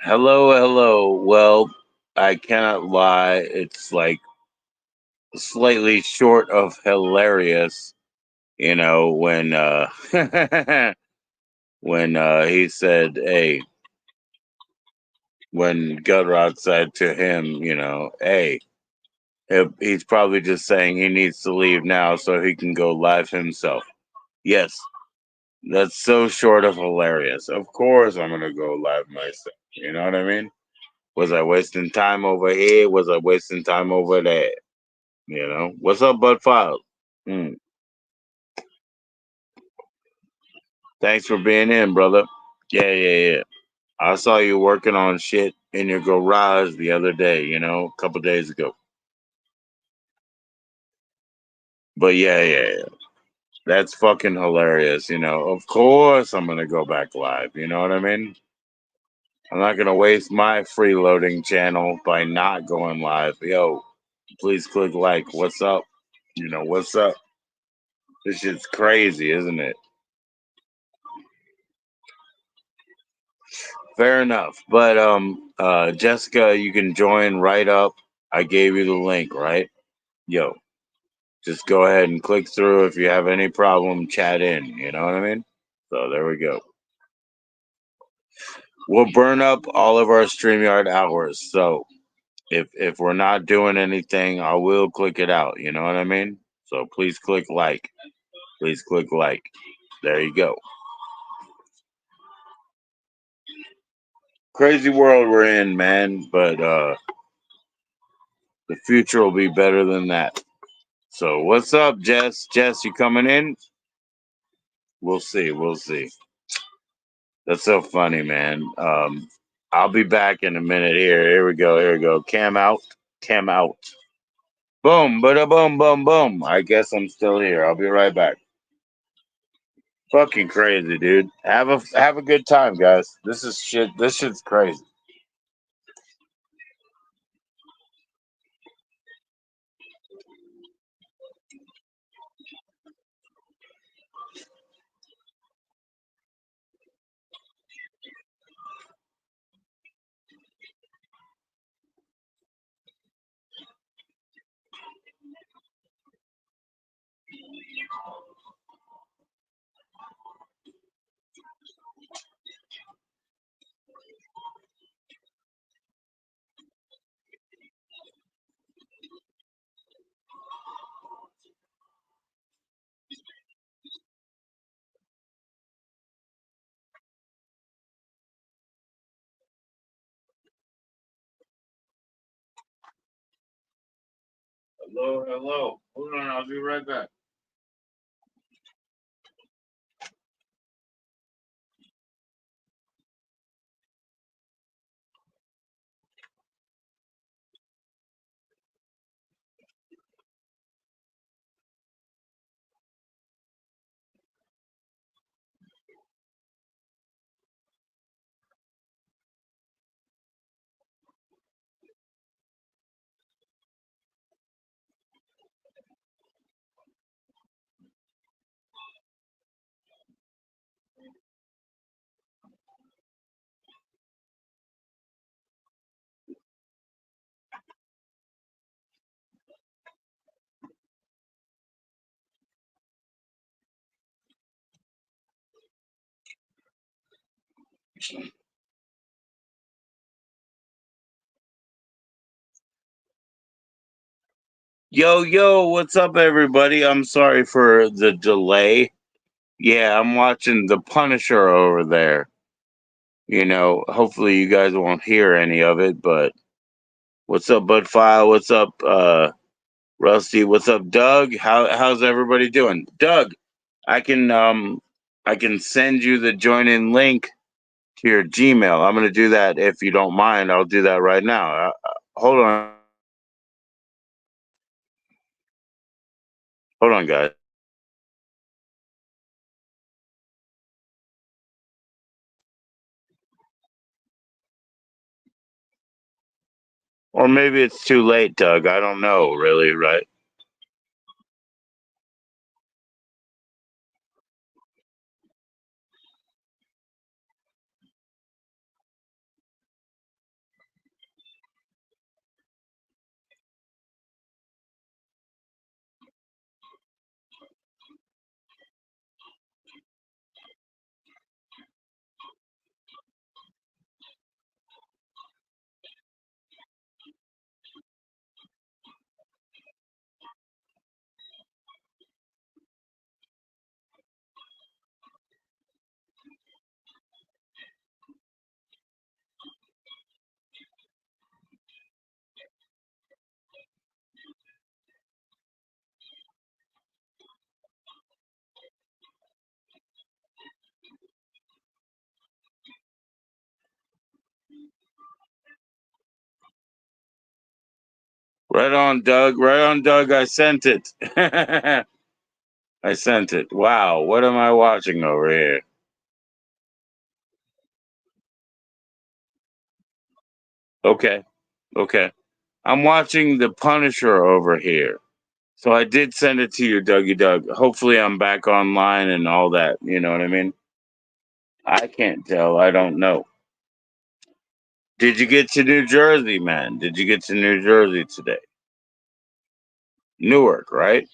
Hello, hello. Well, I cannot lie. It's like slightly short of hilarious, when when he said, "Hey," when Gutrod said to him, "Hey," he's probably just saying he needs to leave now so he can go live himself. Yes, that's so short of hilarious. Of course, I'm gonna go live myself. You know what I mean? Was I wasting time over here? Was I wasting time over there? What's up, Bud Files? Mm. Thanks for being in, brother. Yeah, yeah, yeah. I saw you working on shit in your garage the other day, a couple days ago. But yeah, yeah, yeah. That's fucking hilarious, Of course I'm gonna go back live, you know what I mean? I'm not gonna waste my freeloading channel by not going live. Yo, please click like. What's up? What's up? This shit's crazy, isn't it? Fair enough. But Jessica, you can join right up. I gave you the link, right? Yo, just go ahead and click through. If you have any problem, chat in. You know what I mean? So there we go. We'll burn up all of our StreamYard hours. So if we're not doing anything, I will click it out. You know what I mean? So please click like. Please click like. There you go. Crazy world we're in, man. But the future will be better than that. So what's up, Jess? Jess, you coming in? We'll see. We'll see. That's so funny, man. I'll be back in a minute here. Here we go. Here we go. Cam out. Cam out. Boom. Bada boom. Boom. Boom. I guess I'm still here. I'll be right back. Fucking crazy, dude. Have a good time, guys. This is shit. This shit's crazy. Hello, hello. Hold on. I'll be right back. Yo, yo. What's up, everybody? I'm sorry for the delay. Yeah, I'm watching The Punisher over there. Hopefully you guys won't hear any of it, but what's up, Bud File? What's up, Rusty? What's up, Doug? How's everybody doing? Doug, I can I can send you the join in link to your Gmail. I'm gonna do that if you don't mind. I'll do that right now. Hold on, guys. Or maybe it's too late, Doug. I don't know, really, right? Right on, Doug. Right on, Doug. I sent it. I sent it. Wow, what am I watching over here? Okay, okay. I'm watching The Punisher over here. So I did send it to you, Dougie Doug. Hopefully I'm back online and all that. You know what I mean? I can't tell. I don't know. Did you get to New Jersey, man? Did you get to New Jersey today? Newark, right?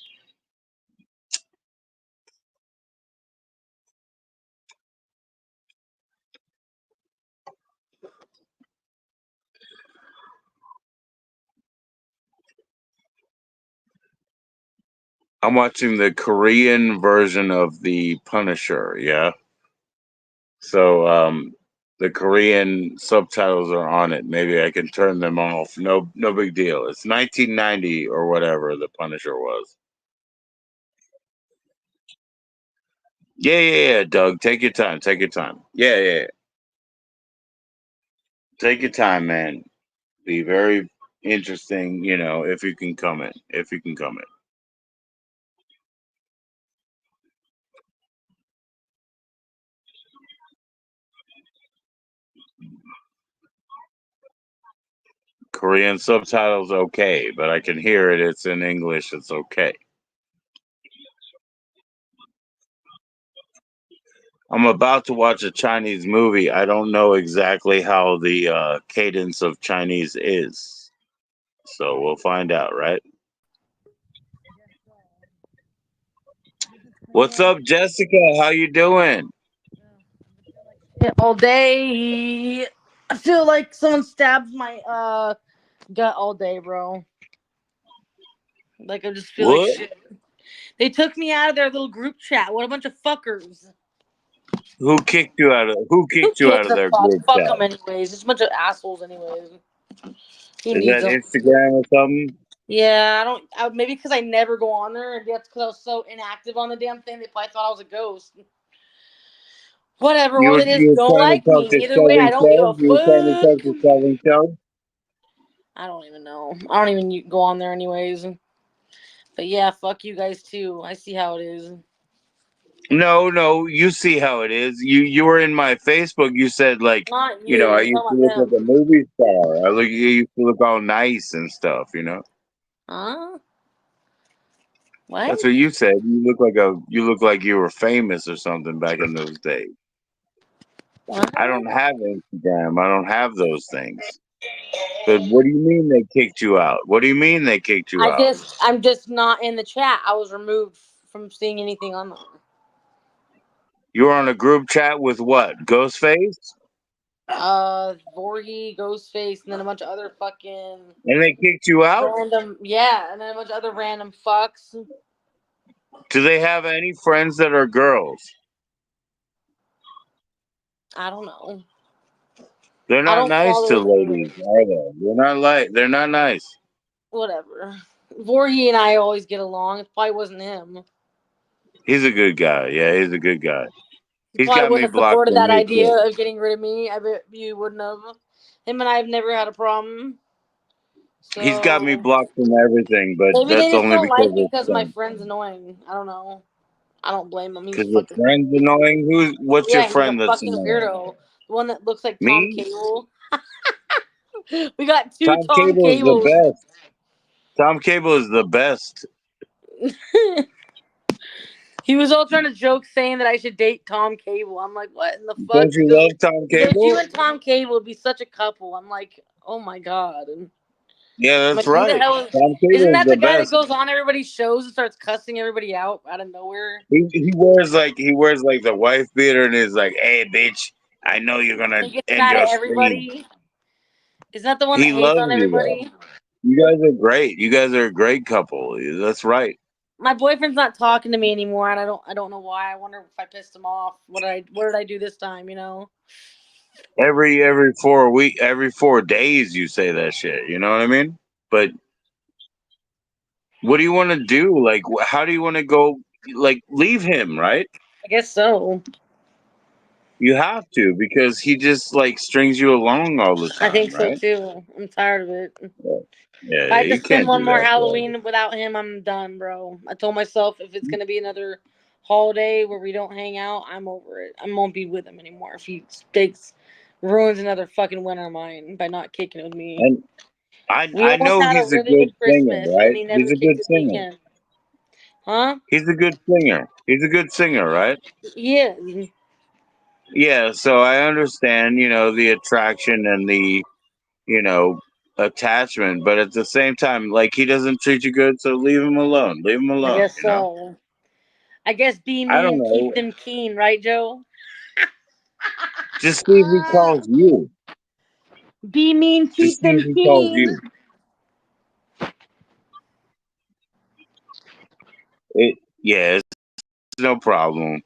I'm watching the Korean version of The Punisher, yeah? So the Korean subtitles are on it. Maybe I can turn them off. No big deal. It's 1990 or whatever the Punisher was. Yeah, Doug. Take your time. Take your time. Yeah. Take your time, man. Be very interesting, if you can come in. If you can come in. Korean subtitles okay, but I can hear it. It's in English. It's okay. I'm about to watch a Chinese movie. I don't know exactly how the cadence of Chinese is, so we'll find out, right? What's up, Jessica? How you doing? All day. I feel like someone stabbed my gut all day, bro. Like I just feel like What? shit. They took me out of their little group chat. What a bunch of fuckers. Who kicked you out of? Who Who kicked you out gives of a their fuck? group Fuck chat? them anyways. Just a bunch of assholes anyways. Who Is needs that them? Instagram or something? Yeah, I don't. Maybe because I never go on there, and that's because I was so inactive on the damn thing. They probably thought I was a ghost. Whatever. You Well, were they you just were don't trying to like talk me. to Either way, I Shelly don't give a Show. You were trying to talk to fuck. Shelly Show. I don't even know. I don't even go on there anyways. But yeah, fuck you guys too. I see how it is. No. You see how it is. You were in my Facebook. You said like, Not I you. I'm used to talking look about like a them. movie star. You used to look all nice and stuff. Huh? What? That's what you said. You look like you were famous or something back in those days. What? I don't have Instagram. I don't have those things. But what do you mean they kicked you out? What do you mean they kicked you out? I'm just not in the chat. I was removed from seeing anything on there. You were on a group chat with what? Ghostface? Vorgy, Ghostface, and then a bunch of other fucking And they kicked you out? random, yeah, and then a bunch of other random fucks. Do they have any friends that are girls? I don't know. They're I not don't nice to follow them ladies, anyways. are they? They're not nice. Whatever. Vorgy and I always get along. It probably wasn't him. He's a good guy. Yeah, he's a good guy. He He's probably got me wouldn't have blocked supported on that idea YouTube. of getting rid of me. I bet you wouldn't have. Him and I have never had a problem. He's got me So blocked from everything, but maybe they that's just only don't because like me of because my friends. friend's annoying. I don't know. I don't blame him. He's Because your fucking friend's annoying. What's your yeah. He's a friend that's fucking annoying? weirdo. The one that looks like Tom Me? Cable. We got two Tom Tom Cable is the Cables. best. Tom Cable is the best. He was all trying to joke saying that I should date Tom Cable. I'm like, what in the fuck? Don't you love Tom He goes, you Cable? and Tom Cable would be such a couple. I'm like, oh my god. I'm Yeah, that's like, who the right. hell is? Tom Isn't Cable is that the the guy that best. goes on everybody's shows and starts cussing everybody out of nowhere? He wears like the wife beater and is like, "Hey, bitch, I know you're gonna He gets end mad your at stream." everybody. Isn't that the one that He hates loves on you though. everybody? You guys are great. You guys are a great couple. That's right. My boyfriend's not talking to me anymore, and I don't know why. I wonder if I pissed him off. What did I do this time? You know. Every 4 days, you say that shit. You know what I mean? But what do you want to do? Like, how do you want to go? Like, leave him, right? I guess so. You have to because he just like strings you along all the I time, think so right? too. I'm tired of it. If Yeah, I yeah, had to you spend can't one do more that forever. Halloween without him, I'm done, bro. I told myself if it's gonna be another holiday where we don't hang out, I'm over it. I won't be with him anymore if he takes ruins another fucking winter of mine by not kicking it with me. And We I almost know had a he's a really good good singer, Christmas and right? he He's never a kicked good it with me singer. again. Huh? He's a good singer. He's a good singer, right? He is. Yeah, so I understand, the attraction and the, you know, attachment, but at the same time, like he doesn't treat you good, so leave him alone. Leave him I alone, guess so. I guess be I don't mean, keep know. them keen, right, Joe? Just see if he calls you. Be mean, Just keep see if them he calls keen. you. Yeah, it's no problem.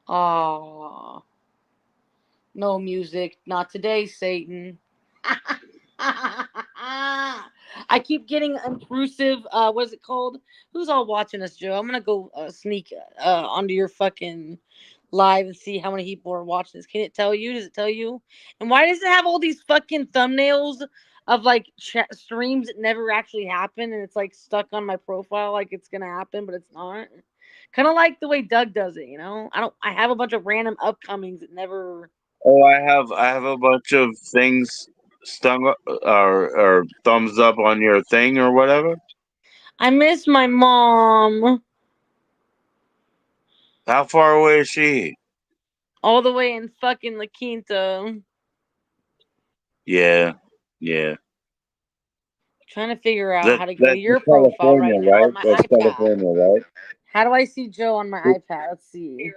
Aw, no music, not today, Satan. I keep getting intrusive. What is it called? Who's all watching us, Joe? I'm gonna go sneak onto your fucking live and see how many people are watching this. Can it tell you? Does it tell you? And why does it have all these fucking thumbnails of like streams that never actually happen, and it's like stuck on my profile like it's gonna happen, but it's not. Kind of like the way Doug does it, you know. I don't. I have a bunch of random upcomings that never. Oh, I have a bunch of things or thumbs up on your thing or whatever. I miss my mom How far away is she? all the way in fucking La Quinta. Yeah, yeah. Trying to figure out That how to go to that's your profile California, right now right? on my That's iPad. California, right? How do I see Joe on my iPad? Let's see.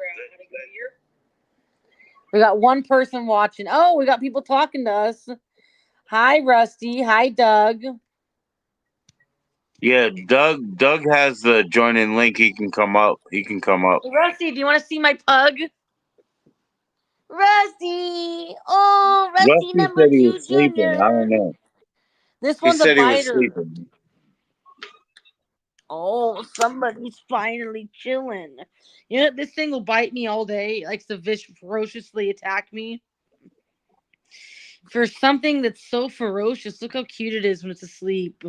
We got one person watching. Oh, we got people talking to us. Hi, Rusty. Hi, Doug. Yeah, Doug has the join in link. He can come up. He can come up. Rusty, do you want to see my pug? Rusty. Oh, Rusty Rusty number said he two was sleeping. I don't junior. know. This He one's a said he was biter. sleeping. Oh, somebody's finally chilling. You know, this thing will bite me all day. It likes to ferociously attack me. For something that's so ferocious, look how cute it is when it's asleep.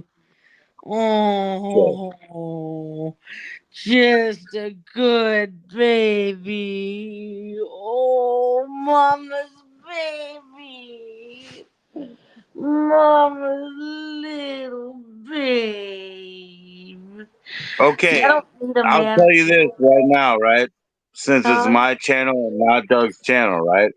Sure. Oh, just a good baby. Oh, mama's baby. Mama's little babe. See, I Okay, don't need a I'll man tell you this anymore. right now, right? Since it's Huh? my channel and not Doug's channel, right?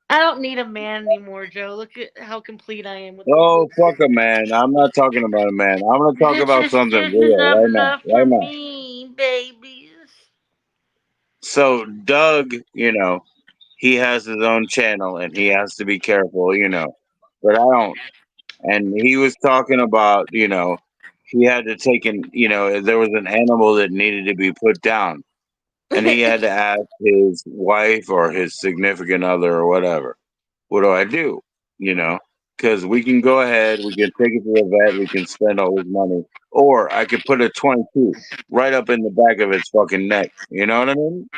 I don't need a man anymore, Joe. Look at how complete I am with Oh, this. fuck a man. I'm not talking about a man. I'm gonna talk This about is something just real right now. enough for Right now. me, babies. So Doug, he has his own channel and he has to be careful, But I don't. And he was talking about, he had to take there was an animal that needed to be put down, and he had to ask his wife or his significant other or whatever, what do I do? You know, because we can go ahead, we can take it to the vet, we can spend all his money, or I could put a 22 right up in the back of its fucking neck. You know what I mean?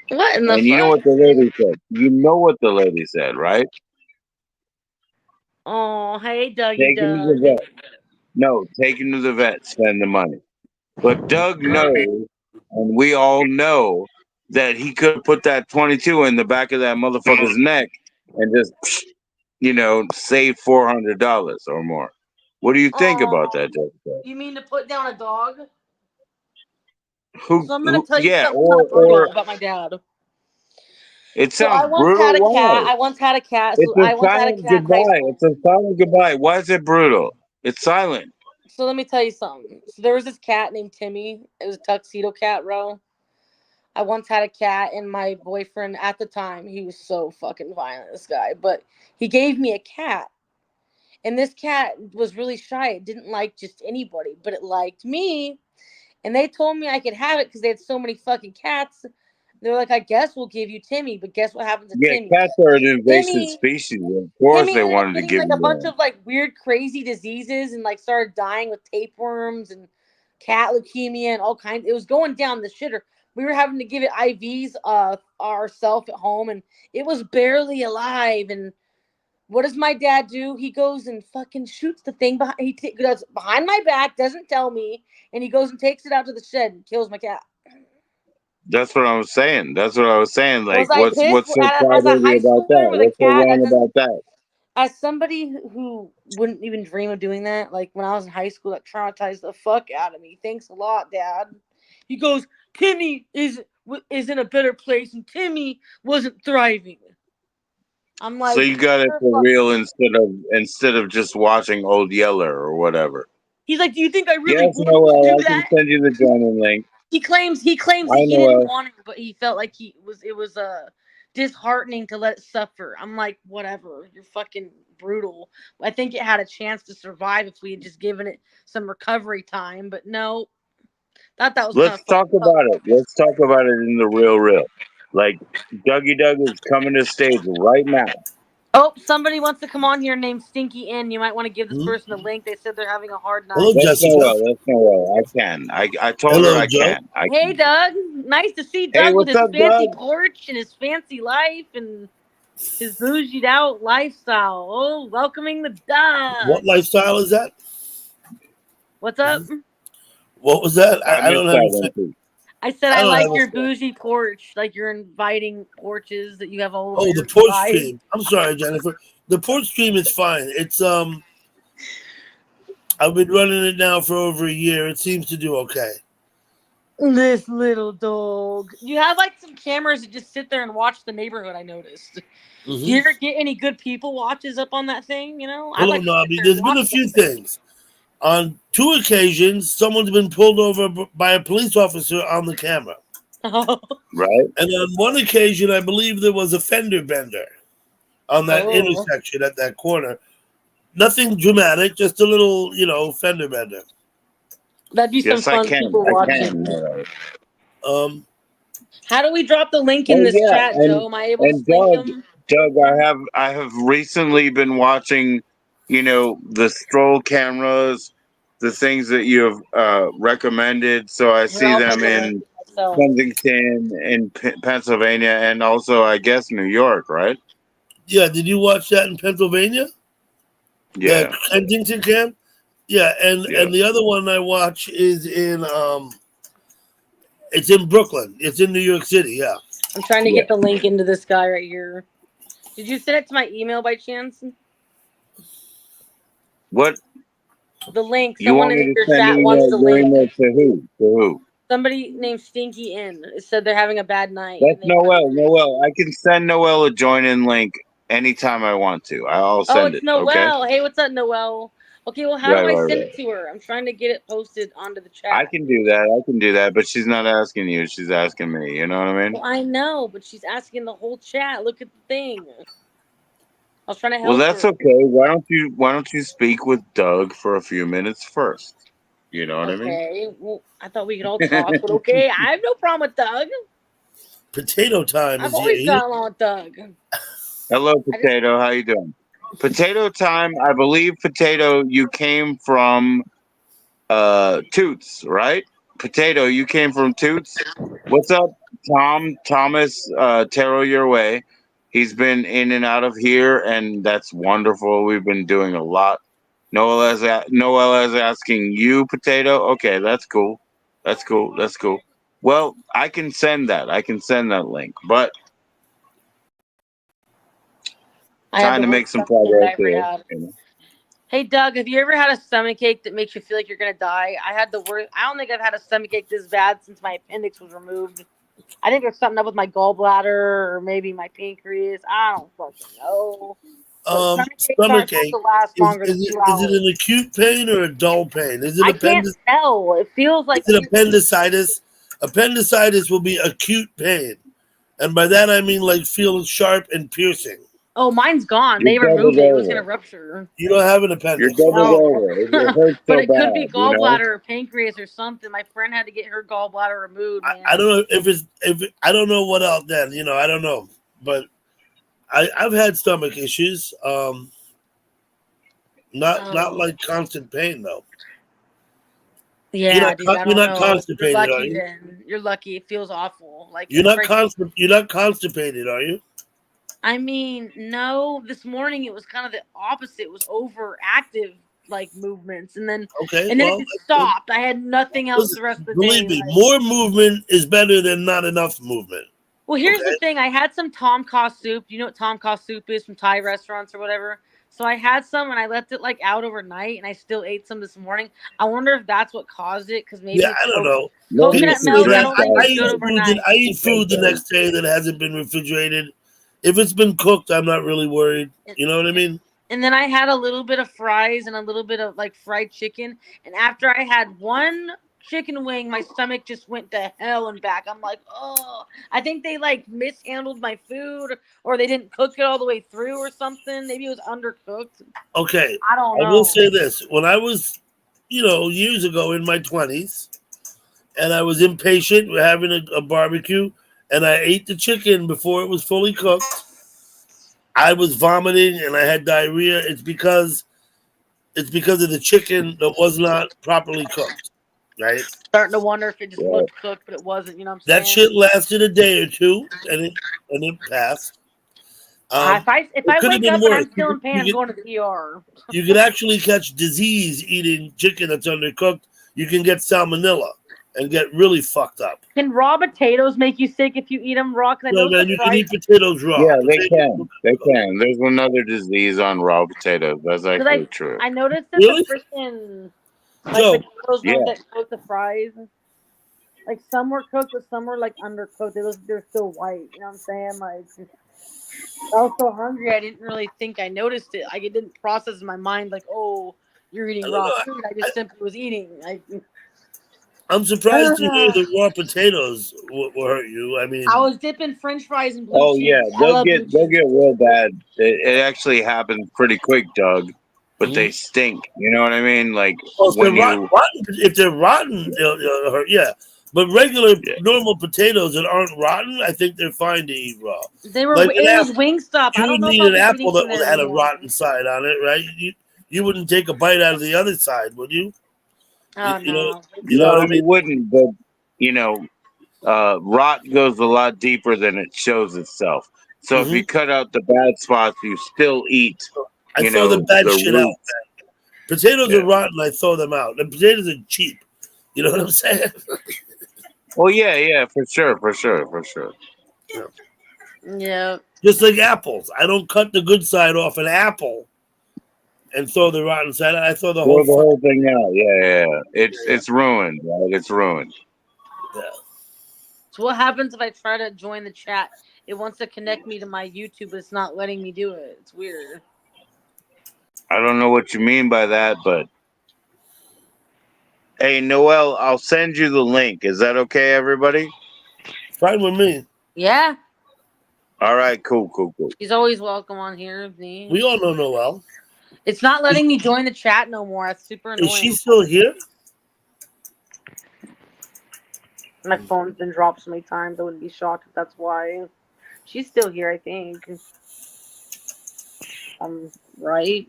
What in the And you know fuck? what the lady said? You know what the lady said, right? Oh, hey, Dougie Take him to the Doug. vet. No, take him to the vet, spend the money. But Doug knows, and we all know, that he could have put that 22 in the back of that motherfucker's neck and just, save $400 or more. What do you think about Oh, that, Jessica? you mean to put down a dog? Who, So I'm gonna who tell you yeah, something kind of brutal or about my dad. it So I sounds once had brutal. a cat. Why? I once had a cat. It's So a I once had a silent cat in high goodbye. school. It's a silent goodbye. Why is it brutal? It's silent. So let me tell you something. So there was this cat named Timmy. It was a tuxedo cat, bro. I once had a cat, and my boyfriend at the time, he was so fucking violent, this guy. But he gave me a cat. And this cat was really shy. It didn't like just anybody, but it liked me. And they told me I could have it because they had so many fucking cats. They're like, I guess we'll give you Timmy, but guess what happens to Yeah, Timmy? cats are an invasive Timmy, species. Of course, Timmy they ended up wanted to getting give like a you bunch one. of like weird, crazy diseases and like started dying with tapeworms and cat leukemia and all kinds. It was going down the shitter. We were having to give it IVs ourselves at home, and it was barely alive. And what does my dad do? He goes and fucking shoots the thing behind. Goes behind my back, doesn't tell me, and he goes and takes it out to the shed and kills my cat. That's what I was saying. That's what I was saying. Was Like, I pissed what's so as a crybaby high about that? schooler with a What's so cat? wrong about that? As somebody who wouldn't even dream of doing that, like when I was in high school, that traumatized the fuck out of me. Thanks a lot, Dad. He goes, Timmy is in a better place, and Timmy wasn't thriving. I'm So like, you got it you're for fucking. real instead of just watching Old Yeller or whatever. He's like, do you think I really Yes, wanted to Noel, do I can that? send you the joining link. He claims I that he didn't Noel. want it, but he felt like it was disheartening to let it suffer. I'm like, whatever, you're fucking brutal. I think it had a chance to survive if we had just given it some recovery time, but no. Thought that was kind Let's of talk fucked up. about it. Let's talk about it in the real. Like Dougie Doug is coming to stage right now. Oh, somebody wants to come on here named Stinky Inn. You might want to give this Hmm? person a link. They said they're having a hard Hello, night. That's Jessica. Noel. That's Noel. I can. I told her Hello, I Joe. can. I Hey, can. Doug. Nice to see Hey, Doug with what's his up, fancy Doug? porch and his fancy life and his bougied out lifestyle. Oh, welcoming the Doug. What lifestyle is that? What's up? What was that? I I don't missed that one have a. too. I said I I don't have like a. your bougie porch, like you're inviting porches that you have a whole Oh, the American porch vibe. stream. I'm sorry, Jennifer. The porch stream is fine. It's I've been running it now for over a year. It seems to do okay. This little dog. You have like some cameras that just sit there and watch the neighborhood. I noticed. Do you Mm-hmm. ever get any good people watches up on that thing? You know, I Hello, like to sit Nobby. there and There's been watch a few that thing. things. On 2 occasions, someone's been pulled over by a police officer on the camera. Right? And on one occasion, I believe there was a fender bender on that Oh, intersection at that corner. Nothing dramatic, just a little, fender bender. that'd be some Yes, I fun can. people I watching. can. Noel. Um, How do we drop the link in Oh this yeah, chat, Joe? Am I able to link Doug, them? I have recently been watching, the stroll cameras, the things that you have recommended. So I Here, see I'll them make a link in myself. Kensington, in Pennsylvania, and also I guess New York, right? yeah, did you watch that in Pennsylvania? The Yeah, Kensington camp? Yeah, and yeah. the other one I watch is in it's in Brooklyn. It's in New York City, yeah. I'm trying to Yeah. get the link into this guy right here. Did you send it to my email by chance? What The link. you Someone want in me to your send chat wants the your link. email to who? To who? Somebody named Stinky Inn. It said they're having a bad night That's and they want Noel. to. Noel, I can send Noel a join in link anytime I want to. I'll Oh, send it's it. Okay. Noelle. Hey, what's up, Noelle? Okay, well, how do Right, I right, send right. it to her? I'm trying to get it posted onto the I chat. can do that. I can do that. But she's not asking you. She's asking me. You know what I mean? Well, I know, but she's asking the whole chat. Look at the thing. I was trying to Well, help that's her. okay. Why don't you speak with Doug for a few minutes first? You know what I mean? Okay. Well, I thought we could all talk, but okay. I have no problem with Doug. Potato time I've is here. always got along with Doug. Hello, I just Potato. How you doing? Potato time. I believe Potato. You came from Toots, right? Potato. You came from Toots. What's up, Tom? Thomas. Taro your way. He's been in and out of here, and that's wonderful. We've been doing a lot. Noel is asking you, Potato. Okay, that's cool. That's cool. That's cool. Well, I can send that. I can send that link, but I had trying the to make worst some stomach ache progress I ever here. had. Hey Doug, have you ever had a stomach ache that makes you feel like you're gonna die? I had the worst. I don't think I've had a stomach ache this bad since my appendix was removed. I think there's something up with my gallbladder or maybe my pancreas. I don't fucking know. But stomach aches aren't Stomach supposed ache. to last Is longer than is it 2 hours. an acute pain or a dull pain? I can't tell. It feels like Is it appendicitis? Appendicitis will be acute pain. And by that I mean like feel sharp and piercing. oh, mine's gone. You're They removed doubled it. It was gonna over. rupture. You don't have an You're appendix. doubled No, over. It hurts but so it could be bad, you know? gallbladder or pancreas or something. My friend had to get her gallbladder removed, I man. don't know I don't know what else then, I don't know. But I've had stomach issues. Not Oh. like constant pain though. Yeah, dude, I You're don't not know. You're constipated, are lucky you? then. You're lucky. It feels awful. Like You're it's not right. you're not constipated, are you? I mean, no. This morning it was kind of the opposite. It was overactive, like movements, Okay, and then it well, just stopped. I had nothing else listen, the rest of the believe day. me, Like, more movement is better than not enough movement. well, here's Okay. the thing. I had some tom kha soup. You know what tom kha soup is from Thai restaurants or whatever. So I had some and I left it like out overnight, and I still ate some this morning. I wonder if that's what caused it, because maybe Yeah, it's I don't know. Let me People coconut see do milk. this I that. don't think I is guy's eat good food. overnight. I eat food the next day that hasn't been refrigerated. If it's been cooked, I'm not really worried. You know what I mean? And then I had a little bit of fries and a little bit of like fried chicken. And after I had one chicken wing, my stomach just went to hell and back. I'm like, oh, I think they like mishandled my food, or they didn't cook it all the way through or something. Maybe it was undercooked. Okay. I don't I will know. say this: when I was, years ago in my 20s, and I was impatient, we're having a barbecue, and I ate the chicken before it was fully cooked. I was vomiting and I had diarrhea. It's because of the chicken that was not properly cooked. Right? Starting to wonder if it just right. looked cooked, but it wasn't. You know what That I'm saying? shit lasted a day or two, and it passed. If It I could have wake been up and worse. I'm still in pain, I'm going to the ER. You could actually catch disease eating chicken that's undercooked. You can get salmonella and get really fucked up. Can raw potatoes make you sick if you eat them raw? Because I No, know the man, you can fries. eat potatoes raw. Yeah, they Potatoes can. They can. There's another disease on raw potatoes. That's Because actually true. I noticed that the really? freaking like Joe, potatoes Yeah. ones that cook the fries, like some were cooked, but some were like undercooked. They're still white. You know what I'm saying? Like I was so hungry, I didn't really think I noticed it. Like it didn't process in my mind. Like, oh, you're I eating don't raw know. food. I just simply was eating. Like I'm surprised to hear the raw potatoes will hurt you. I I mean, was dipping French fries in blue Oh yeah, cheese. I love blue they'll cheese. get real bad. It actually happens pretty quick, Doug. But they mhm. stink. You know what I mean? Like Well, if they're when rotten, you if they're rotten, they'll hurt. Yeah, but regular, yeah. normal potatoes that aren't rotten, I think they're fine to eat raw. They were. Like an It was apple, Wingstop. you I don't wouldn't know if eat I'll an be apple eating that from there had a anymore. rotten side on it, right? You wouldn't take a bite out of the other side, would you? Oh You know, no, you know what No, I Wingstop. mean? you wouldn't. But you know, rot goes a lot deeper than it shows itself. So if Hmm. you cut out the bad spots, you still eat. I throw the bad The shit out. roots. Potatoes are Yeah. rotten. I throw them out. The potatoes are cheap. You know what I'm saying? Well, yeah, for sure, for sure, for sure. Yeah. Just like apples. I don't cut the good side off an apple and throw the rotten side out. I throw the whole Throw the fucking whole thing out. Yeah. yeah. It's ruined, right? It's ruined. Yeah. So what happens if I try to join the chat? It wants to connect me to my YouTube, but it's not letting me do it. It's weird. I don't know what you mean by that, but hey, Noel, I'll send you the link. Is that okay, everybody? Fine with me. Yeah, All right, cool. he's always welcome on here with me. We all know Noelle. It's not letting me join the chat no more. That's super Is she annoying. still here? My phone's been dropped so many times. I wouldn't be shocked if that's why. She's still here, I think. Right?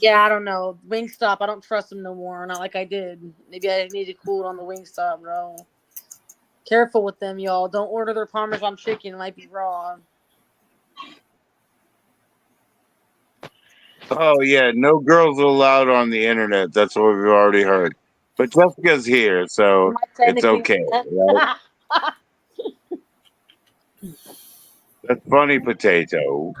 Yeah, I don't know. Wingstop, I don't trust them no more. Not like I did. Maybe I need to cool it on the Wingstop, bro. Careful with them, y'all. Don't order their Parmesan chicken. It might be raw. Oh yeah, no girls allowed on the internet. That's what we've already heard. But Jessica's here, I so might it's technically. okay. Right? That's funny, potato.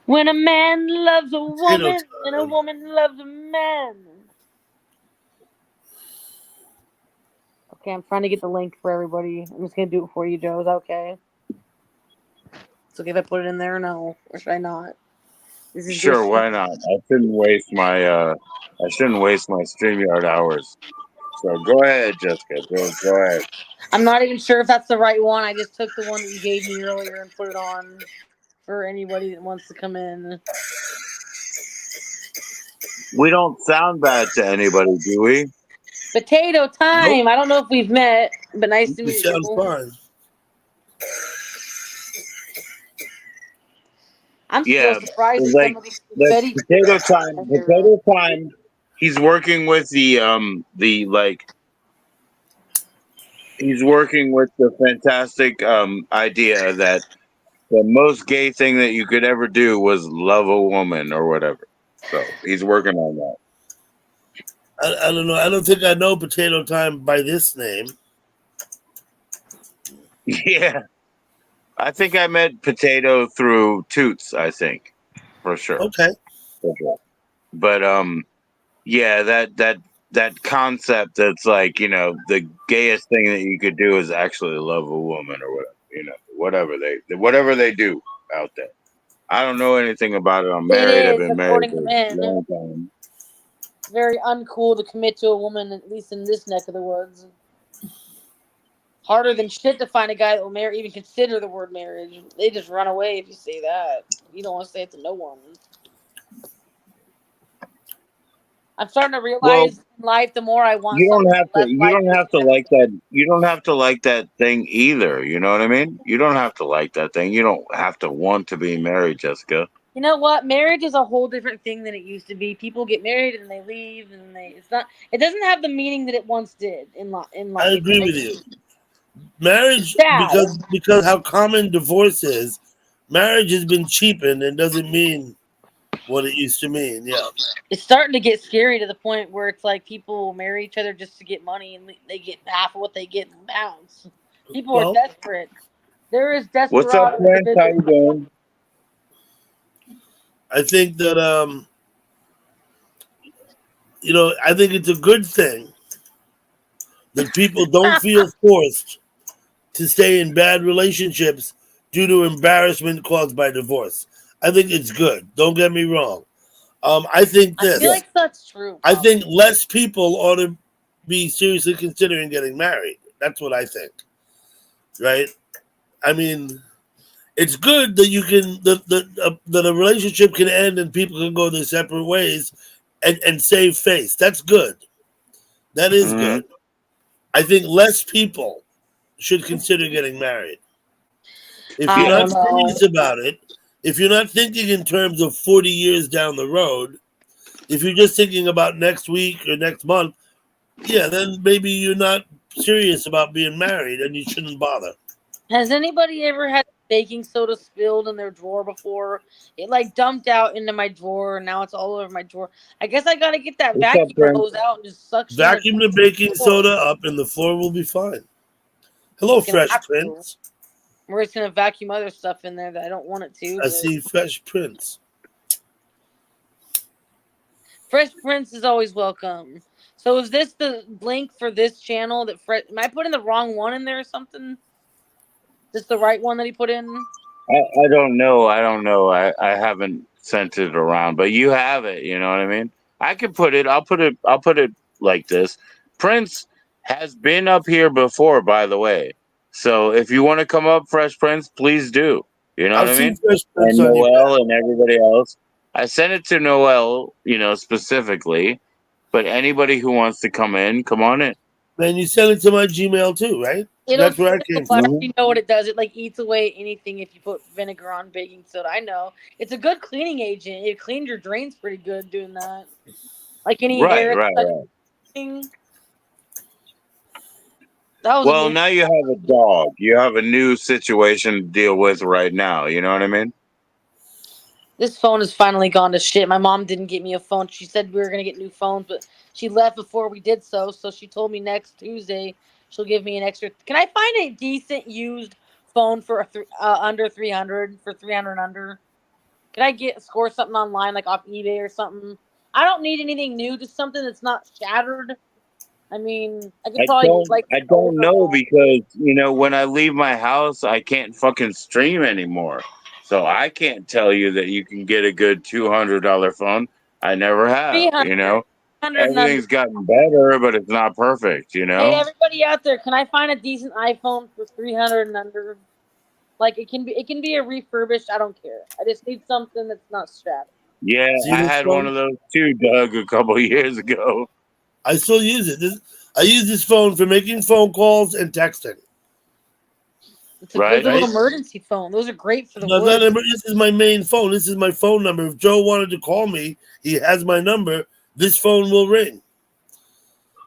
When a man loves a Potato woman and a time. woman loves a man. Okay, I'm trying to get the link for everybody. I'm just gonna do it for you, Joe. Is that okay? It's okay if I put it in there? No, or should I not? This is Sure, just. why not? I shouldn't waste my StreamYard hours. So go ahead, Jessica. Go ahead. I'm not even sure if that's the right one. I just took the one that you gave me earlier and put it on for anybody that wants to come in. We don't sound bad to anybody, do we? Potato Nope. time. I don't know if we've met, but nice to You meet sound you. fine. I'm still Yeah, surprised at like some of these the Betty. potato time. Potato time. he's working with he's working with the fantastic idea that the most gay thing that you could ever do was love a woman or whatever. So he's working on that. I don't know. I don't think I know Potato Time by this name. Yeah. I think I met Potato through Toots, I think. For sure. Okay. But yeah, that concept that's like, you know, the gayest thing that you could do is actually love a woman or whatever, you know, whatever they do out there. I don't know anything about it. I'm married. I've It is, been married according for to a men, long time. very uncool to commit to a woman, at least in this neck of the woods. Harder than shit to find a guy that will marry, even consider the word marriage. They just run away if you say that. You don't want to say it to no one. I'm starting to realize in life, the more I want You don't something, have to. less You likely don't have to like that. You don't have to like that thing either. You know what I mean? You don't have to like that thing. You don't have to want to be married, Jessica. You know what? Marriage is a whole different thing than it used to be. People get married and they leave, and it's not. It doesn't have the meaning that it once did in life. I agree with you. Marriage, Sad. because how common divorce is, marriage has been cheapened and doesn't mean what it used to mean. Yeah. It's starting to get scary to the point where it's like people marry each other just to get money, and they get half of what they get in the bounce. People are desperate. There is What's up, desperate Prince? How you doing? I think that you know, I think it's a good thing that people don't feel forced to stay in bad relationships due to embarrassment caused by divorce. I think it's good. Don't get me wrong. I think this. I feel like that's true. I think less people ought to be seriously considering getting married. That's what I think. Right? I mean, it's good that you can that a relationship can end and people can go their separate ways and save face. That's good. That is good. I think less people should consider getting married. If you're not serious about it, if you're not thinking in terms of 40 years down the road, if you're just thinking about next week or next month, yeah, then maybe you're not serious about being married and you shouldn't bother. Has anybody ever had baking soda spilled in their drawer before? It like dumped out into my drawer and now it's all over my drawer. I guess I gotta get that vacuum hose out and just suction Vacuum the baking soda up and the floor will be fine. Hello, Fresh Prince. We're just gonna vacuum other stuff in there that I don't want it to. I see Fresh Prince. Fresh Prince is always welcome. So is this the link for this channel that am I putting the wrong one in there or something? Is this the right one that he put in? I don't know. I haven't sent it around, but you have it. You know what I mean? I can put it. I'll put it like this. Prince has been up here before, by the way. So if you want to come up, Fresh Prince, please do. You know what I mean? And Noel and everybody else. I sent it to Noel, you know, specifically. But anybody who wants to come in, come on in. Man, you sent it to my Gmail too, right? That's where I came from. You know what it does? It like eats away anything if you put vinegar on baking soda. I know. It's a good cleaning agent. It cleaned your drains pretty good doing that. Like any air. Right. Well, now you have a dog. You have a new situation to deal with right now. You know what I mean? This phone has finally gone to shit. My mom didn't get me a phone. She said we were going to get new phones, but she left before we did so. So she told me next Tuesday she'll give me an extra. Can I find a decent used phone for under 300, for 300 under? Can I score something online, like off eBay or something? I don't need anything new, just something that's not shattered. I mean, I could probably I don't know because, you know, when I leave my house, I can't fucking stream anymore. So I can't tell you that you can get a good $200 phone. I never have, you know. Everything's gotten better, but it's not perfect, you know. Hey, everybody out there, can I find a decent iPhone for 300 and under? Like it can be a refurbished. I don't care. I just need something that's not strapped. Yeah, I had one of those too, Doug, a couple of years ago. I still use it. I use this phone for making phone calls and texting. It's a good little emergency phone. Those are great for the This is my main phone. This is my phone number. If Joe wanted to call me, he has my number. this phone will ring.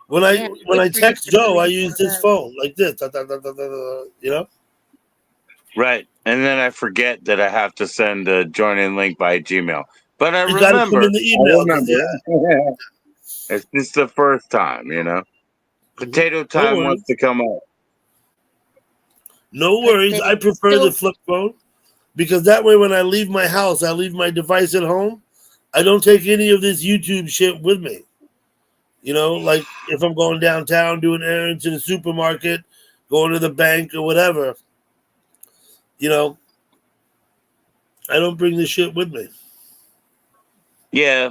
When I text Joe, I use this phone like this. You know? Right. And then I forget that I have to send a join-in link by Gmail. But I You got to come remember. in the email. Yeah. It's just the first time, you know. Potato Time wants to come up. No worries. I prefer the flip phone because that way when I leave my house, I leave my device at home. I don't take any of this YouTube shit with me. You know, like if I'm going downtown, doing errands to the supermarket, going to the bank or whatever, you know, I don't bring this shit with me. Yeah.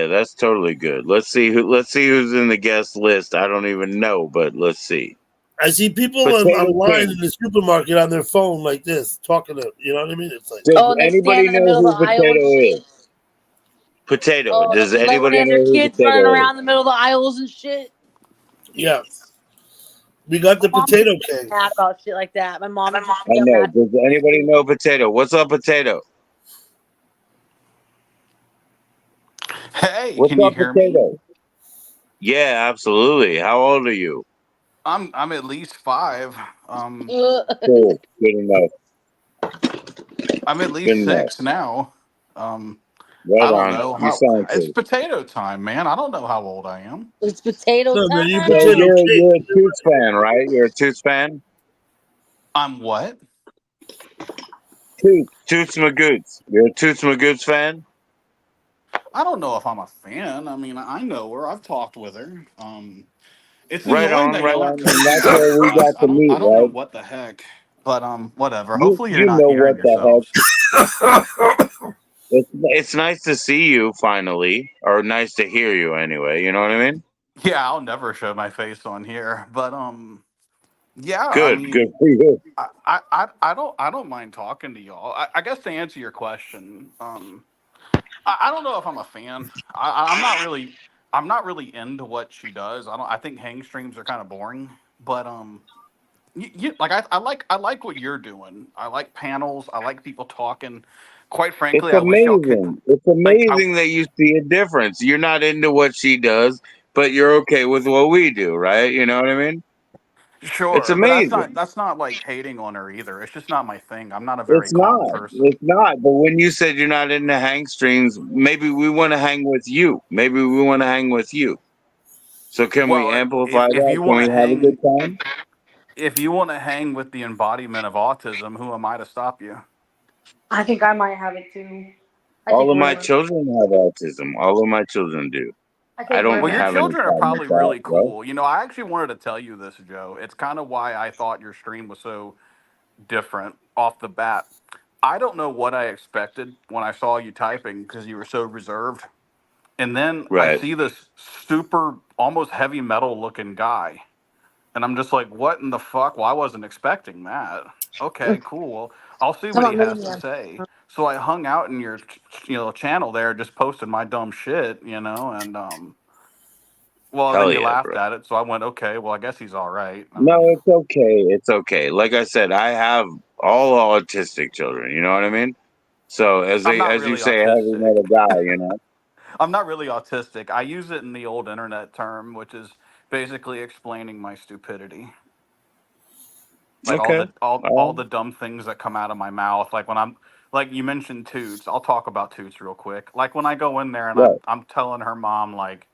That's totally good. Let's see who's in the guest list. I don't even know, but let's see. I see people online in the supermarket on their phone like this, talking to, you know what I mean? It's like, does anybody know who Potato is? Potato. Oh, Does like anybody when know their who kids Potato running is? around the middle of the aisles and shit? Yeah. We got the Potato King. Mad about shit like that. My mom. I know. Does anybody know Potato? What's up, Potato? Hey, What's can you up, hear Potato? me? Yeah, absolutely. How old are you? I'm at least 5. Cool. Good enough. I'm at Good least enough. 6 now. I Right don't on. know You how. sound It's cool. potato time, man. I don't know how old I am. It's potato No, time. you So Potato King. you're a Toots fan, right? You're a Toots fan? I'm what? Toots Magoots. You're a Toots Magoots fan? I don't know if I'm a fan. I mean, I know her. I've talked with her. It's Right annoying on, that right y'all aren't on. And connecting that's me with where we friends. got to meet, I don't know right? what the heck. But whatever. You Hopefully you're you not know hearing what the yourselves. heck. It's nice to see you finally, or nice to hear you anyway. You know what I mean? Yeah, I'll never show my face on here. But yeah, I Good mean, for you. I don't mind talking to y'all. I guess to answer your question, I don't know if I'm a fan. I'm not really into what she does. I think hang streams are kind of boring. But like I like what you're doing. I like panels. I like people talking. Quite It's frankly, I wish y'all could. amazing. It's Like I amazing that you see a difference. You're not into what she does, but you're okay with what we do, right? You know what I mean? It's Sure, but amazing. that's not like hating on her either. It's just not my thing. I'm not a very It's calm not. person. It's not. But when you said you're not into hang streams, maybe we want to hang with you. Maybe we want to hang with you. So can we Well, amplify if that? you Can want we to have a hang, good time? if you want to hang with the embodiment of autism, who am I to stop you? I think I might have it too. All of my children have autism. All of my children do. I don't Well, your have any children are problem with probably that, really right? cool. You know, I actually wanted to tell you this, Joe. It's kind of why I thought your stream was so different off the bat. I don't know what I expected when I saw you typing because you were so reserved. And then I Right. see this super, almost heavy metal looking guy. And I'm just like, what in the fuck? Well, I wasn't expecting that. Okay, cool. Well, I'll see what he has to say. So I hung out in your, channel there, just posted my dumb shit, and well, then Hell you yeah, laughed bro. at it. So I went, okay, well, I guess he's all right. I No, mean, it's okay. It's okay. Like I said, I have all autistic children. You know what I mean? So I'm not as you really say, a heavy autistic. metal guy, you know. I'm not really autistic. I use it in the old internet term, which is basically explaining my stupidity. Like all Okay. the all the dumb things that come out of my mouth. Like when I'm like you mentioned Toots. I'll talk about Toots real quick. Like when I go in there and Right. I'm telling her mom like,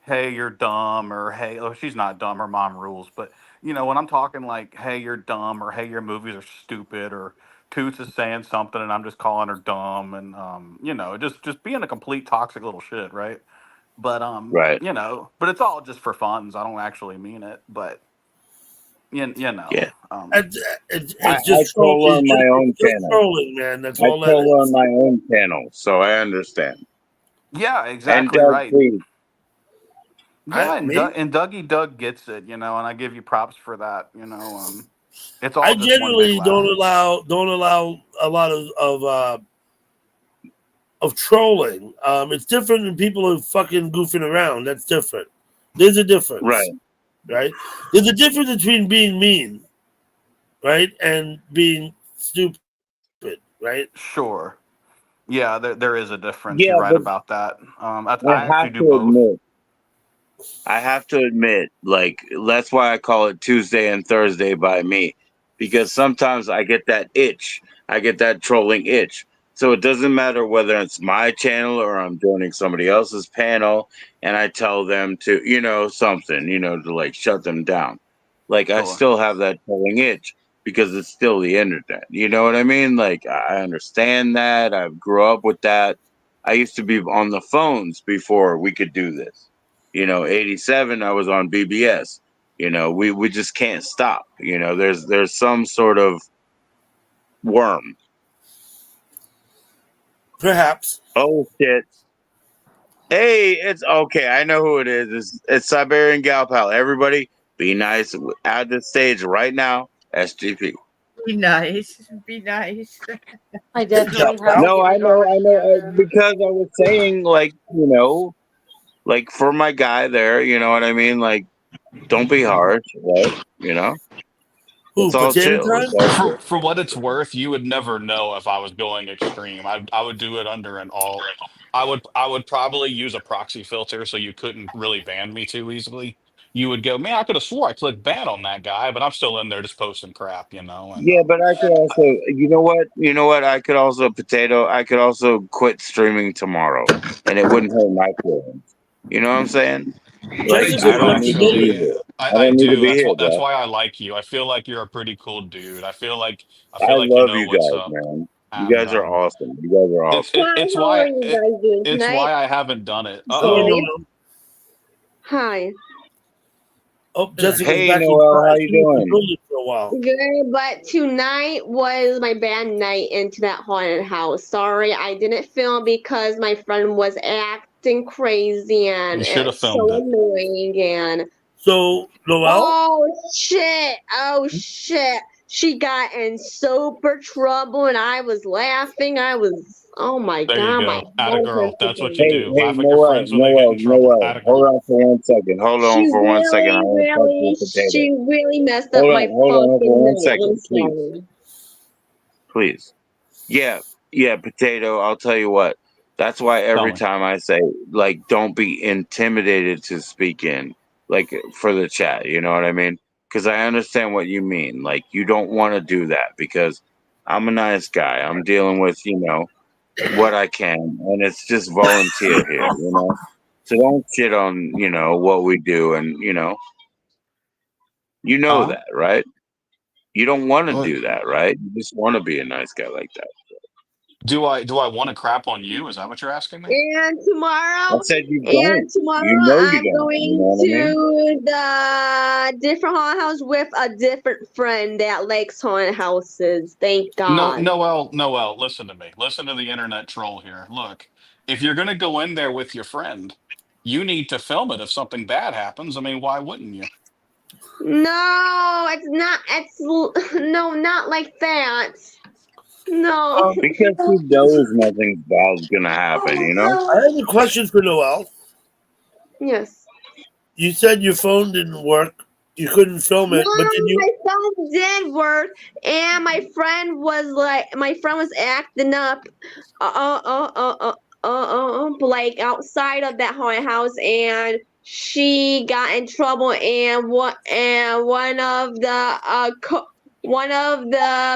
"Hey, you're dumb," or "Hey," oh, she's not dumb. Her mom rules. But when I'm talking like, "Hey, you're dumb," or "Hey, your movies are stupid," or Toots is saying something and I'm just calling her dumb, and just being a complete toxic little shit, right? But Right. but it's all just for fun. So I don't actually mean it, but you know, Yeah. It's I just trolling. co-run my own It's just channel. trolling, man. That's I all that co-run is. my own channel, so I understand. yeah, And exactly Doug, right. please. Yeah, Me? And Dougie Doug gets it, and I give you props for that. It's all I just one big generally laugh. don't allow a lot of trolling. It's different than people who fucking goofing around. That's different. There's a difference, Right. right? There's a difference between being mean, right, and being stupid, right? Sure. Yeah, there is a difference. You're Yeah, right but about that. I I actually have do to both. admit, like that's why I call it Tuesday and Thursday by me, because sometimes I get that itch, I get that trolling itch. So it doesn't matter whether it's my channel or I'm joining somebody else's panel, and I tell them to, something, to like shut them down. Like I Sure. still have that trolling itch because it's still the internet. You know what I mean? Like I understand that. I grew up with that. I used to be on the phones before we could do this. 87 I was on BBS. We just can't stop. There's some sort of worm. Perhaps. Oh shit. Hey, it's okay. I know who it is. It's Siberian Gal Pal. Everybody be nice at the stage right now. SGP. Be nice. Be nice. I definitely have to No, get I my know, garbage together. because I was saying, like, like for my guy there, you know what I mean? Like, don't be harsh, right? Who, It's all potato chill. It's time? all For chill. for what it's worth, you would never know if I was going extreme. I would do it under an alt. I would probably use a proxy filter so you couldn't really ban me too easily. You would go, man, I could have swore I clicked ban on that guy, but I'm still in there just posting crap, and Yeah, but I could also, you know what? I could also I could also quit streaming tomorrow, and it wouldn't hurt my feelings. You know what I'm saying? Like, Jessica, I you don't have need to to know be absolutely. that. here. I I don't need to do. be That's here, why that's bro. why I like you. I feel like you're a pretty cool dude. I I feel like you love know you what's guys, up. man. You And guys are awesome. You guys are it's awesome. it, Hi, it's how are why you guys doing it's tonight? why I haven't done it. Hello, Uh-oh. Really? Noel. Hi. Oh, Jessica's Hey, back in Noel, how class. you She was doing? brilliant for a while. Good, but tonight was my bad night into that haunted house. Sorry, I didn't film because my friend was acting crazy and You should have it's filmed so it. annoying and So, Noel? oh shit. She got in super trouble and I was laughing. Oh my There you god, my go. Atta head girl. hurts That's what you again. do. Hey, Laugh at your Noel, friends when they get Noel, in trouble. Noel. Atta Hold girl. on for 1 second. Hold on She for 1 second. I really, want to talk to really, you, Potato. she really messed up Hold my on, hold on for fucking one night. I'm second, please, sorry. please. Yeah, yeah, Potato. I'll tell you what. That's why Tell every me. time I say, like, don't be intimidated to speak in, like, for the chat. You know what I mean? Because I understand what you mean. Like, you don't want to do that because I'm a nice guy. I'm dealing with, what I can, and it's just volunteer here. So don't shit on, what we do, and you know Huh? that, right? You don't want to What? do that, right? You just want to be a nice guy like that. Do I want to crap on you? Is that what you're asking me? And I tomorrow, said you and don't. You tomorrow know you I'm don't. You know going what I mean? to the different haunted house with a different friend that likes haunted houses. Thank No, God. Noel, listen to me. Listen to the internet troll here. Look, if you're gonna go in there with your friend, you need to film it if something bad happens. I mean, why wouldn't you? No, it's not. No, not like that. No. Because he knows nothing bad's gonna happen. I have a question for Noel. Yes. You said your phone didn't work. You couldn't film No, it, but then you. my phone did work, and my friend was acting up, like outside of that haunted house, and she got in trouble, and one of the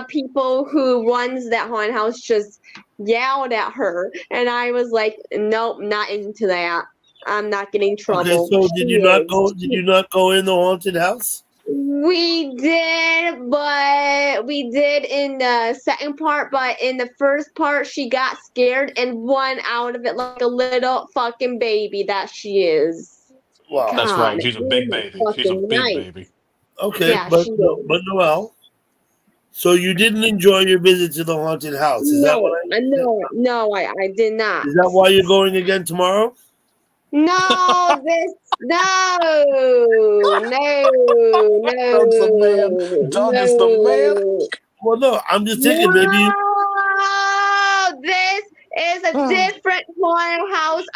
people who runs that haunted house just yelled at her, and I was like, nope, not into that. I'm not getting Okay, trouble. so She is. Did you not go in the haunted house? We did, but we did in the second part. But in the first part, she got scared and won out of it like a little fucking baby that she is. Wow. That's God, right. it She's a big wasn't baby. She's a fucking big nice. baby. Okay, Yeah, she is. But Noel. So you didn't enjoy your visit to the haunted house? Is that what No, I? I did not. Is that why you're going again tomorrow? No, Doug's the man. Doug is the man. no. Well, no. I'm just thinking maybe. No, this is a different haunted house.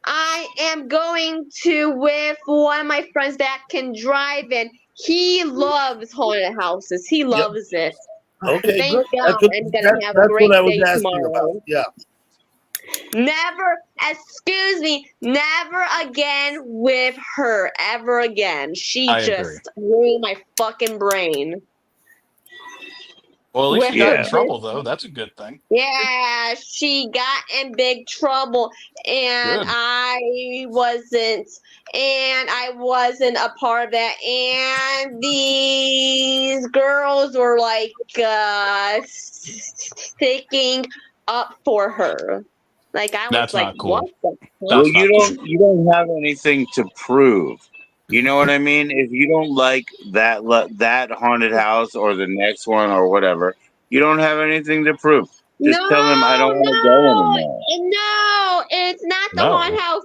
I am going to with one of my friends that can drive in. He loves haunted houses. He Yep. loves it. Okay, Thank good. God. I'm gonna have a That's what I great was day asking about. tomorrow. Yeah. Never again with her, ever again. She I agree. just ruined my fucking brain. Well, at least With she got in her Yeah. trouble, though. That's a good thing. Yeah, she got in big trouble, and Good. I wasn't a part of that. And these girls were like sticking up for her. Like I was That's like, not what cool. the fuck? Well, That's not cool. you don't have anything to prove. You know what I mean? If you don't like that haunted house or the next one or whatever, you don't have anything to prove. No, Just tell them I don't want to go anymore. no, it's not the haunted No. house.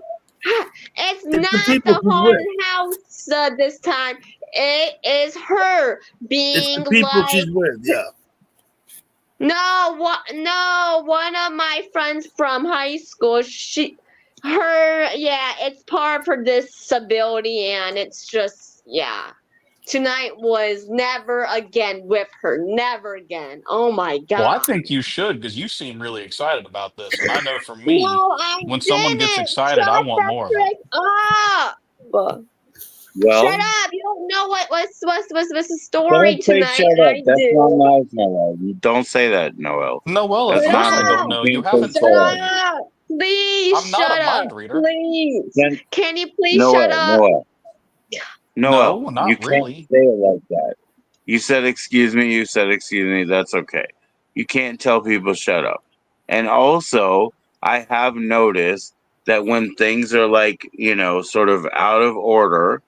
It's It's the not people the she's with. haunted house this time. It is her It's the being people like, she's with. Yeah. no, one of my friends from high school, it's part of her disability, and it's just, yeah. Tonight was never again with her. Never again. Oh my Well, I God. think you should because you seem really excited about this. And I know for me, No, I when someone gets didn't. excited, I Shut want the more of it. frick up. Shut Well, up. You don't know what's the story don't say tonight. shut up. I That's not do. nice, Noel. You don't say that, Noel. Noel, of That's Shut course not I nice. don't up. You know. You can't say haven't Shut shut told up. me. up. Please I'm not shut a up. mind reader. Please. Then Can you please shut Noel, up? Noel, No, you not can't really. say it like that. You said excuse me, you said excuse me, that's okay. You can't tell people shut up. And also, I have noticed that when things are like, sort of out of order,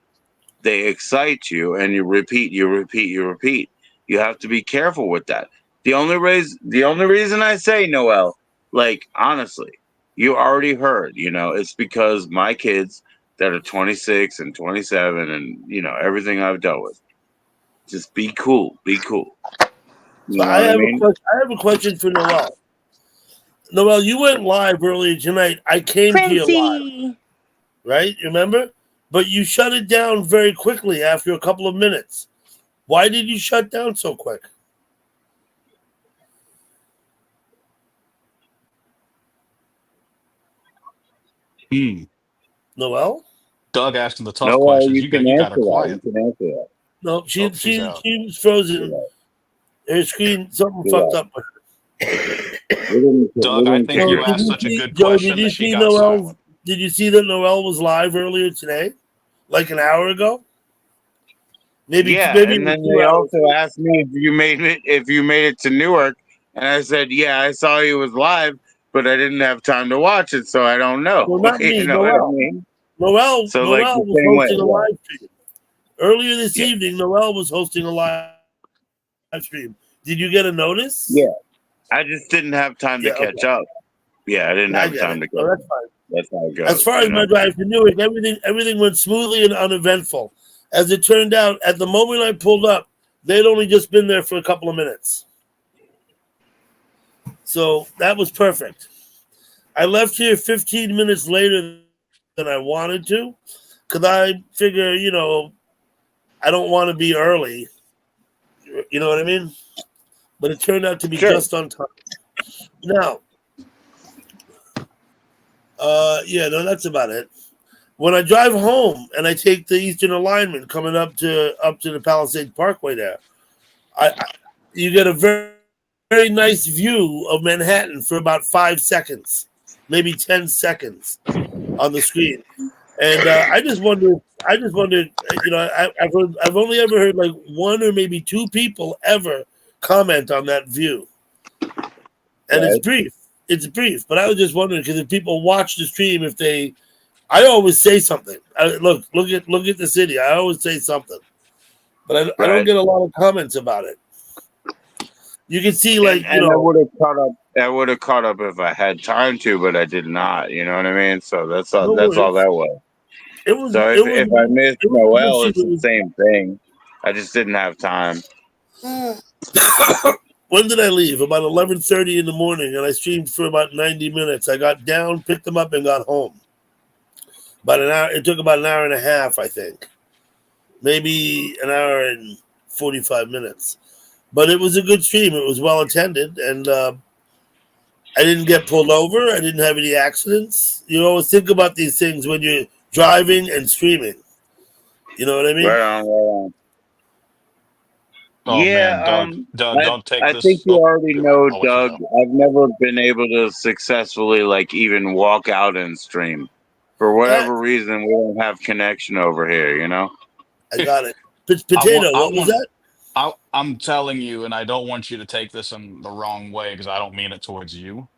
they excite you and you repeat, you repeat, you repeat. You have to be careful with that. The only reason I say Noel, like honestly, you already heard, it's because my kids that are 26 and 27 and everything I've dealt with. Just be cool. Be cool. So You know what I mean? I have a question for Noel. Noel, you went live earlier tonight. I came to your live, Frenzy. right? Remember? But you shut it down very quickly after a couple of minutes. Why did you shut down so quick? Noel? Doug asking the tough Noel, questions. you can You got answer her that. You quiet. can answer that. No, Oh, she's out. she was frozen. You're right. Her screen, something You're fucked right. up with her. We Doug, I didn't think figure Joe, you it did out. asked you such a see good Joe, did question you that she see got Noel? silent. Did you see that Noel was live earlier today? Like an hour ago? Maybe Yeah, maybe it and was then 2 they hours. also asked me if you made it to Newark, and I said, yeah, I saw he was live, but I didn't have time to watch it, so I don't know. No, not You me, know what I Noel. mean? Noel So like the Noel was same way, hosting a live stream. Earlier this yeah, evening, Noel was hosting a live stream. Did you get a notice? yeah. I just didn't have time to Yeah, okay. catch up. Yeah, I didn't I have get time it. to catch Oh, up. that's fine. That's how it As goes, far as my drive to Newark, everything went smoothly and uneventful. As it turned out, at the moment I pulled up, they'd only just been there for a couple of minutes. So that was perfect. I left here 15 minutes later than I wanted to because I figure, I don't want to be early. You know what I mean? But it turned out to be Sure. just on time. Now, that's about it. When I drive home and I take the Eastern Alignment coming up to the Palisades Parkway there, you get a very, very nice view of Manhattan for about 5 seconds, maybe 10 seconds on the screen. And I just wondered, I've only ever heard like one or maybe two people ever comment on that view, and it's Right. brief. It's brief, but I was just wondering because if people watch the stream, I always say something. Look at the city. I always say something, but I don't Right. get a lot of comments about it. You can see, And I would have caught up. I would have caught up if I had time to, but I did not. You know what I mean? So that's all. no That's all worries. that was. It was So it was if I missed it was a good Noel, stream. it's the same thing. I just didn't have time. When did I leave? About 11:30 in the morning, and I streamed for about 90 minutes. I got down, picked them up, and got home. About an hour. It took about an hour and a half, I think, maybe an hour and 45 minutes. But it was a good stream. It was well attended, and I didn't get pulled over. I didn't have any accidents. You always think about these things when you're driving and streaming. You know what I mean? Right on, right on. Oh man, Yeah, Doug, don't take I think this. you Oh, already go ahead. know, I'll let you Doug. go. I've never been able to successfully like even walk out and stream. For Yeah, whatever reason, we don't have connection over here, you know? I got it. I want. Potato, I what was want. that? I'm telling you, and I don't want you to take this in the wrong way because I don't mean it towards you.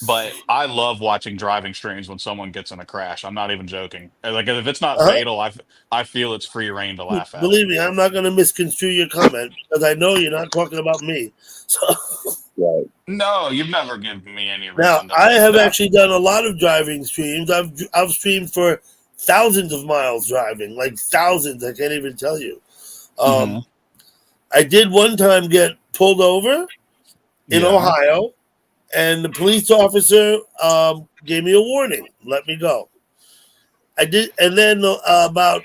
But I love watching driving streams when someone gets in a crash. I'm not even joking. Like if it's not Uh-huh. fatal, I feel it's free reign to laugh at it. Believe me, I'm not going to misconstrue your comment because I know you're not talking about me. So Right. No, you've never given me any now reason to I think have that. actually done a lot of driving streams. I've streamed for thousands of miles driving, like thousands. I can't even tell you. Hmm. I did one time get pulled over in Yeah. Ohio, and the police officer gave me a warning, let me go. I did, and then about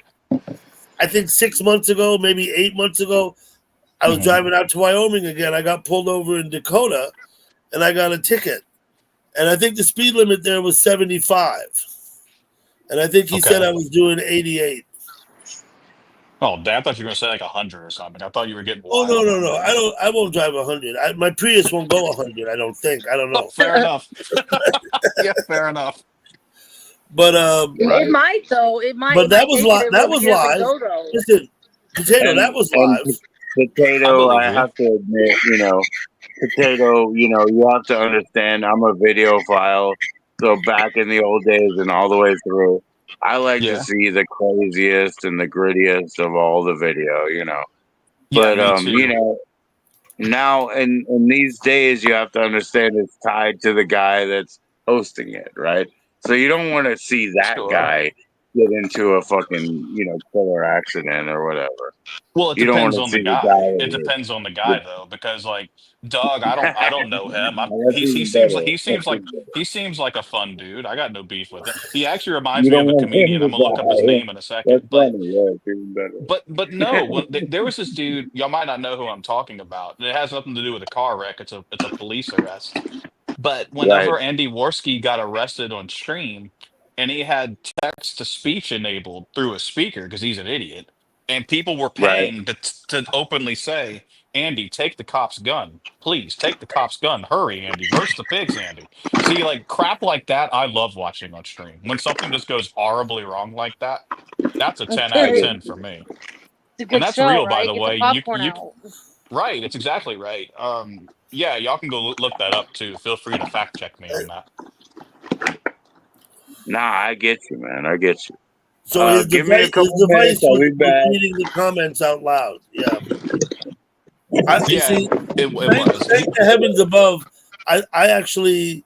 I think 6 months ago, maybe 8 months ago, I was Hmm. driving out to Wyoming again. I got pulled over in Dakota, and I got a ticket. And I think the speed limit there was 75, and I think he said Okay. I was doing 88. Oh, Dad, I thought you were gonna say like 100 or something. I thought you were getting Oh no, wild no, there, no! buddy. I won't drive 100. My Prius won't go 100. I don't think. I don't Oh, know. fair enough. Yeah, fair enough. But It Right. might though. It might. but It that might was take it live. able That to was get it to live. go though. Listen, Potato, that was And live. I Potato, believe I you. have to admit, Potato, you have to understand I'm a video file. So back in the old days and all the way through, I like to Yeah. see the craziest and the grittiest of all the video. Yeah, But me too. now in these days you have to understand it's tied to the guy that's hosting it, right? So you don't want to see that Sure. guy get into a fucking, killer accident or whatever. Well, it You don't want depends to on see the the guy. It guy depends on the with guy though, because like Doug, I don't know him. that's He even seems like better. That's even better. he seems like a fun dude. I got no beef with him. He actually reminds You me don't of a want him comedian. to I'm gonna look up his die. name in a That's second. But funny. Yeah, it's even better. but no, there was this dude. Y'all might not know who I'm talking about. It has nothing to do with a car wreck. It's a police arrest. But Right, whenever Andy Worski got arrested on stream, and he had text to speech enabled through a speaker because he's an idiot, and people were right. paying to openly say, "Andy, take the cop's gun, please take the cop's gun, hurry, Andy, roast the pigs, Andy." See, like crap like that, I love watching on stream. When something just goes horribly wrong like that, that's a 10 out I of get It's 10 for me, a and good that's show, real, by right? the Get the way. popcorn out. Right, it's exactly right. Yeah, y'all can go look that up too. Feel free to fact check me on that. Nah, I get you, man. I get you. So his Give me a device, his couple minutes. device I'll was, be was back. reading the comments out loud. Yeah, you Yeah, see, it thanks, was. thanks to heavens above, I actually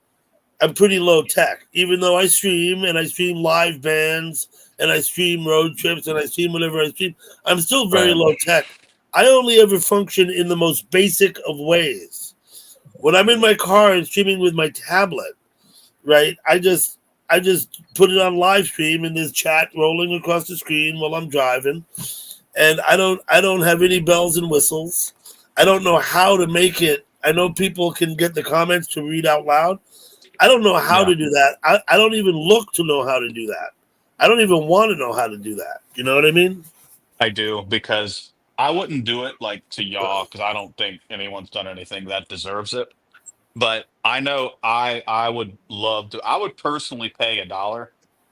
I'm pretty low tech. Even though I stream and I stream live bands and I stream road trips and I stream whatever I stream, I'm still very Right. low tech. I only ever function in the most basic of ways. When I'm in my car and streaming with my tablet, right? I just put it on live stream and there's chat rolling across the screen while I'm driving. And I don't have any bells and whistles. I don't know how to make it. I know people can get the comments to read out loud. I don't know how Yeah, to do that. I don't even look to know how to do that. I don't even want to know how to do that. You know what I mean? I do because I wouldn't do it like to y'all because I don't think anyone's done anything that deserves it. But I know I would love to. I would personally pay $1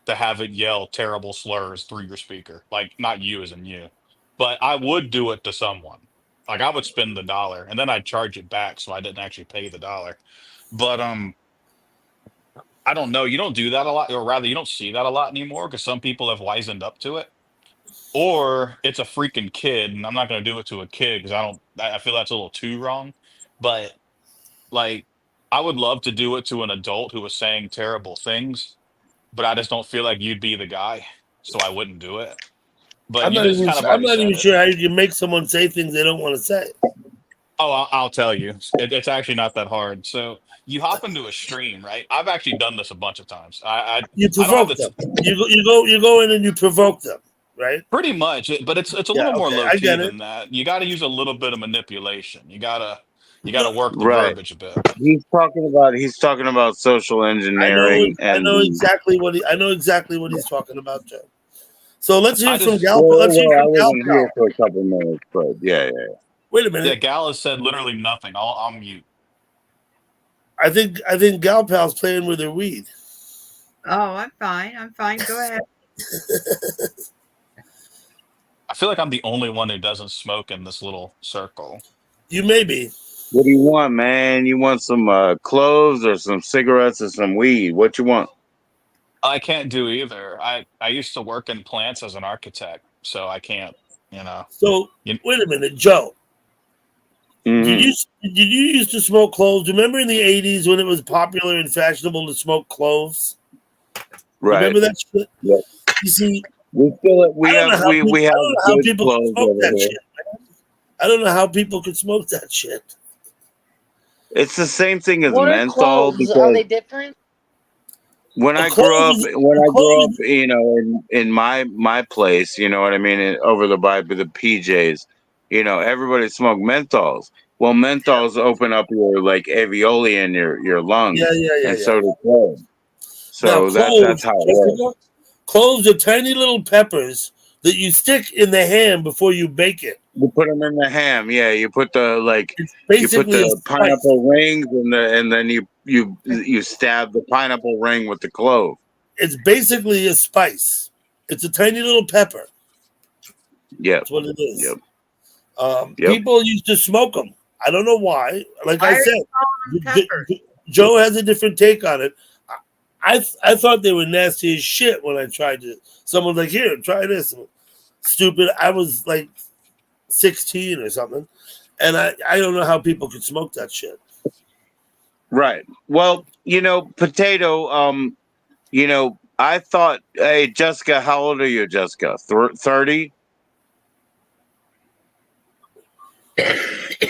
to have it yell terrible slurs through your speaker. Like not you as in you, but I would do it to someone. Like I would spend the dollar and then I'd charge it back so I didn't actually pay the dollar. But I don't know. You don't do that a lot, or rather, you don't see that a lot anymore because some people have wisened up to it. Or it's a freaking kid, and I'm not going to do it to a kid because I don't. I feel that's a little too wrong. But like, I would love to do it to an adult who was saying terrible things, but I just don't feel like you'd be the guy, so I wouldn't do it. But I'm you not just even. kind of I'm already not even said it. sure how you can make someone say things they don't want to say. Oh, I'll tell you. It's actually not that hard. So you hop into a stream, right? I've actually done this a bunch of times. You I don't have provoke the them. You go in and you provoke them, right? Pretty much, but it's a Yeah, little more okay, low I key get it. than that. You got to use a little bit of manipulation. You gotta No, work the Right. verbiage a bit. He's talking about social engineering I and know exactly what he's talking about, Joe. So let's hear I from just Gal. Let's hear I from Gal wasn't here Pal. for a couple minutes, but yeah. Wait a yeah, minute. Gal has said literally nothing. I'll mute. I think Gal Pal's playing with her weed. Oh, I'm fine. I'm fine. Go ahead. I feel like I'm the only one who doesn't smoke in this little circle. You may be. What do you want, man? You want some cloves or some cigarettes or some weed? What you want? I can't do either. I used to work in plants as an architect, so I can't. So You, wait a minute, Joe. Mm-hmm. Did you used to smoke cloves? Remember in the 80s when it was popular and fashionable to smoke cloves? Right. Remember that shit? Yep. You see, We I don't know how good people could cloves smoke over that here. shit, man. I don't know how people could smoke that shit. It's the same thing as What are menthol cloves? Are because they different? when A I clove grew up, is a clove is you know, in my place, you know what I mean, over by the PJs, you know, everybody smoked menthols. Well, menthols open up your like alveoli in your lungs, and yeah. so do cloves. Now So that's cloves, how it works. Jessica, cloves are tiny little peppers that you stick in the ham before you bake it. You put them in the ham, yeah. You put It's you put basically a the spice. pineapple rings and then you stab the pineapple ring with the clove. It's basically a spice. It's a tiny little pepper. Yep, That's what it is. yep. People used to smoke them. I don't know why. Like Why I are you said, calling them peppers? Joe has a different take on it. I thought they were nasty as shit when I tried to. Someone's like, "Here, try this." Stupid. I was like 16 or something, and I don't know how people could smoke that shit. Right. Well, you know, potato. You know, I thought. Hey, Jessica, how old are you, Jessica? 30.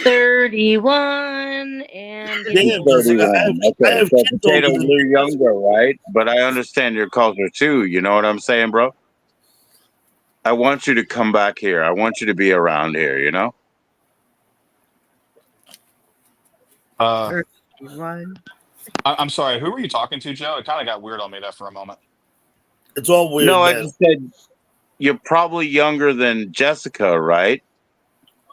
31 and Damn, Jessica, 31. I Okay, have so kids potato, older than you're you. younger, right? But I understand your culture too. You know what I'm saying, bro? I want you to come back here. I want you to be around here. You know. uh, 31. I'm sorry. Who were you talking to, Joe? It kind of got weird on me there for a moment. It's all weird No, I now. just said you're probably younger than Jessica, right?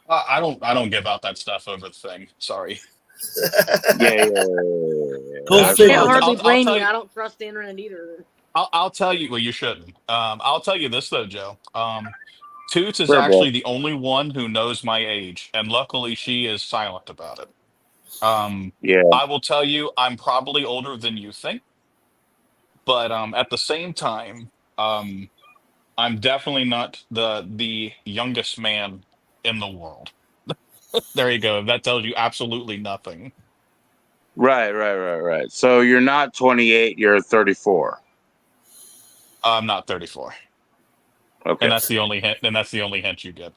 I don't give out that stuff over the thing. Sorry. Yeah. Go That's I can't figure. fine. hardly I'll blame tell you. you. I don't trust the internet either. I'll tell you. Well, you shouldn't. I'll tell you this though, Joe. Toots is Sure, bro. actually the only one who knows my age, and luckily she is silent about it. Yeah. I will tell you, I'm probably older than you think, but at the same time, I'm definitely not the youngest man in the world. There you go. That tells you absolutely nothing. Right. So you're not 28. You're 34. I'm not 34, Okay. and that's the only hint. And that's the only hint you get.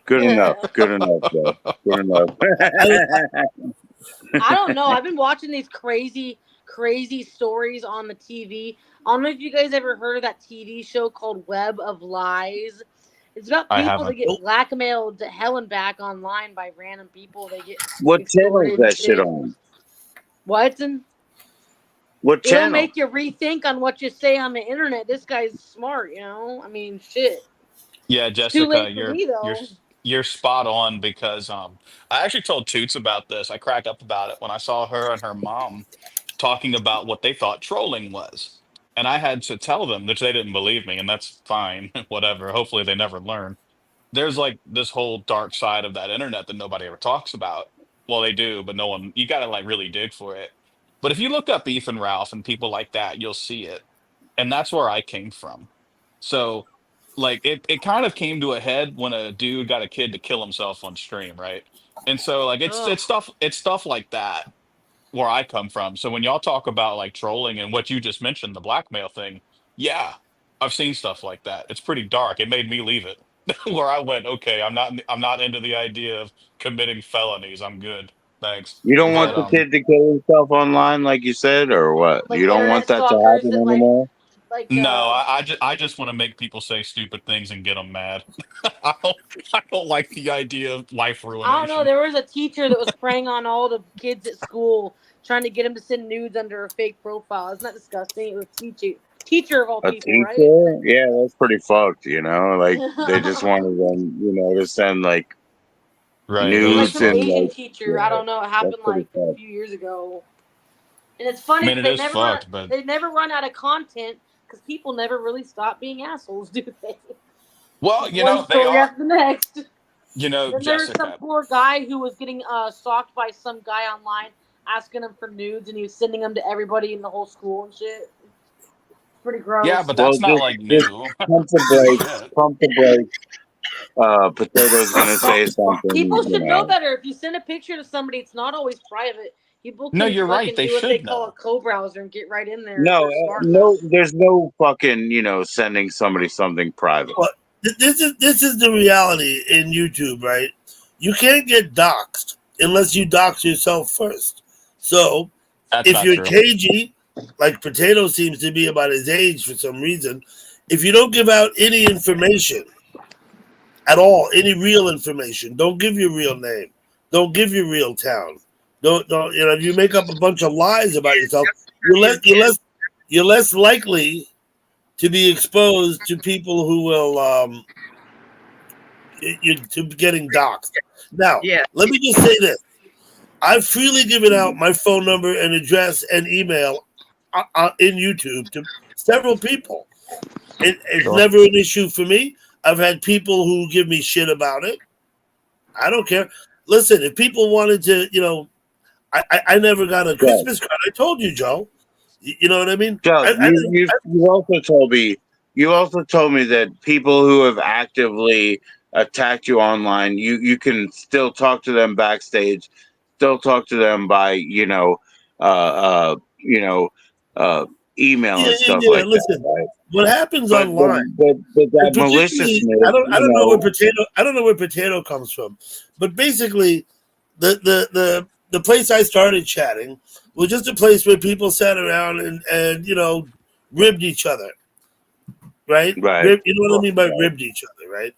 Good enough. Good enough, bro. Good enough. I don't know. I've been watching these crazy stories on the TV. I don't know if you guys ever heard of that TV show called Web of Lies. It's about I people that haven't. get blackmailed to hell and back online by random people. They get What channel is extorted. that shit on? What? What It'll channel? make you rethink on what you say on the internet. This guy's smart, you know? I mean, shit. Yeah, It's too Jessica, late for me, though. you're spot on because I actually told Toots about this. I cracked up about it when I saw her and her mom talking about what they thought trolling was. And I had to tell them, which they didn't believe me, and that's fine, whatever. Hopefully they never learn. There's like this whole dark side of that internet that nobody ever talks about. Well, they do, but no one, you got to like really dig for it. But if you look up Ethan Ralph and people like that, you'll see it. And that's where I came from. So, like, it kind of came to a head when a dude got a kid to kill himself on stream, right? And so, like, Ugh. it's stuff like that where I come from. So when y'all talk about like trolling and what you just mentioned, the blackmail thing, yeah, I've seen stuff like that. It's pretty dark. It made me leave it. Where I went, okay, I'm not into the idea of committing felonies. I'm good. Thanks. You don't want But the kid to kill himself online, like you said, or what? Like You don't want internet that to stalkers happen that, like, anymore? like No, I just want to make people say stupid things and get them mad. I don't like the idea of life I don't know. ruination. There was a teacher that was preying on all the kids at school, trying to get them to send nudes under a fake profile. Isn't that disgusting? It was teacher of all A people, right? teacher? Yeah, that's pretty fucked. Like they just wanted them, to send like Right. It was like nudes some and Asian like teacher. I don't know. It that's happened pretty like a fucked. few years ago. And it's I funny mean, because it is fucked, but they never run out of content because people never really stop being assholes, do they? well, Just one they story are. after the next. Then there was some Jessica. poor guy who was getting stalked by some guy online asking him for nudes, and he was sending them to everybody in the whole school and shit. Pretty Yeah, gross. but Well, that's not like just new. pump the brakes. Shit. Pump the brakes. Potato's gonna say People something. should know better. If you send a picture to somebody, it's not always private. People No, can you're right. fucking They do what they should call a know. co-browser and get right in there if No, they're smart enough. no. There's no fucking sending somebody something private. But this is the reality in YouTube, right? You can't get doxxed unless you dox yourself first. So That's if not you're true. cagey, like Potato seems to be about his age for some reason, if you don't give out any information at all, any real information, don't give your real name, don't give your real town, don't if you make up a bunch of lies about yourself, you're less likely to be exposed to people who will to getting doxxed. Now, Yeah. let me just say this: I've freely given out my phone number and address and email in YouTube to several people. It's Sure. never an issue for me. I've had people who give me shit about it. I don't care. Listen, if people wanted to, I never got a Christmas card. I told you, Joe. You know what I mean? Joe, you also told me that people who have actively attacked you online, you can still talk to them backstage, still talk to them by email and stuff like Listen, that, right? what happens But online, that and particularly, maliciousness, I don't know where potato comes from, but basically, the place I started chatting was just a place where people sat around and ribbed each other, right? right? You know what I mean by ribbed each other, right?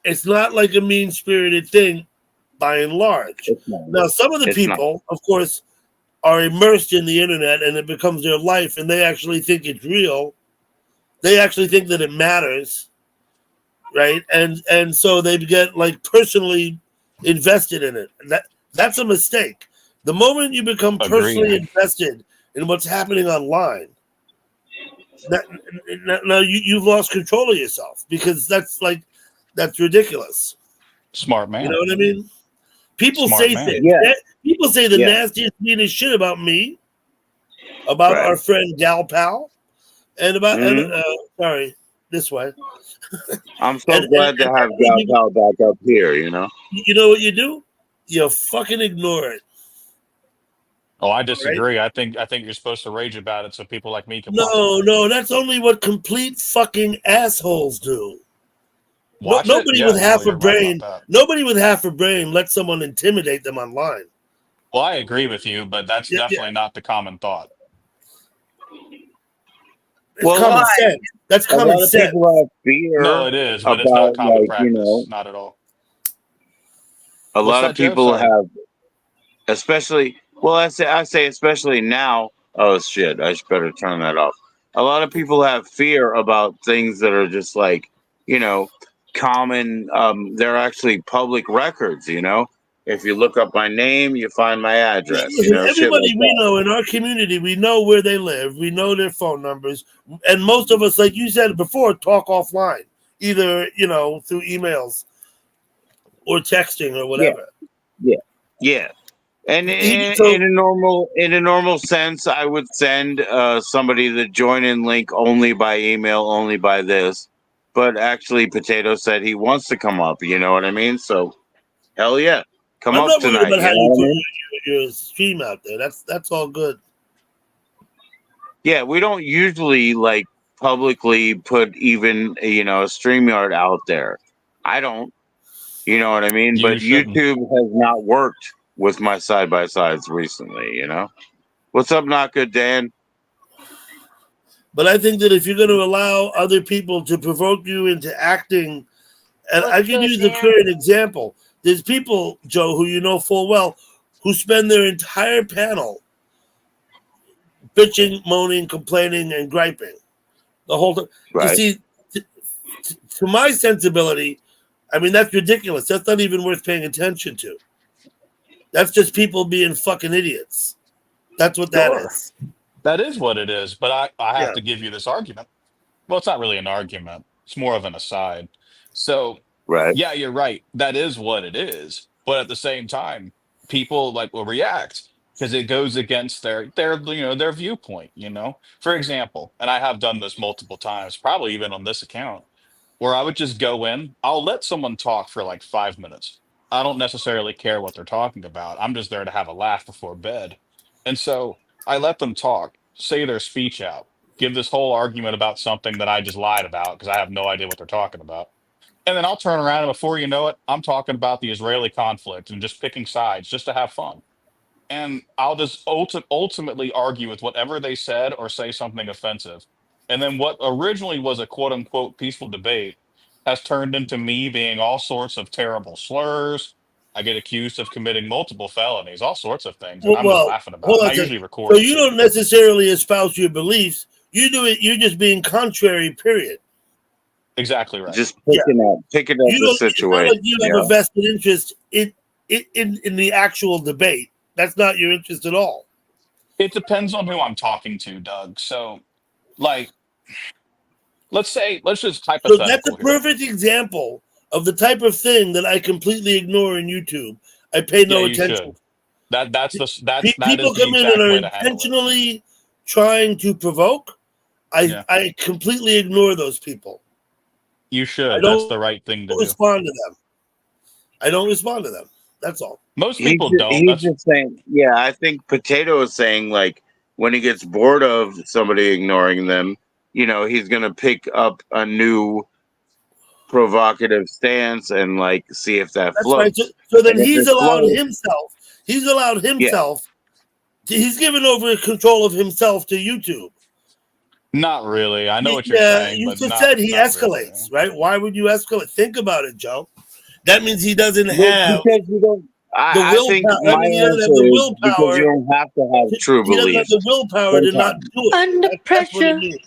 It's not like a mean spirited thing, by and large. It's not. Now, some of the It's not. people, of course, are immersed in the internet and it becomes their life and they actually think it's real. They actually think that it matters, right? And so they get like personally invested in it. That's a mistake. The moment you become personally invested in what's happening online, now you've lost control of yourself, because that's ridiculous. Smart man. You know what I mean? People Smart say man. things. Yeah. People say the Yeah. nastiest, meanest shit about me, about Right. our friend Gal Pal, and about Mhm. sorry, this way. I'm so glad to have Gal Pal back up here. You know what you do? You fucking ignore it. Oh, I disagree. I think you're supposed to rage about it so people like me can watch it. No, that's only what complete fucking assholes do. Watch it? Nobody Yeah, with no, half a you're right brain, about that. nobody with half a brain lets someone intimidate them online. Well, I agree with you, but that's Yeah. definitely not the common thought. It's common sense. That's A common lot of sense. people have fear. No, it is, but it's not about, common like, practice. Not at all. A What's lot of that, Joe? people Sorry. have, especially. Well, I say especially now. Oh shit! I should better turn that off. A lot of people have fear about things that are just like common. They're actually public records. If you look up my name, you find my address. Listen, Shit everybody like we that. know in our community, we know where they live, we know their phone numbers, and most of us, like you said before, talk offline, either through emails or texting or whatever. Yeah. And So in a normal sense, I would send somebody the join in link only by email, only by this. But actually, Potato said he wants to come up. You know what I mean? So, hell yeah, come I'm up not worried tonight. about how You know you what I put mean? your stream out there. That's all good. Yeah, we don't usually like publicly put even a StreamYard out there. I don't. You know what I mean? You But shouldn't. YouTube has not worked with my side by sides recently. What's up, not good Dan? But I think that if you're going to allow other people to provoke you into acting, and I What's can good, use the Dan? current example. There's people, Joe, who you know full well, who spend their entire panel bitching, moaning, complaining, and griping the whole time. You Right. see, to my sensibility, I mean, that's ridiculous. That's not even worth paying attention to. That's just people being fucking idiots. That's what that Sure. is. That is what it is. But I have Yeah. to give you this argument. Well, it's not really an argument. It's more of an aside. So, Right. yeah, you're right. That is what it is. But at the same time, people like will react because it goes against their viewpoint, you know? For example, and I have done this multiple times, probably even on this account, where I would just go in, I'll let someone talk for like 5 minutes. I don't necessarily care what they're talking about. I'm just there to have a laugh before bed. And so I let them talk, say their speech out, give this whole argument about something that I just lied about because I have no idea what they're talking about. And then I'll turn around and before you know it, I'm talking about the Israeli conflict and just picking sides just to have fun. And I'll just ultimately argue with whatever they said or say something offensive. And then what originally was a quote unquote peaceful debate has turned into me being all sorts of terrible slurs. I get accused of committing multiple felonies, all sorts of things, and I'm just Well, laughing about hold it. on And a I second. usually record So it you too. don't necessarily espouse your beliefs. You do it. You're just being contrary. Period. Exactly right. Just Yeah. picking up You the don't. It's not situation. like you have Yeah. a vested interest in the actual debate. That's not your interest at all. It depends on who I'm talking to, Doug. So, like, let's just So that's a hypothetical here. perfect example of the type of thing that I completely ignore in YouTube. I pay Yeah, no you attention. should. That is People the come in and exact are way to handle it. intentionally trying to provoke. Yeah, I completely ignore those people. you I should. That's don't the right thing to do. respond to them. I don't respond to them. That's all. Most people don't. He's That's just saying. Yeah, I think Potato is saying like when he gets bored of somebody ignoring them, he's gonna pick up a new provocative stance and like see if that That's right. So, floats. so then And if he's it allowed floats, himself. He's allowed yeah, himself. He's given over control of himself to YouTube. not really. I know what you're Yeah, saying, you but just not said he not really. escalates, right? Why would you escalate? Think about it, Joe. That means he doesn't well, have because you don't. the I think willpower. That my means he doesn't have answer the is because you willpower. don't have to have true He doesn't have beliefs. the willpower to not Sometimes. do it. Under That's what it pressure. means.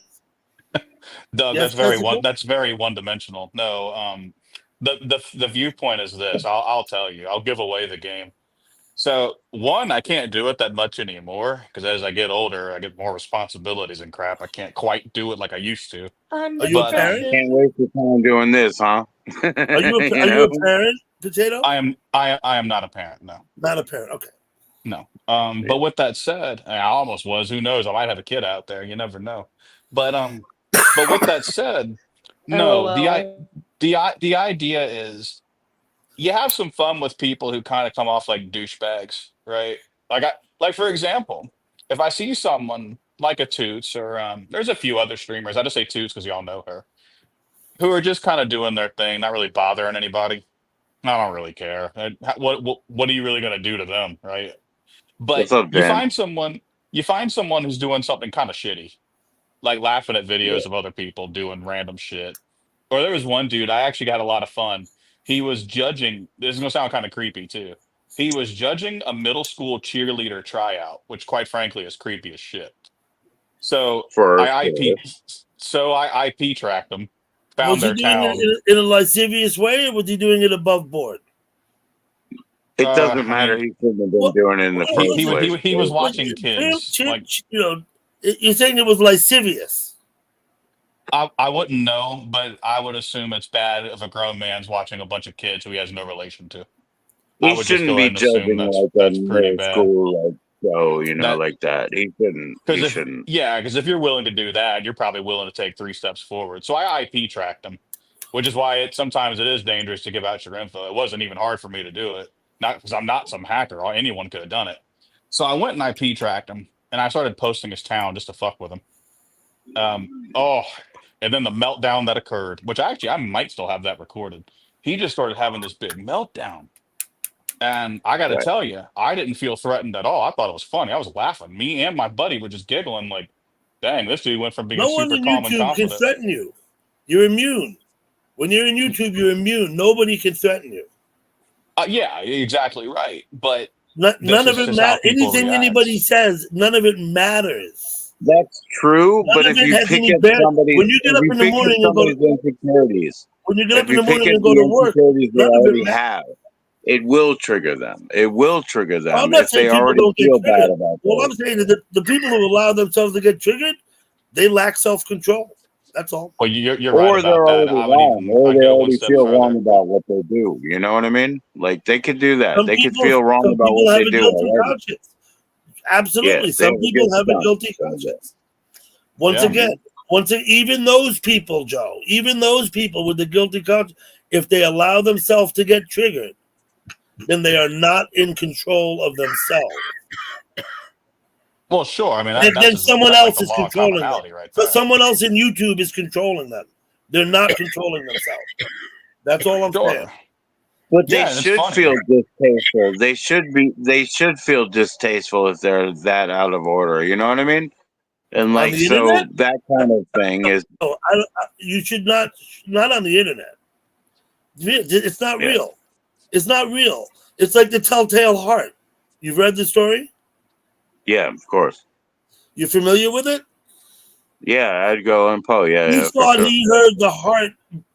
Doug, Yes, Jessica. that's very one dimensional. No, the viewpoint is this. I'll tell you. I'll give away the game. So one, I can't do it that much anymore because as I get older, I get more responsibilities and crap. I can't quite do it like I used to. Are Under you a But parent? pressure. Can't waste your time doing this, huh? Are you a parent, Potato? I am not a parent. No. Not a parent. Okay. No. But with that said, I almost was. Who knows? I might have a kid out there. You never know. But but with that said, no. LOL. The idea is you have some fun with people who kind of come off like douchebags, right? Like for example, if I see someone like a Toots or there's a few other streamers. I just say Toots because y'all know her, who are just kind of doing their thing, not really bothering anybody. I don't really care. What are you really gonna do to them, right? But What's up, Dan? you find someone who's doing something kind of shitty, like laughing at Yeah. videos of other people doing random shit. Or there was one dude, I actually got a lot of fun. He was judging, this is gonna sound kind of creepy too. He was judging a middle school cheerleader tryout, which quite frankly is creepy as shit. So For I sure. IP I IP tracked them, Was found he their doing town. it in a lascivious way, or was he doing it above board? It doesn't I matter. mean, He shouldn't have been What? doing it in the Hold on a first second. place. he was Was watching kids. Like you're saying it was lascivious. I wouldn't know, but I would assume it's bad if a grown man's watching a bunch of kids who he has no relation to. I He would just shouldn't go ahead be and assume judging like a that's pretty middle bad. school like show, That like that. He shouldn't. because He shouldn't. if you're willing to do that, you're probably willing to take 3 steps forward. So I IP tracked them, which is why sometimes it is dangerous to give out your info. It wasn't even hard for me to do it, not because I'm not some hacker. Or anyone could have done it. So I went and IP tracked him, and I started posting his town just to fuck with him. Oh, and then the meltdown that occurred, which actually I might still have that recorded. He just started having this big meltdown. And I got to Right. tell you, I didn't feel threatened at all. I thought it was funny. I was laughing. Me and my buddy were just giggling like, Dang, this dude went from being No one super in calm and YouTube can confident. threaten you. You're immune. When you're in YouTube, you're immune. Nobody can threaten you. Yeah, exactly right. But None this of is it just how matters. people Anything anybody react. says, none of it matters. That's true, but None of if it you has pick any at bearing. somebody's, When you get if up you in the pick at morning and go somebody's to, insecurities, when you get if up in you the pick morning at and go the to work, insecurities they none of it already matters. have, it will trigger them. It will trigger I'm them not if they saying people already don't get feel bad triggered. about What those. I'm saying is that the people who allow themselves to get triggered, they lack self-control. That's all. Well, you're right Or they're about that. already I would wrong, even or I'd they go one already step feel wrong further. about what they do. You know what I mean? Like they could do that. Some They could people, feel wrong some about people what have they a do guilty already. conscience. Yeah, Absolutely, they some have a people guilty have a conscience. guilty That's it. conscience. Once Yeah. again, even those people, Joe, even those people with the guilty conscience, if they allow themselves to get triggered, then they are not in control of themselves. Well, sure. I mean, And then someone that's like else the is law of controlling them. commonality right So there. someone else in YouTube is controlling them. They're not controlling themselves. That's all I'm saying. Sure. But they Yeah, and it's should funny. feel distasteful. They should feel distasteful if they're that out of order. You know what I mean? And On like, the so internet, that kind of thing is, no, you should not on the internet. It's not yeah, real. It's not real. It's like the telltale heart. You've read the story? yeah, of course. You familiar with it? Yeah, Edgar Allan Poe. Yeah, He yeah, for thought sure. he heard the heart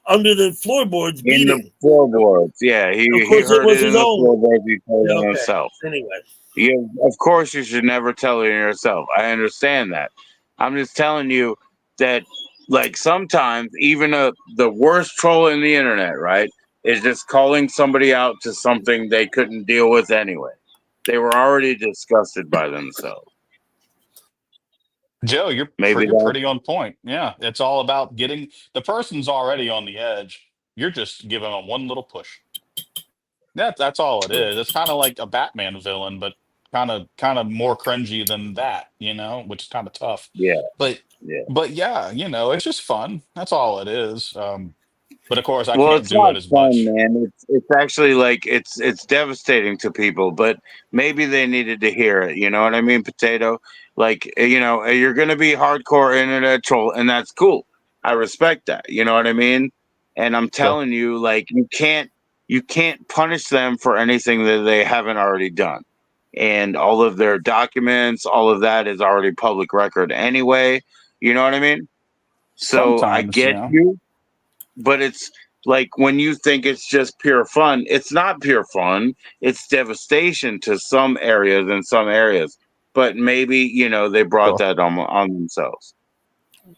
under the floorboards In the beating. floorboards, yeah, Of he course, it heard was it in his the own. floorboards. He told Yeah, it okay. himself. Anyway, You, of course, you should never tell it yourself. I understand that. I'm just telling you that, like, sometimes even the worst troll in the internet, right, is just calling somebody out to something they couldn't deal with anyway. They were already disgusted by themselves. Joe, you're Maybe you're that. pretty on point. Yeah, it's all about getting the person's already on the edge. You're just giving them one little push. That's all it is. It's kind of like a Batman villain, but kind of more cringy than that, which is kind of tough. Yeah, But yeah. but yeah, it's just fun. That's all it is. But of course, I Well, can't it's do not it as fun, much. man. It's actually like it's devastating to people, but maybe they needed to hear it. You know what I mean, Potato? Like, you're gonna be hardcore internet troll, and that's cool. I respect that. You know what I mean? And I'm Sure. telling you, like, you can't punish them for anything that they haven't already done. And all of their documents, all of that is already public record anyway. You know what I mean? So I Sometimes, get you, but it's like when you think it's just pure fun, it's not pure fun. It's devastation to some areas and some areas. But maybe, they brought sure. that on themselves.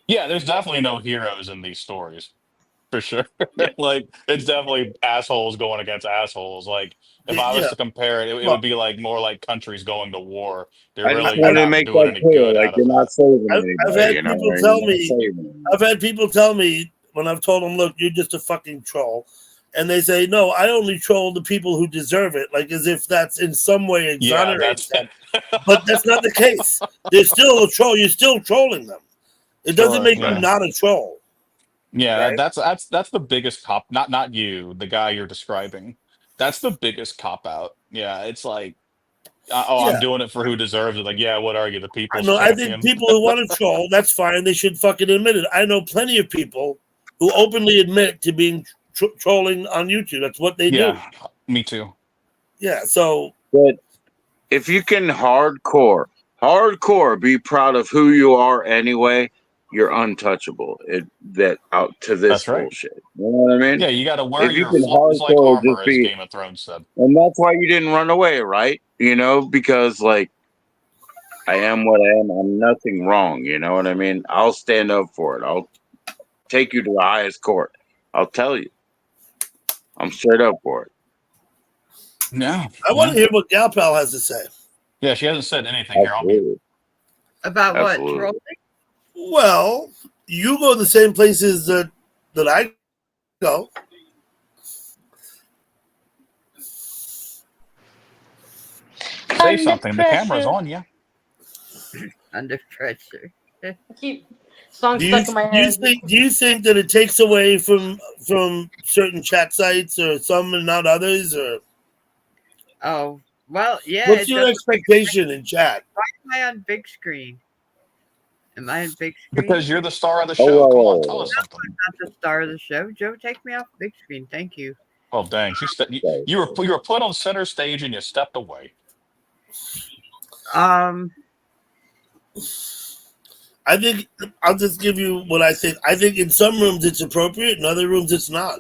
Yeah, there's definitely no heroes in these stories. For sure. Yeah. Like it's definitely assholes going against assholes. Like if I was yeah. to compare it, it Well, would be like more like countries going to war. They're I just really wanted to not make doing that any clear. good Like, out of you're not that. saving I've anybody, had people or tell you're not me. saving anybody. I've had people tell me when I've told them, "Look, you're just a fucking troll," and they say, "No, I only troll the people who deserve it," like as if that's in some way Yeah, exonerates that's them. that. But that's not the case. They're still a troll. You're still trolling them. It doesn't Sure. make you Yeah. not a troll, Yeah, right? that's the biggest cop, not you, the guy you're describing. That's the biggest cop out. Yeah, it's like, oh, I'm Yeah. doing it for who deserves it. Like, yeah, what are you, the people's No, I think champion? people who want to troll, that's fine. They should fucking admit it. I know plenty of people who openly admit to being trolling on YouTube. That's what they do. Yeah, me too. Yeah. So But if you can hardcore be proud of who you are anyway, you're untouchable. That out to this That's right. bullshit. You know what I mean? Yeah, you got to wear If you your can flaws like hardcore just armor, as be, Game of Thrones said. and that's why you didn't run away, right? Because like, I am what I am. I'm nothing wrong. You know what I mean? I'll stand up for it. I'll take you to the highest court. I'll tell you. I'm straight up for it. Yeah, I want yeah, to hear what Gal Pal has to say. yeah. She hasn't said anything here. I'll mute. Absolutely. About what? Absolutely. Trolling? Well, you go the same places that I go. Say Under something. The camera's pressure. on you. Under pressure. I keep songs Do stuck in my head. you think that it takes away from certain chat sites or some and not others, or Oh, well, yeah. what's It your does. expectation in chat? Why am I on big screen? Am I in big screen? Because you're the star of the Oh, show. Come on, tell whoa, us something. Not the star of the show. Joe, take me off big screen. Thank you. Well, dang, whoa. you were put on center stage and you stepped away. I think I'll just give you what I think. I think in some rooms it's appropriate, in other rooms it's not.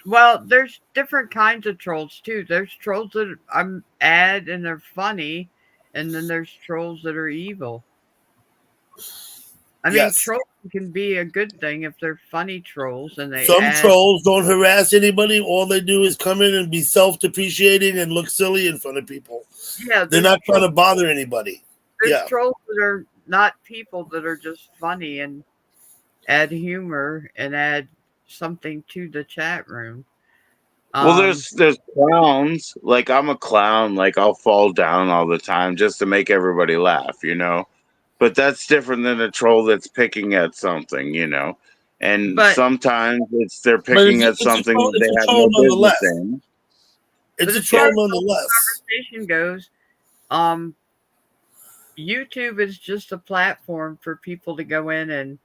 Well, there's different kinds of trolls too. There's trolls that I'm ad and they're funny, and then there's trolls that are evil. I mean, Yes. trolls can be a good thing if they're funny trolls and they Some add. trolls don't harass anybody. All they do is come in and be self-depreciating and look silly in front of people. Yeah, They're not trying to bother anybody. There's Yeah. trolls that are not people, that are just funny and add humor and add something to the chat room. Well, there's clowns. Like I'm a clown. Like I'll fall down all the time just to make everybody laugh, you know. But that's different than a troll that's picking at something, you know. And But sometimes they're But picking at something that it's they a have troll no business nonetheless. in. It's but a as far troll as the nonetheless. conversation goes, YouTube is just a platform for people to go in and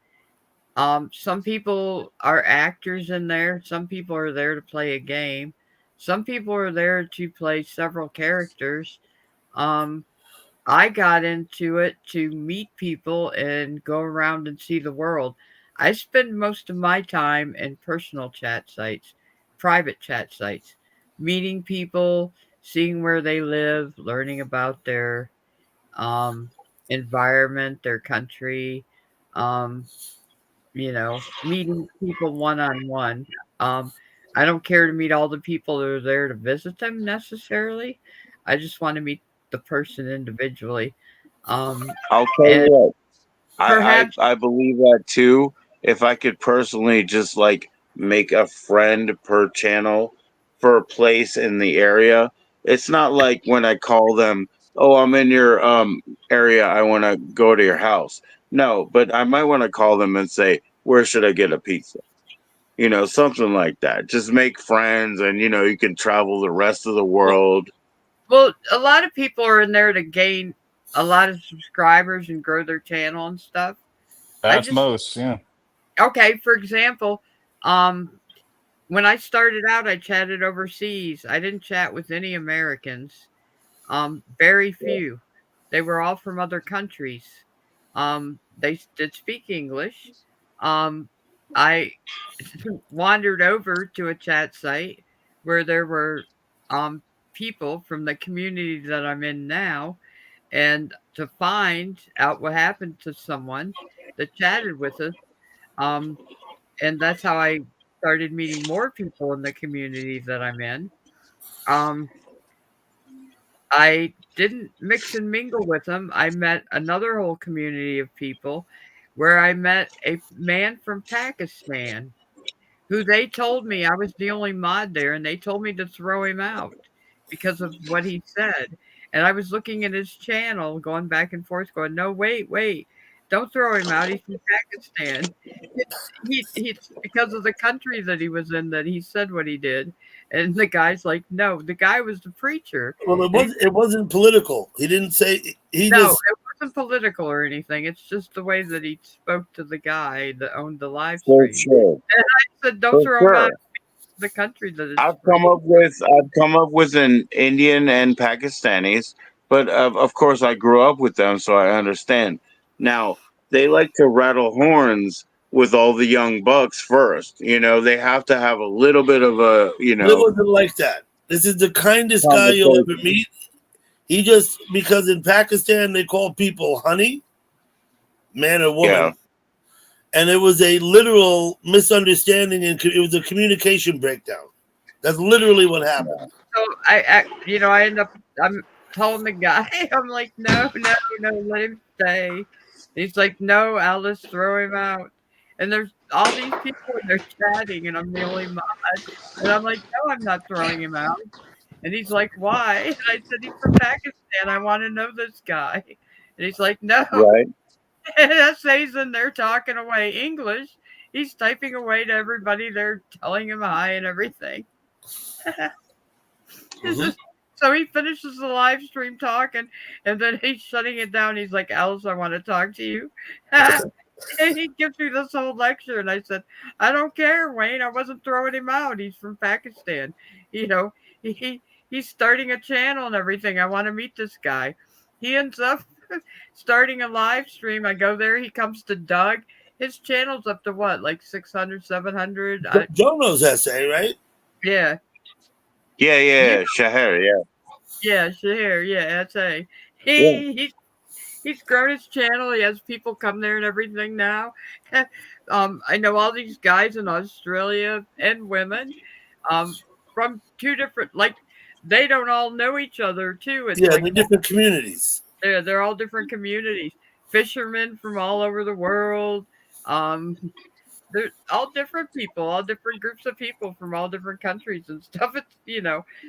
some people are actors in there. Some people are there to play a game. Some people are there to play several characters. Um, I got into it to meet people and go around and see the world. I spend most of my time in personal chat sites, private chat sites, meeting people, seeing where they live, learning about their um, environment, their country, um, meeting people one on one. Um, I don't care to meet all the people that are there to visit them necessarily. I just want to meet the person individually. I'll tell you And what. perhaps, I believe that too. If I could personally just like make a friend per channel for a place in the area, it's not like when I call them, "Oh, I'm in your area. I want to go to your house." No, but I might want to call them and say, "Where should I get a pizza?" You know, something like that. Just make friends, and you know, you can travel the rest of the Well, world. well, a lot of people are in there to gain a lot of subscribers and grow their channel and stuff. I That's just, most, yeah. okay, for example, um, when I started out, I chatted overseas. I didn't chat with any Americans. Very few. They were all from other countries. They did speak English. Um, I wandered over to a chat site where there were um, people from the community that I'm in now, and to find out what happened to someone that chatted with us. Um, and that's how I started meeting more people in the community that I'm in. Um, I didn't mix and mingle with them. I met another whole community of people where I met a man from Pakistan who they told me I was the only mod there, and they told me to throw him out because of what he said. And I was looking at his channel, going back and forth, going, "No, wait, wait, don't throw him out. He's from Pakistan." It's because of the country that he was in that he said what he did. And the guy's like, "No, the guy was the preacher." Well, And he it wasn't political. He didn't say he No, just it wasn't political or anything. It's just the way that he spoke to the guy that owned the live For stream. sure, And I said, "Don't for throw him out sure. of the country that it's free." I've come up with an Indian and Pakistanis, but of course I grew up with them, so I understand. Now they like to rattle horns with all the young bucks first. You know, they have to have a little bit of a but it wasn't like that. This is the kindest guy you'll ever conversation. meet. He just because in Pakistan they call people honey, man or woman. Yeah, And it was a literal misunderstanding and it was a communication breakdown. That's literally what happened. So I end up, I'm telling the guy, I'm like, "No, no, no, let him stay." He's like, "No, Alice, throw him out." And there's all these people and they're chatting, and I'm the only mod. And I'm like, "No, I'm not throwing him out." And he's like, "Why?" And I said, "He's from Pakistan. I want to know this guy." And he's like, "No." right. And essays in there talking away English. He's typing away to everybody. They're telling him hi and everything. It's Mhm. just So he finishes the live stream talking, and then he's shutting it down. He's like, Alice, I want to talk to you. And he gives me this whole lecture, and I said, I don't care, Wayne. I wasn't throwing him out. He's from Pakistan. You know, he's starting a channel and everything. I want to meet this guy. He ends up starting a live stream. I go there. He comes to Doug. His channel's up to what, like 600, 700? Joe knows essay, right? Yeah. Yeah, Shahar, yeah. Yeah, Shahir. Yeah, SA. Yeah. He's grown his channel. He has people come there and everything now. I know all these guys in Australia and women from two different, like, they don't all know each other too. It's like they're different communities. They're all different communities. Fishermen from all over the world. They're all different people, all different groups of people from all different countries and stuff. It's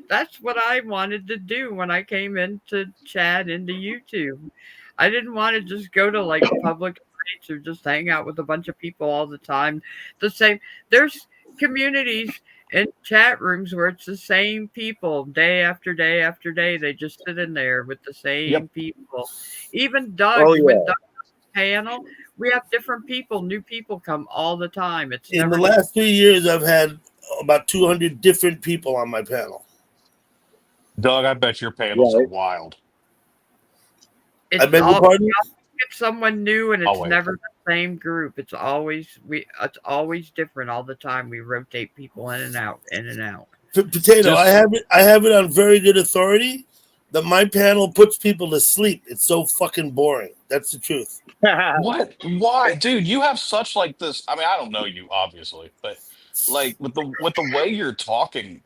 that's what I wanted to do when I came into chat into YouTube. I didn't want to just go to like public sites or just hang out with a bunch of people all the time. There's communities in chat rooms where it's the same people day after day after day. They just sit in there with the same people. Even Doug, when Doug panel, we have different people, new people come all the time. It's in the last 3 years, I've had about 200 different people on my panel. Doug, I bet your panels are wild. It's I beg your pardon? Get someone new, and it's never the same group. It's always different all the time. We rotate people in and out, in and out. Potato, I have it on very good authority that my panel puts people to sleep. It's so fucking boring. That's the truth. What? Why, dude? You have such like this. I mean, I don't know you obviously, but like with the way you're talking,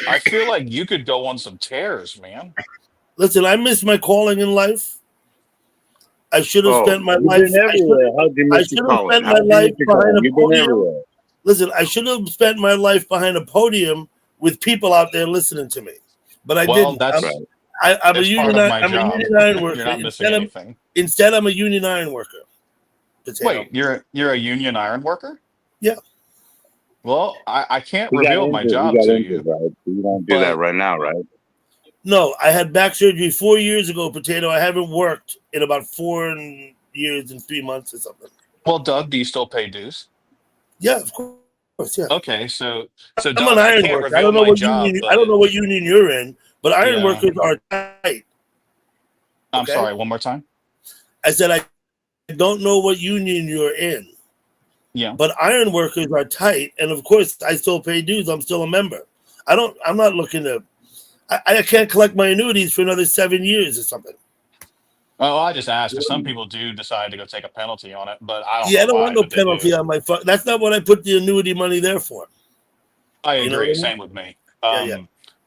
I feel like you could go on some tears, man. Listen, I miss my calling in life. I should have spent my life. I should have spent my life behind a podium. Listen, I should have spent my life behind a podium with people out there listening to me, but I didn't. That's I'm a union iron worker. You're not missing anything. Instead, I'm a union iron worker. Potato. Wait, you're a union iron worker? Yeah. Well, I can't reveal my job to you. Right? You don't do that right now, right? No, I had back surgery 4 years ago, Potato. I haven't worked in about 4 years and 3 months or something. Well, Doug, do you still pay dues? Yeah, of course. Yeah. Okay, so I'm Doug, an iron worker. I don't know what union you're in, but iron workers are tight. I'm sorry. One more time. I said I don't know what union you're in. Yeah. But iron workers are tight, and of course, I still pay dues. I'm still a member. I'm not looking to. I can't collect my annuities for another 7 years or something. Well, I just asked because some people do decide to go take a penalty on it, but I don't. Yeah, I don't want no penalty on my. That's not what I put the annuity money there for. I agree. Same with me.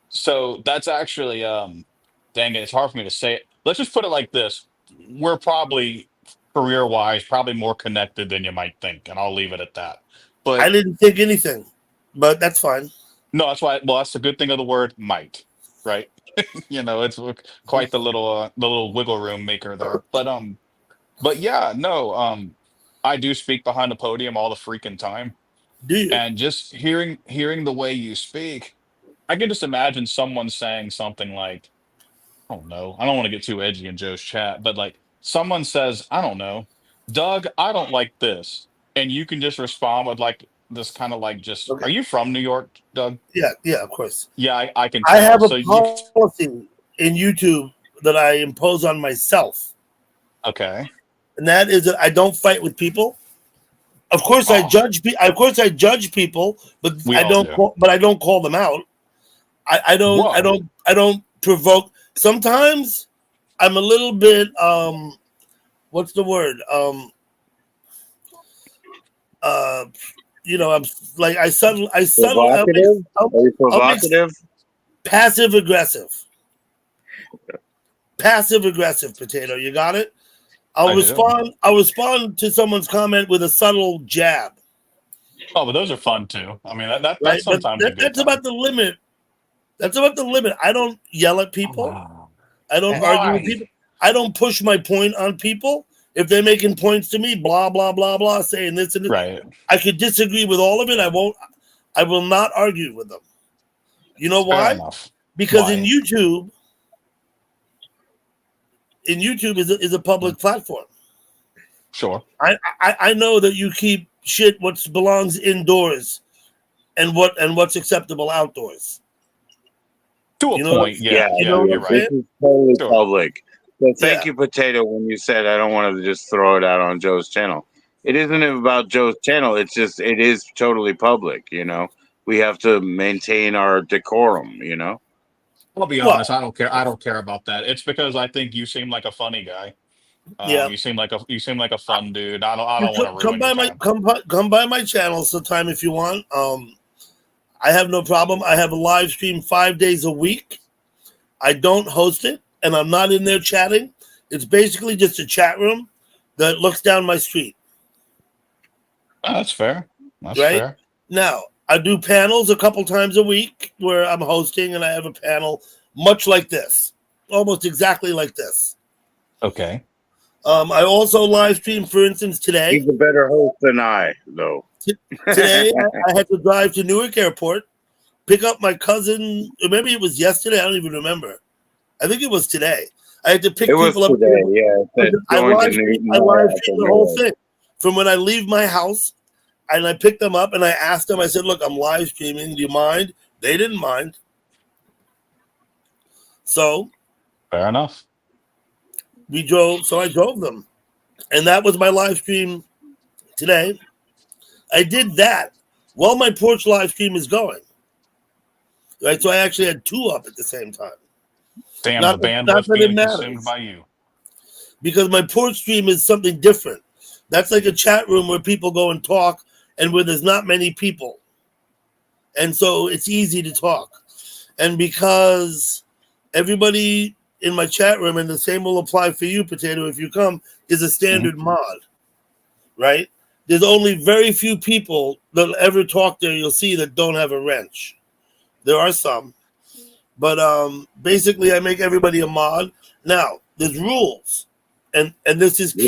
So that's actually, dang it, it's hard for me to say it. Let's just put it like this: we're probably career-wise, probably more connected than you might think, and I'll leave it at that. But I didn't think anything, but that's fine. No, that's why. Well, that's the good thing of the word "might," right? It's quite the little wiggle room maker there. But yeah, no, I do speak behind the podium all the freaking time. Do you? And just hearing the way you speak, I can just imagine someone saying something like, "I don't know. I don't want to get too edgy in Joe's chat, but like someone says, I don't know, Doug, I don't like this," and you can just respond with like this kind of like just, Okay. Are you from New York, Doug? Yeah, of course. Yeah, I can tell. I have a policy in YouTube that I impose on myself. Okay. And that is that I don't fight with people. Of course, I judge. Of course, I judge people, but I don't. But I don't call them out. I don't provoke. Sometimes I'm a little bit. What's the word? I'm like I subtle. Provocative? Are you provocative? Passive aggressive. Passive aggressive, Potato. You got it. I'll respond to someone's comment with a subtle jab. Oh, but those are fun too. I mean, that's sometimes that's about the limit. That's about the limit. I don't yell at people. I don't argue with people. I don't push my point on people. If they're making points to me, blah blah blah blah, saying this and this, right. I could disagree with all of it. I will not argue with them. You know why? Because in YouTube, in YouTube is a public platform. Sure. I know that you keep shit what belongs indoors and what's acceptable outdoors. To a You know point, what- yeah, you know what you're I'm right. saying? This is totally Sure. public. So thank Yeah. you, Potato, when you said I don't want to just throw it out on Joe's channel. It isn't about Joe's channel. It's just it is totally public. You know, we have to maintain our decorum. You know. I'll be Well, honest. I don't care. I don't care about that. It's because I think you seem like a funny guy. yeah. You seem like a fun dude. I don't want to Come ruin your by my time. come by my channel sometime if you want. I have no problem. I have a live stream 5 days a week. I don't host it, and I'm not in there chatting. It's basically just a chat room that looks down my street. Oh, that's fair. That's Right? fair. Now, I do panels a couple times a week where I'm hosting, and I have a panel much like this, almost exactly like this. Okay. I also live stream, for instance, today. He's a better host than I, though. Today, I had to drive to Newark Airport, pick up my cousin, or maybe it was yesterday. I don't even remember. I think it was today. I had to pick It was people up. today, yeah. I Going live to stream Newton, the whole thing from when I leave my house, and I picked them up and I asked them. I said, "Look, I'm live streaming. Do you mind?" They didn't mind. So Fair enough. we drove. So I drove them, and that was my live stream today. I did that while my porch live stream is going. Right, so I actually had two up at the same time. Damn, Not the that- not bandwidth that it being matters. consumed by you. Because my porch stream is something different. That's like a chat room where people go and talk and where there's not many people. And so it's easy to talk. And because everybody in my chat room, and the same will apply for you, Potato, if you come, is a standard mod, right? There's only very few people that'll ever talk there you'll see that don't have a wrench. There are some. But basically I make everybody a mod. Now, there's rules. And this is key.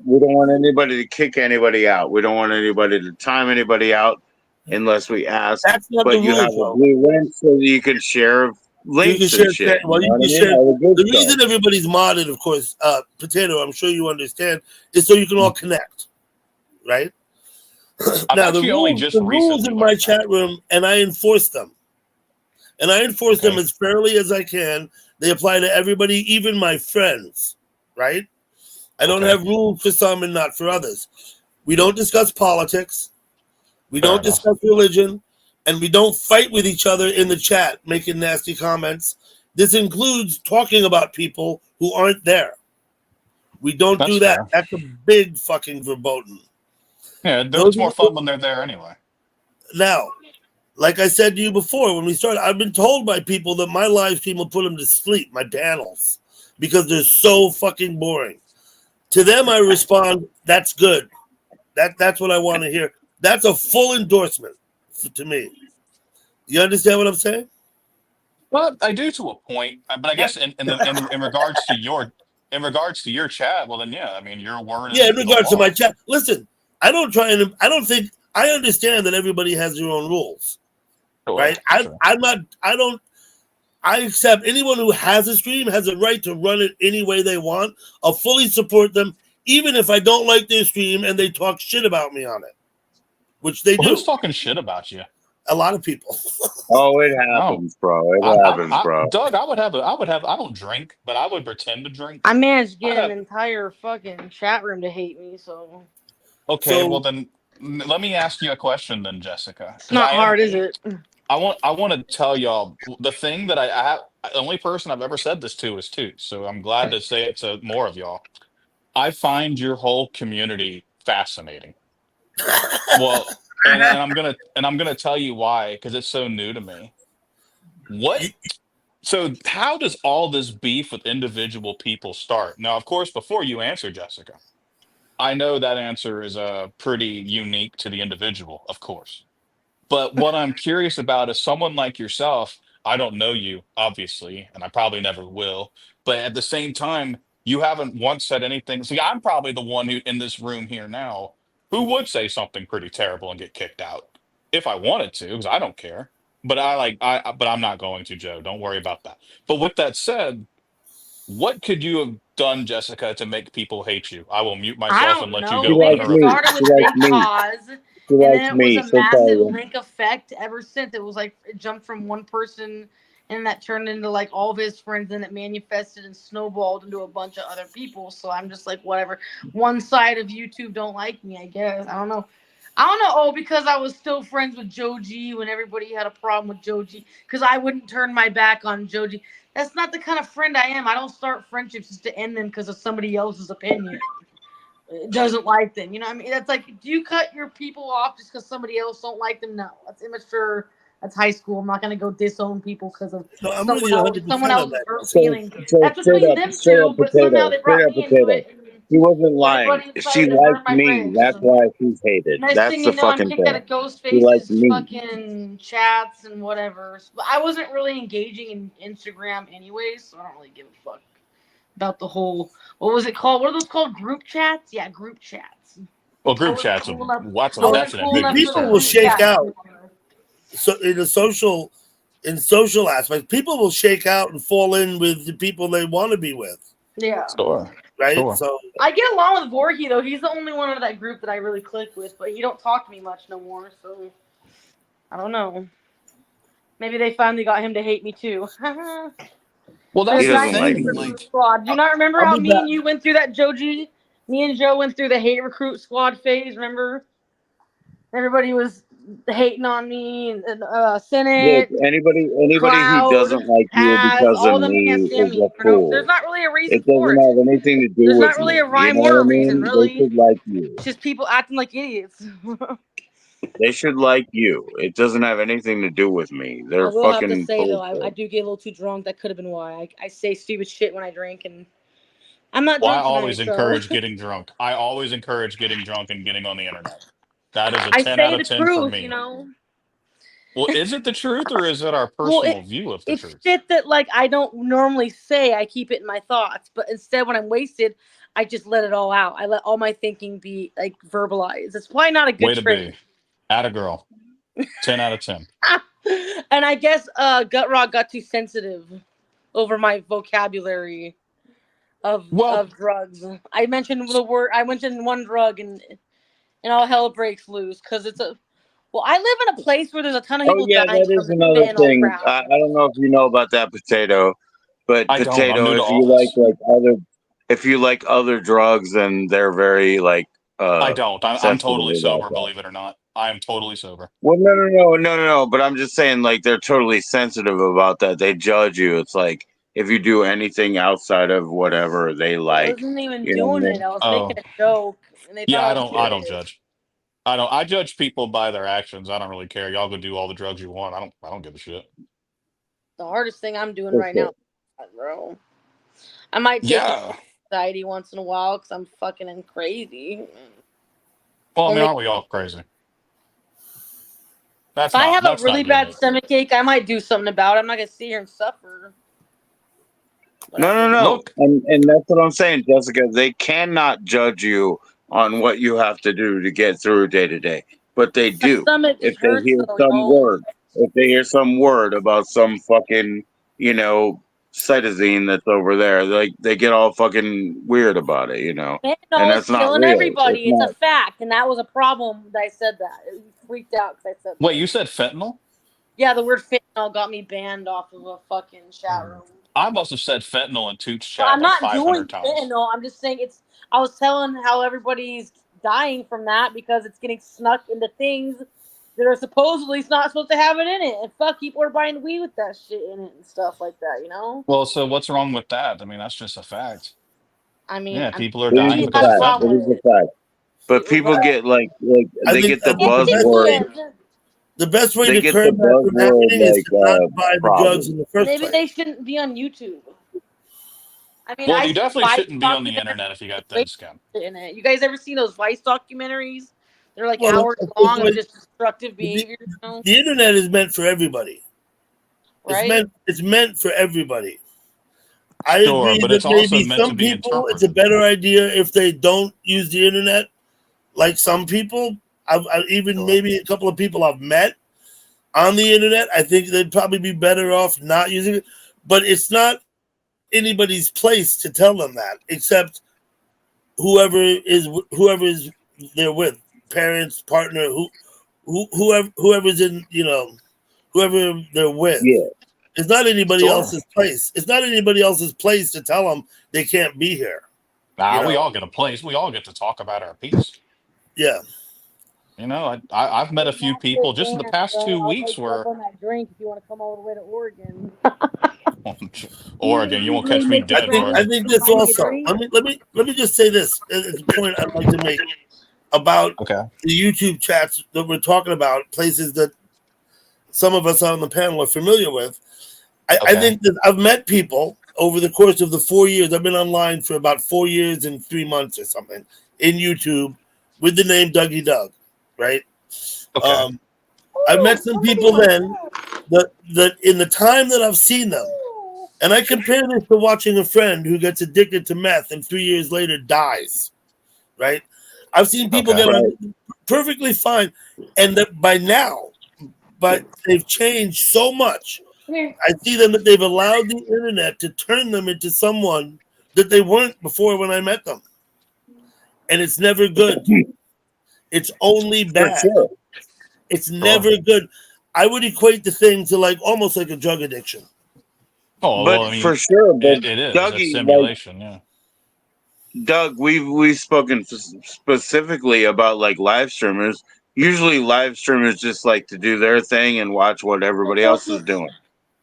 We don't want anybody to kick anybody out. We don't want anybody to time anybody out unless we ask. That's not but the you rule, have Joe. a blue link so that you can share links and shit. Well, you know can what I share. mean? All the good The stuff. reason everybody's modded, of course, Potato, I'm sure you understand, is so you can all connect, right? I've Now, the actually only rules, just the rules recently in my learned that. chat room, and I enforce them. And I enforce them Okay. as fairly as I can. They apply to everybody, even my friends, right? I don't Okay. have rules for some and not for others. We don't discuss politics. We Fair don't enough. discuss religion. And we don't fight with each other in the chat, making nasty comments. This includes talking about people who aren't there. We don't That's do that. fair. That's a big fucking verboten. Yeah, Those it's more are- fun when they're there anyway. Now, like I said to you before, when we started, I've been told by people that my live stream will put them to sleep, my panels, because they're so fucking boring. To them, I respond, that's good. That's what I want to hear. That's a full endorsement to me. You understand what I'm saying? Well, I do to a point, but I guess in regards to your chat, well then yeah, I mean your word is Yeah, in the regards to law. my chat. Listen, I understand that everybody has their own rules. Sure, Right? sure. I accept anyone who has a stream has a right to run it any way they want. I'll fully support them, even if I don't like their stream and they talk shit about me on it, which they Well, do. who's talking shit about you? A lot of people. Oh, it happens, bro. It happens, bro. Doug, I don't drink, but I would pretend to drink. I managed to I get have- an entire fucking chat room to hate me, so Okay, So- well then let me ask you a question then, Jessica. it's not hard, is it? I want to tell y'all the thing that I have. The only person I've ever said this to is Toot, so I'm glad to say it to more of y'all. I find your whole community fascinating. Well, and I'm gonna tell you why, because it's so new to me. So how does all this beef with individual people start? Now, of course, before you answer, Jessica, I know that answer is pretty unique to the individual, of course. But what I'm curious about is someone like yourself. I don't know you, obviously, and I probably never will. But at the same time, you haven't once said anything. See, I'm probably the one who in this room here now who would say something pretty terrible and get kicked out if I wanted to, because I don't care. But but I'm not going to, Joe. Don't worry about that. But with that said, What could you have done, Jessica, to make people hate you? I will mute I myself and don't let you know. She go likes Maybe it me. started She with likes Big me. Pause, She and then likes it was me. a She'll tell massive you. link effect ever since. It was like it jumped from one person, and that turned into like all of his friends, and it manifested and snowballed into a bunch of other people. So I'm just like, whatever. One side of YouTube don't like me, I guess. I don't know. I don't know. Oh, because I was still friends with Joe G when everybody had a problem with Joe G. Because I wouldn't turn my back on Joe G. That's not the kind of friend I am. I don't start friendships just to end them because of somebody else's opinion. It doesn't like them. You know what I mean? That's like, do you cut your people off just because somebody else don't like them? No. That's immature. That's high school. I'm not going to go disown people because of No, I'm with you 100% someone on else's that. hurt So, feelings. so That's between them straight up two, but somehow potato, they straight brought up me into potato. it. And She wasn't lying. everybody She decided to burn liked my me. bridge. That's why she's hated. Next That's thing the you know, I'm fucking kicked out thing. of She liked Ghostface's me. fucking chats and whatever. But I wasn't really engaging in Instagram anyways, so I don't really give a fuck about the whole. What was it called? What are those called? Group chats? Yeah, group chats. Well, I group wasn't chats, cool enough. I So that's wasn't an cool enough ambiguous for the people term will to group shake use. chats out. anymore. So in social aspects, people will shake out and fall in with the people they want to be with, Yeah. Sure. right? Sure. So I get along with Vorky though. He's the only one out of that group that I really click with, but he don't talk to me much no more. So I don't know. Maybe they finally got him to hate me too. Well, He that's There's the not doesn't like hate thing. you. recruit Like, squad. Do you not remember I'll how be me back. and you went through that Joe G? Me and Joe went through the hate recruit squad phase. Remember? Everybody was hating on me and Look, Senate, anybody who Cloud, doesn't like you Paz. because of All of them can't me stand is me. a There's fool. not really a reason It for doesn't it. have anything to do There's with not really a me. You rhyme know or what a I reason, mean? They really. should like you. It's just people acting like idiots. They should like you. It doesn't have anything to do with me. I They're will have to fucking say though, I bullshit. do get a little too drunk. That could have been why. I say stupid shit when I drink, and I'm not well, I drunk always tonight, so encourage getting drunk. I always encourage getting drunk and getting on the internet. That is a I 10 out say of the 10 for truth, you me. know. Well, is it the truth or is it our Well, personal view of the it's truth? shit that like I don't normally say. I keep it in my thoughts, but instead, when I'm wasted, I just let it all out. I let all my thinking be like verbalized. It's probably not a good Way to trait. be. Atta girl. 10 out of 10. And I guess Gut Rock got too sensitive over my vocabulary Well, of drugs. I mentioned the word. I mentioned one drug, and all hell breaks loose because it's a. Well, I live in a place where there's a ton of Oh people yeah, dying that from is the another fentanyl thing. crowd. I don't know if you know about that potato, but I don't. I'm potato, new to if you all this. like other, if you like other drugs, then they're very like I don't. I'm sensitive totally about sober, that. believe it or not. I am totally sober. Well, no. But I'm just saying, like, they're totally sensitive about that. They judge you. It's like if you do anything outside of whatever they I like, wasn't even you know what doing I it. mean? I was making Oh, a joke, and they thought yeah, I was I don't serious. judge. I don't. I judge people by their actions. I don't really care. Y'all go do all the drugs you want. I don't give a shit. The hardest thing I'm doing For right now, sure. bro. I might take it Yeah. anxiety once in a while because I'm fucking crazy. Well, I Don't mean, make aren't we all crazy? If I have a That's really not bad unique. stomach ache, I might do something about it. I'm not gonna sit here and suffer. Whatever. No. Look, And that's what I'm saying, Jessica. They cannot judge you on what you have to do to get through day to day, but they My do. stomach just If they hurts hear though, some yo. word, if they hear some word about some fucking, cytosine that's over there, like they get all fucking weird about it, and Fentanyl is that's not killing real. It's everybody. It's a not. fact, and that was a problem that I said that. It freaked out because I said wait, that. you said fentanyl? Yeah, the word fentanyl got me banned off of a fucking chat room. I must have said fentanyl in Toots But chat I'm like not doing 500 times. fentanyl. I'm just saying it's. I was telling how everybody's dying from that because it's getting snuck into things that are supposedly not supposed to have it in it. And fuck, people are buying weed with that shit in it and stuff like that. You know. Well, so what's wrong with that? I mean, that's just a fact. I mean, Yeah, people are It is dying he a because had a of fact. It problem fentanyl. is a with it. fact. But people But get like I they think get the the best way buzzword. the best way They to get the curb that from buzzword happening is to not buy the drugs problem. in the first maybe place. they shouldn't be on YouTube. I mean, Well, I you see definitely Vice shouldn't be on the documentaries internet if you got with thin skin. rape in it. You guys ever seen those Vice documentaries? They're like Well, hours of course, long of just destructive the, behavior, you know? the internet is meant for everybody. Right? It's meant for everybody. I Sure, agree but that it's also maybe meant to some be people it's a interpreted. better idea if they don't use the internet. Like some people, I've even Sure. maybe a couple of people I've met on the internet. I think they'd probably be better off not using it. But it's not anybody's place to tell them that, except whoever is they're with, parents, partner, whoever's in, whoever they're with. Yeah. It's not anybody Sure. else's place. It's not anybody else's place to tell them they can't be here. Nah, we know? all get a place. We all get to talk about our piece. Yeah. You know, I've met a few people just in the past 2 weeks I'll where on that drink if you want to come all the way to Oregon. Oregon, you won't catch me dead in I Oregon. think this also. Let me just say this. It's a point I'd like to make about Okay. the YouTube chats that we're talking about, places that some of us on the panel are familiar with. I think that I've met people over the course of the 4 years. I've been online for about 4 years and 3 months or something in YouTube with the name Dougie Doug, right? Okay. I've met some people then that in the time that I've seen them, and I compare this to watching a friend who gets addicted to meth and 3 years later dies, right? I've seen people get on perfectly fine, and that by now, but they've changed so much. I see them that they've allowed the internet to turn them into someone that they weren't before when I met them, and it's never good. It's only bad. Sure. It's never good. I would equate the thing to almost like a drug addiction. Oh, But well, I mean, for sure, but it is. Dougie, It's simulation, yeah. Doug, we've spoken specifically about live streamers. Usually, live streamers just like to do their thing and watch what everybody else is doing.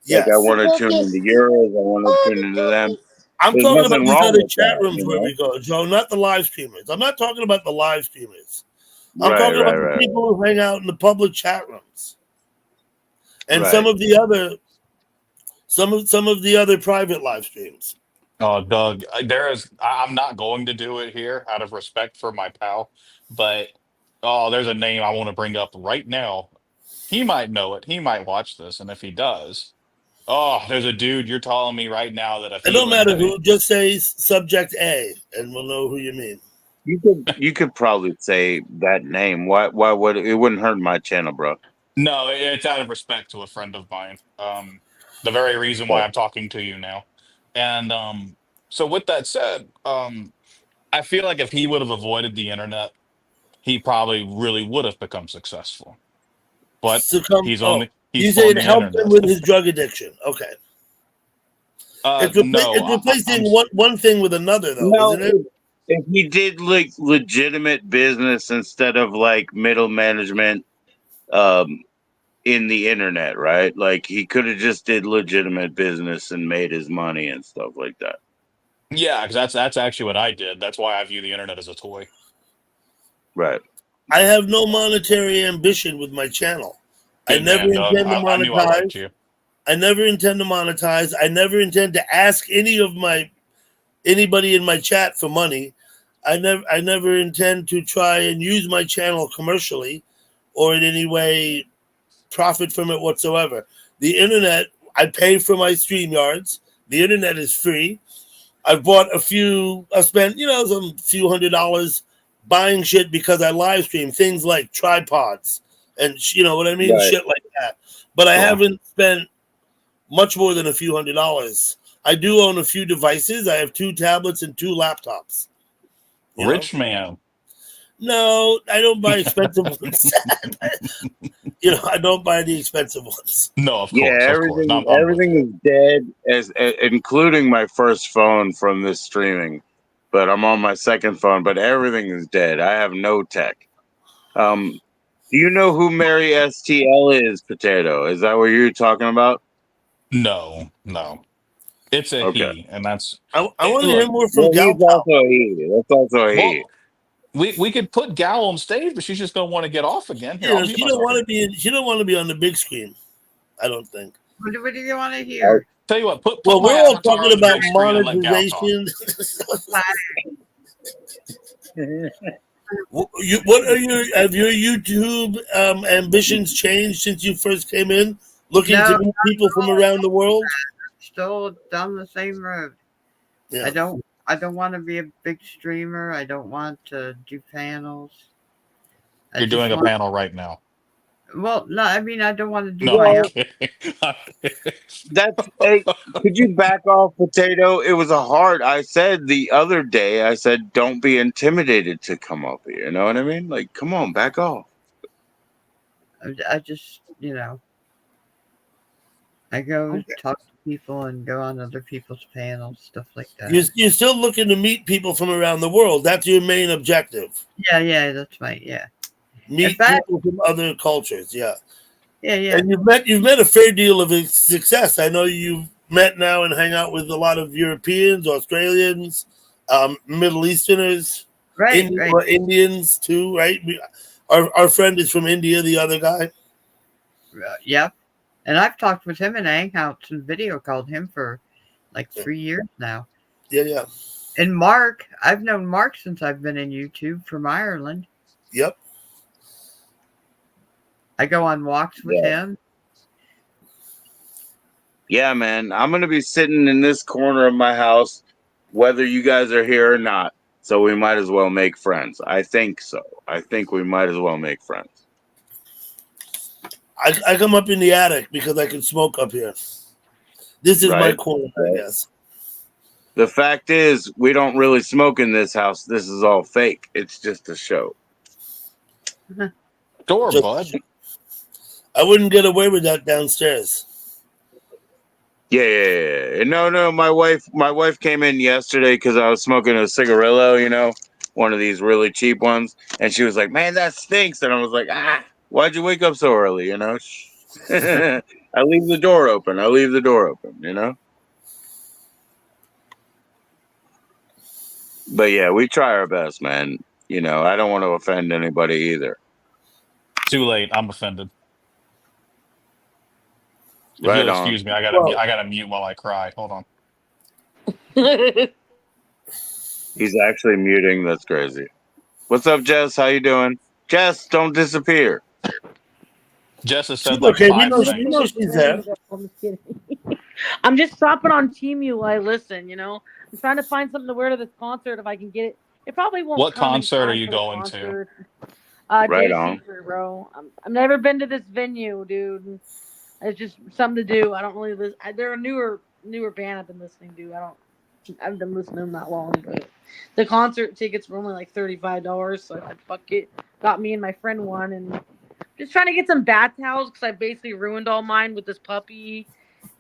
Yes. I want to tune into yours. I want to tune into them. I'm There's talking about nothing these wrong other with chat that, rooms where we go, Joe, not the live streamers. I'm not talking about the live streamers. I'm talking about the people who hang out in the public chat rooms. And some of the other private live streams. Oh, Doug, I'm not going to do it here out of respect for my pal, but there's a name I want to bring up right now. He might know it. He might watch this, and if he does, there's a dude you're telling me right now that if it don't matter who, just say subject A, and we'll know who you mean. You could probably say that name. Why would it wouldn't hurt my channel, bro? No, it's out of respect to a friend of mine. The very reason why I'm talking to you now. And so with that said, I feel like if he would have avoided the internet, he probably really would have become successful. But he's on the helped him with his drug addiction. Okay. It's replacing one thing with another, though, isn't it? If he did legitimate business instead of middle management in the internet, right? He could have just did legitimate business and made his money and stuff like that. Yeah, because that's actually what I did. That's why I view the internet as a toy. Right. I have no monetary ambition with my channel. Good I never man, intend to I knew I liked you. I never intend to monetize. I never intend to ask anybody in my chat for money. I never intend to try and use my channel commercially or in any way profit from it whatsoever. The internet, I pay for my StreamYards. The internet is free. I've spent, some few $100s buying shit because I live stream things like tripods and you know what I mean? Right. Shit like that. But I haven't spent much more than a few $100s. I do own a few devices. I have 2 tablets and 2 laptops. Rich man. No, I don't buy expensive ones. I don't buy the expensive ones. No, of course. Yeah, everything is dead, as including my first phone from this streaming. But I'm on my second phone. But everything is dead. I have no tech. Do you know who Mary STL is, Potato? Is that what you're talking about? No. It's a he, and that's. I want to hear more from Gal. That's also a he. That's also a he. We could put Gal on stage, but she's just gonna want to get off again. Here, she don't want to be. She don't want to be on the big screen. I don't think. What do you want to hear? Tell you what. Put we're all talking about monetization. What are have your YouTube ambitions changed since you first came in? Looking to meet people from around the world. Still down the same road. Yeah. I don't want to be a big streamer. I don't want to do panels. You're doing a panel right now. Well, no, I mean I don't want to do No, my I'm own. kidding. I'm kidding. That's hey, could you back off, Potato? It was a hard. I said the other day, I said, don't be intimidated to come up here. You know what I mean? Like, come on, back off. I just, I go talk to people and go on other people's panels, stuff like that. You're still looking to meet people from around the world. That's your main objective. Yeah, that's right. Yeah. Meet fact- people from other cultures. Yeah. Yeah. And you've met a fair deal of success. I know you've met now and hang out with a lot of Europeans, Australians, Middle Easterners, Right. Indians too, right? Our friend is from India, the other guy. Yeah. And I've talked with him in Hangouts and video called him for like 3 years now. Yeah. And Mark, I've known Mark since I've been in YouTube from Ireland. Yep. I go on walks with him. Yeah, man. I'm gonna be sitting in this corner of my house, whether you guys are here or not. So we might as well make friends. I think so. I think we might as well make friends. I come up in the attic because I can smoke up here. This is my Right. corner, I guess. The fact is, we don't really smoke in this house. This is all fake. It's just a show. Door, Just- bud. I wouldn't get away with that downstairs. Yeah. No. My wife came in yesterday because I was smoking a cigarillo, one of these really cheap ones, and she was like, "Man, that stinks." And I was like, why'd you wake up so early? I leave the door open. But yeah, we try our best, man. I don't want to offend anybody either. Too late. I'm offended. If Right you'll on. excuse me, I gotta mute while I cry. Hold on. He's actually muting. That's crazy. What's up, Jess? How you doing? Jess, don't disappear. Jess has said She's like okay. We 5 know things. she's there. I'm just kidding. I'm just shopping on Temu while I listen, I'm trying to find something to wear to this concert if I can get it. It probably won't What come in concert are time you for the going to? concert. Right Jay on. Seeker, bro. I've never been to this venue, dude. It's just something to do. I don't really listen. They're a newer band I've been listening to. I've been listening to them that long, but the concert tickets were only like $35, so I said, fuck it. Got me and my friend one, and just trying to get some bath towels because I basically ruined all mine with this puppy,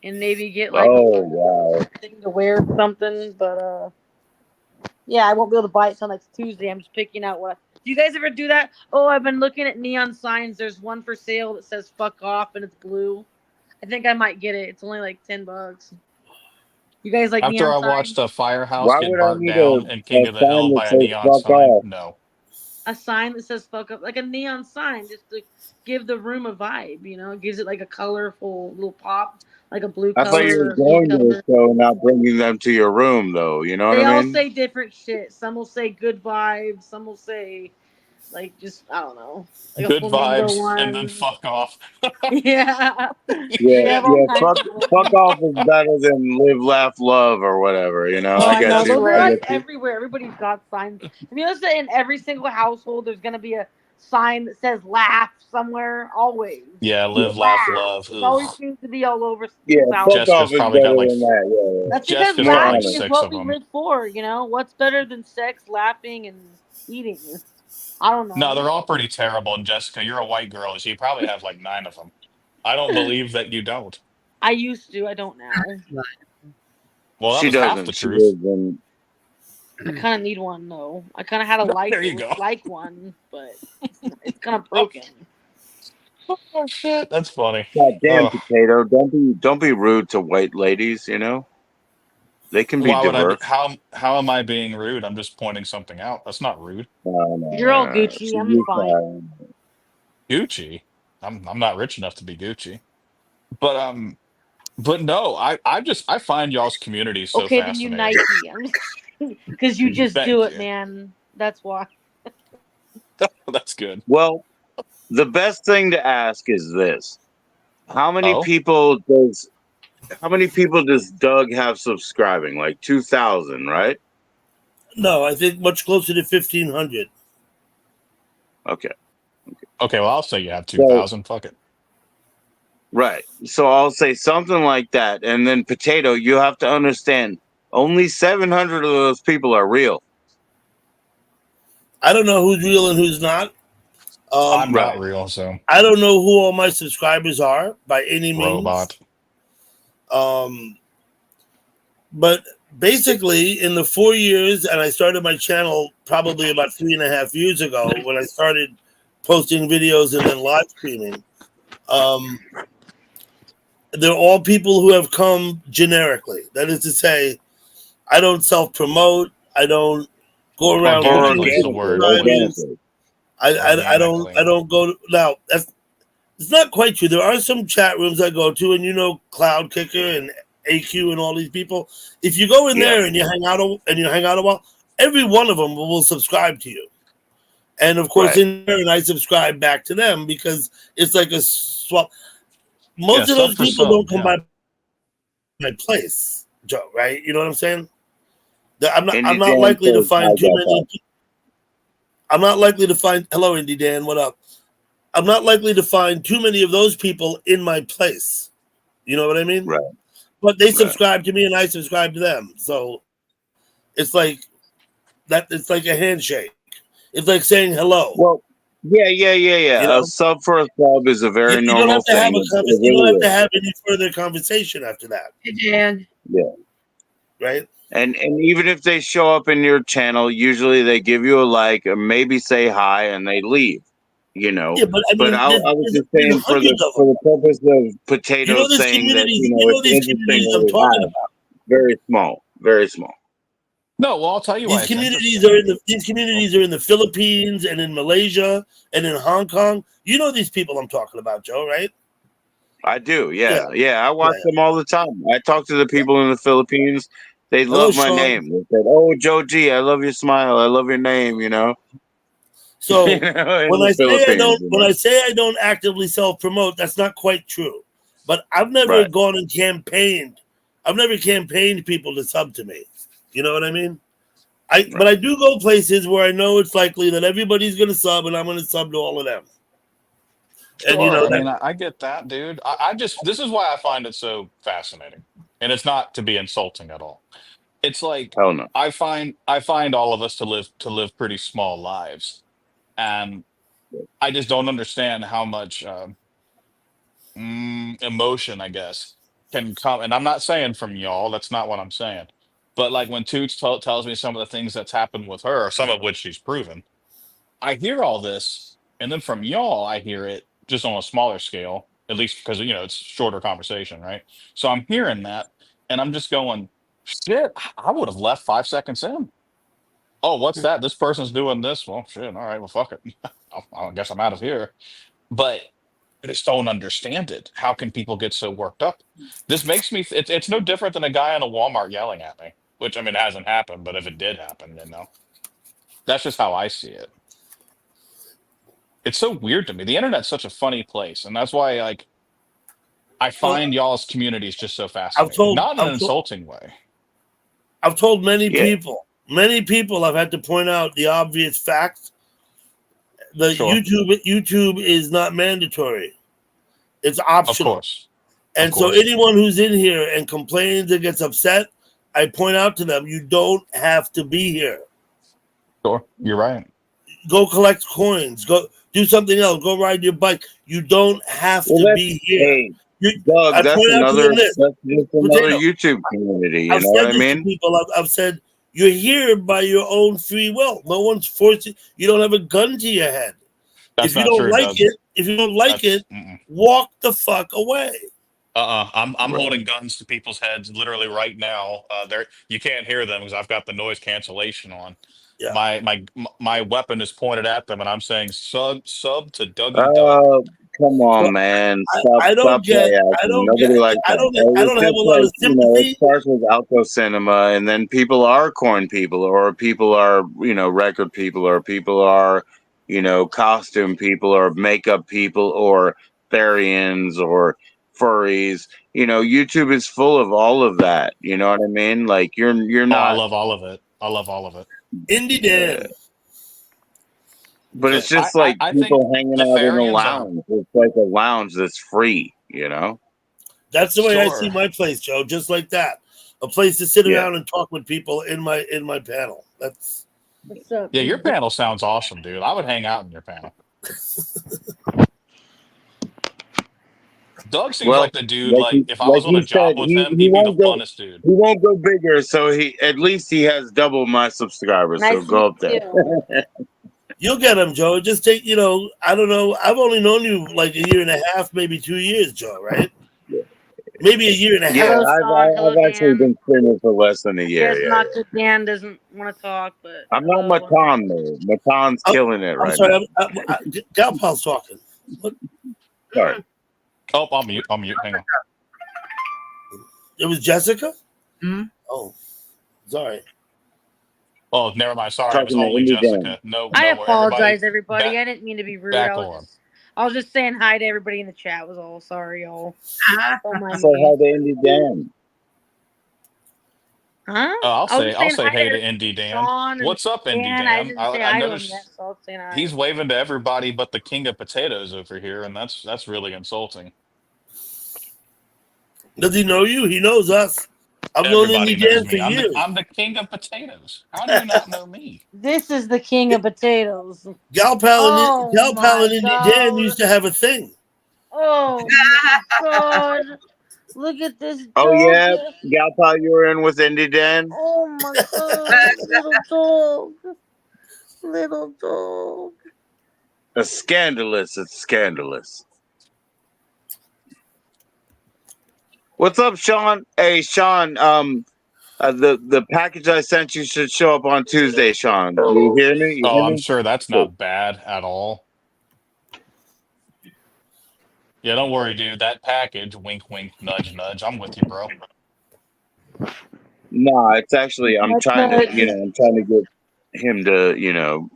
and maybe get like wow. thing to wear or something. But yeah, I won't be able to buy it till next Tuesday. I'm just picking out what. Do you guys ever do that? Oh, I've been looking at neon signs. There's one for sale that says "fuck off" and it's blue. I think I might get it. It's only like $10. You guys like After neon I signs? watched a firehouse Why get would I burnt need down and King of the Hill sign by that a says neon "fuck sign, off"? no. A sign that says "fuck up," like a neon sign, just to give the room a vibe. It gives it like a colorful little pop, like a blue I color. thought you were or a green going to color. the show, not bringing them to your room, though. You know what They I all mean? say different shit. Some will say good vibes. Some will say, like, just I don't know, like Good a flamingo vibes one. and then fuck off. Yeah. They Yeah. have all kinds Fuck off is better than live, laugh, love, or whatever. Oh, I I guess know. you. Those are I like guess you. everywhere. Everybody's got signs. If you notice that in every single household, there's gonna be a sign that says "laugh" somewhere. Always. Yeah, live, laugh, love. It always Ugh. seems to be all over. Yeah, South. fuck off Jessica's is probably better got like than that. That's because Jessica's got like laughing is 6 what of we them. live for. What's better than sex, laughing, and eating? I don't know. No, they're all pretty terrible. And Jessica, you're a white girl, so you probably have like 9 of them. I don't believe that you don't. I used to. I don't now. Well, that She was half the doesn't. She truth. lives in. I kind of need one though. I kind of had a light. There you go. Like one, but it's kind of broken. Oh shit, that's funny. God damn, Oh. Potato! Don't be rude to white ladies. They can be Why would I be? diverse. How am I being rude? I'm just pointing something out. That's not rude. No, You're all Gucci. So I'm you fine. Gucci. I'm not rich enough to be Gucci. But no, I find y'all's community so Okay, then you fascinating. Nike. Because you just Thank do it, you. man. That's why. That's good. Well, the best thing to ask is this: How many Oh, people does Doug have subscribing? Like 2,000, right? No, I think much closer to 1,500. Okay. Okay, well, I'll say you have So 2,000. Fuck it. right. So I'll say something like that, and then Potato, you have to understand, only 700 of those people are real. I don't know who's real and who's not. I'm not Right. real, so I don't know who all my subscribers are by any means. robot. But basically, in the 4 years, and I started my channel probably about 3.5 years ago when I started posting videos and then live streaming. They're all people who have come generically. That is to say, I don't self-promote. I don't go around looking Organically is for the Organically, word, please. subscribers. organically. I don't go now. It's not quite true. There are some chat rooms I go to, and Cloud Kicker and AQ and all these people. If you go in Yeah. there and you hang out a while, every one of them will subscribe to you. And of course, Right. in there, and I subscribe back to them because it's like a swap. Most Yeah, of those sub for people sub. don't come Yeah. by my place, Joe. Right? You know what I'm saying? I'm Indy not Dan likely to says, find I too got many. that. I'm not likely to find. Hello, Indy Dan. What up? I'm not likely to find too many of those people in my place. You know what I mean? Right. But they Right. subscribe to me and I subscribe to them. So it's like that. It's like a handshake. It's like saying hello. Well, yeah. You A know, sub for a sub is a very you don't normal have to have thing. It you don't really have to is. have any further conversation after that, Hey, Dan. Yeah. right? And even if they show up in your channel, usually they give you a like or maybe say hi and they leave. You know. Yeah, but I But mean, I was just there's saying for hundreds of them. the purpose of Potato This saying that, communities. You know it's these interesting communities what I'm we talking have. about. Very small. Very small. No, well, I'll tell you why These it's communities interesting. are in the Philippines and in Malaysia and in Hong Kong. You know these people I'm talking about, Joe, right? I do. Yeah. Yeah. I watch them all the time. I talk to the people in the Philippines. They Hello, love my Sean. name. They said, "Oh, Joe G, I love your smile. I love your name." So In when the I Philippines. say I don't actively self promote, that's not quite true. But I've never Right. gone and campaigned. I've never campaigned people to sub to me. You know what I mean? But I do go places where I know it's likely that everybody's going to sub, and I'm going to sub to all of them. And Sure. I mean, I get that, dude. I just, this is why I find it so fascinating. And it's not to be insulting at all. It's like, Hell no. I find all of us to live pretty small lives. And I just don't understand how much emotion, I guess, can come. And I'm not saying from y'all, that's not what I'm saying. But like when Toots tells me some of the things that's happened with her, some of which she's proven, I hear all this, and then from y'all, I hear it just on a smaller scale, at least because it's shorter conversation, right? So I'm hearing that, and I'm just going, shit, I would have left 5 seconds in. Oh, what's that? This person's doing this. Well, shit. All right. Well, fuck it. I guess I'm out of here. But I just don't understand it. How can people get so worked up? This makes me. It's no different than a guy in a Walmart yelling at me. Which I mean, it hasn't happened, but if it did happen, that's just how I see it. It's so weird to me. The internet's such a funny place, and that's why I well, find y'all's communities just so I've fascinating. told Not in an I've told insulting way. I've told many Yeah. people. Many people I've had to point out the obvious fact that Sure. YouTube is not mandatory. It's Of optional. course. And so course. anyone who's in here and complains and gets upset, I point out to them, you don't have to be here. Sure. You're right. Go collect coins. Go do something else. Go ride your bike. You don't have Well, to that's be here. Doug. I That's point out to them this. That's just another Potato. YouTube community. You I've know what said I this to mean? people. I've said, you're here by your own free will. No one's forcing. You don't have a gun to your head. That's If you not don't true, like Doug. it, Mm-mm. walk the fuck away. I'm Right. holding guns to people's heads literally right now. You can't hear them because I've got the noise cancellation on. Yeah. My weapon is pointed at them, and I'm saying sub to Dougie Doug. Come on, So man. I don't Stop play get. acting. Nobody likes that. I don't It's have just a lot like, of sympathy. it starts with Alco Cinema, and then people are corn people, or people are, record people, or people are, costume people, or makeup people, or Therians, or furries. YouTube is full of all of that. You know what I mean? Like you're Oh, I not. love all of it. I love all of it. Indie Dan. But it's Okay. just like I think people hanging out in a Nefarians are lounge. It's like a lounge that's free, you know? That's the way I see sure. my place, Joe. Just like that, a place to sit Yeah. around and talk with people in my panel. That's What's up? Yeah, your panel sounds awesome, dude. I would hang out in your panel. Doug seems Well, like the dude. Like if I like was on a he said, job with him, he he'd be the won't go funnest dude. he won't go bigger, so he at least he has double my subscribers, so Nice to go meet up there. you. you'll get them, Joe. Just take, I don't know. I've only known you like a year and a half, maybe 2 years, Joe. Right? Maybe a year and a Yeah, half. Hello, Sean. Hello, I've actually Dan. been streaming for less than a I year. guess Yeah, not yeah. because Dan doesn't want to talk, but I'm not hello. Matan though. Matan's Oh, killing it I'm right sorry. now. Gal Pal's talking. What? Sorry. Oh, I'll mute. I'll mute. Hang on. It was Jessica. Hmm? Oh, sorry. Oh, never mind. Sorry, it was Talking to only Indie Dan. Jessica. No, I no, everybody apologize, everybody. back I didn't mean to be rude. back on. I was just saying hi to everybody in the chat. Was all. Sorry, y'all. Don't mind Say hi me. to Indie Dan. Huh? I'll I was just say saying hi hey to to Indie Dan. Sean and What's up, Indie Dan. I Dan? didn't say I hi to him yet, noticed so I was saying hi. he's waving to everybody but the king of potatoes over here, and that's really insulting. Does he know you? He knows us. I've known Everybody Indie knows Dan for me. years. I'm the king of potatoes. How do you not know me? This is the king of potatoes. Gal Pal Oh and my Indie Dan god. used to have a thing. Oh my god. Look at this Oh dog. yeah, Galpa, you were in with Indie Dan. Oh my god. Little dog. Little dog. It's scandalous. It's scandalous. What's up, Sean? Hey, Sean. The package I sent you should show up on Tuesday, Sean. You hear me? You Oh, hear I'm me? sure that's Good. not bad at all. Yeah, don't worry, dude. That package, wink, wink, nudge, nudge. I'm with you, bro. No, it's actually I'm trying to get him to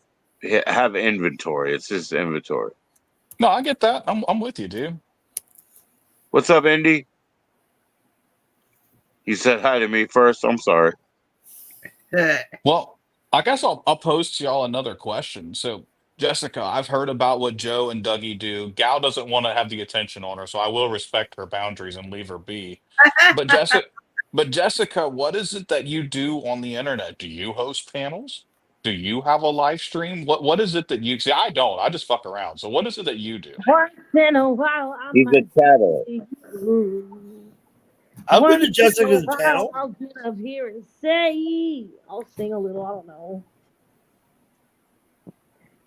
have inventory. It's his inventory. No, I get that. I'm with you, dude. What's up, Indy? You said hi to me first. I'm sorry. Well, I guess I'll pose to y'all another question. So, Jessica, I've heard about what Joe and Dougie do. Gal doesn't want to have the attention on her, so I will respect her boundaries and leave her be. But Jessica, what is it that you do on the internet? Do you host panels? Do you have a live stream? What is it that you see? I don't. I just fuck around. So what is it that you do? Once in a while, I He's a might chatter. see you. I've been to Once in a Jessica's while, panel. I'll get up here and say, I'll sing a little. I don't know.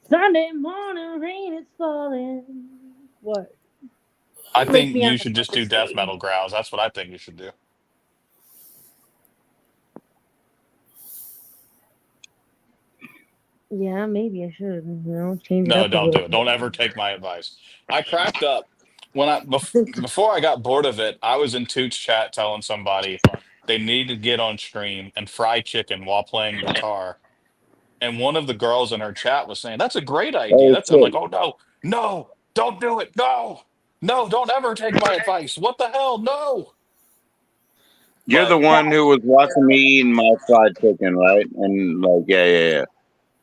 Sunday morning, rain is falling. What? I Make think me on you the should just do fucking death stage. metal growls. That's what I think you should do. Yeah, maybe I should. Change it No, up a don't do little it. Don't ever take my advice. I cracked up when before I got bored of it. I was in Toots chat telling somebody they need to get on stream and fry chicken while playing guitar. And one of the girls in her chat was saying, "That's a great idea." Oh I'm shit! like, "Oh no, no, don't do it. No, no, don't ever take my advice. What the hell? No." You're the But one who was watching me eating my fried chicken, right? And like, yeah.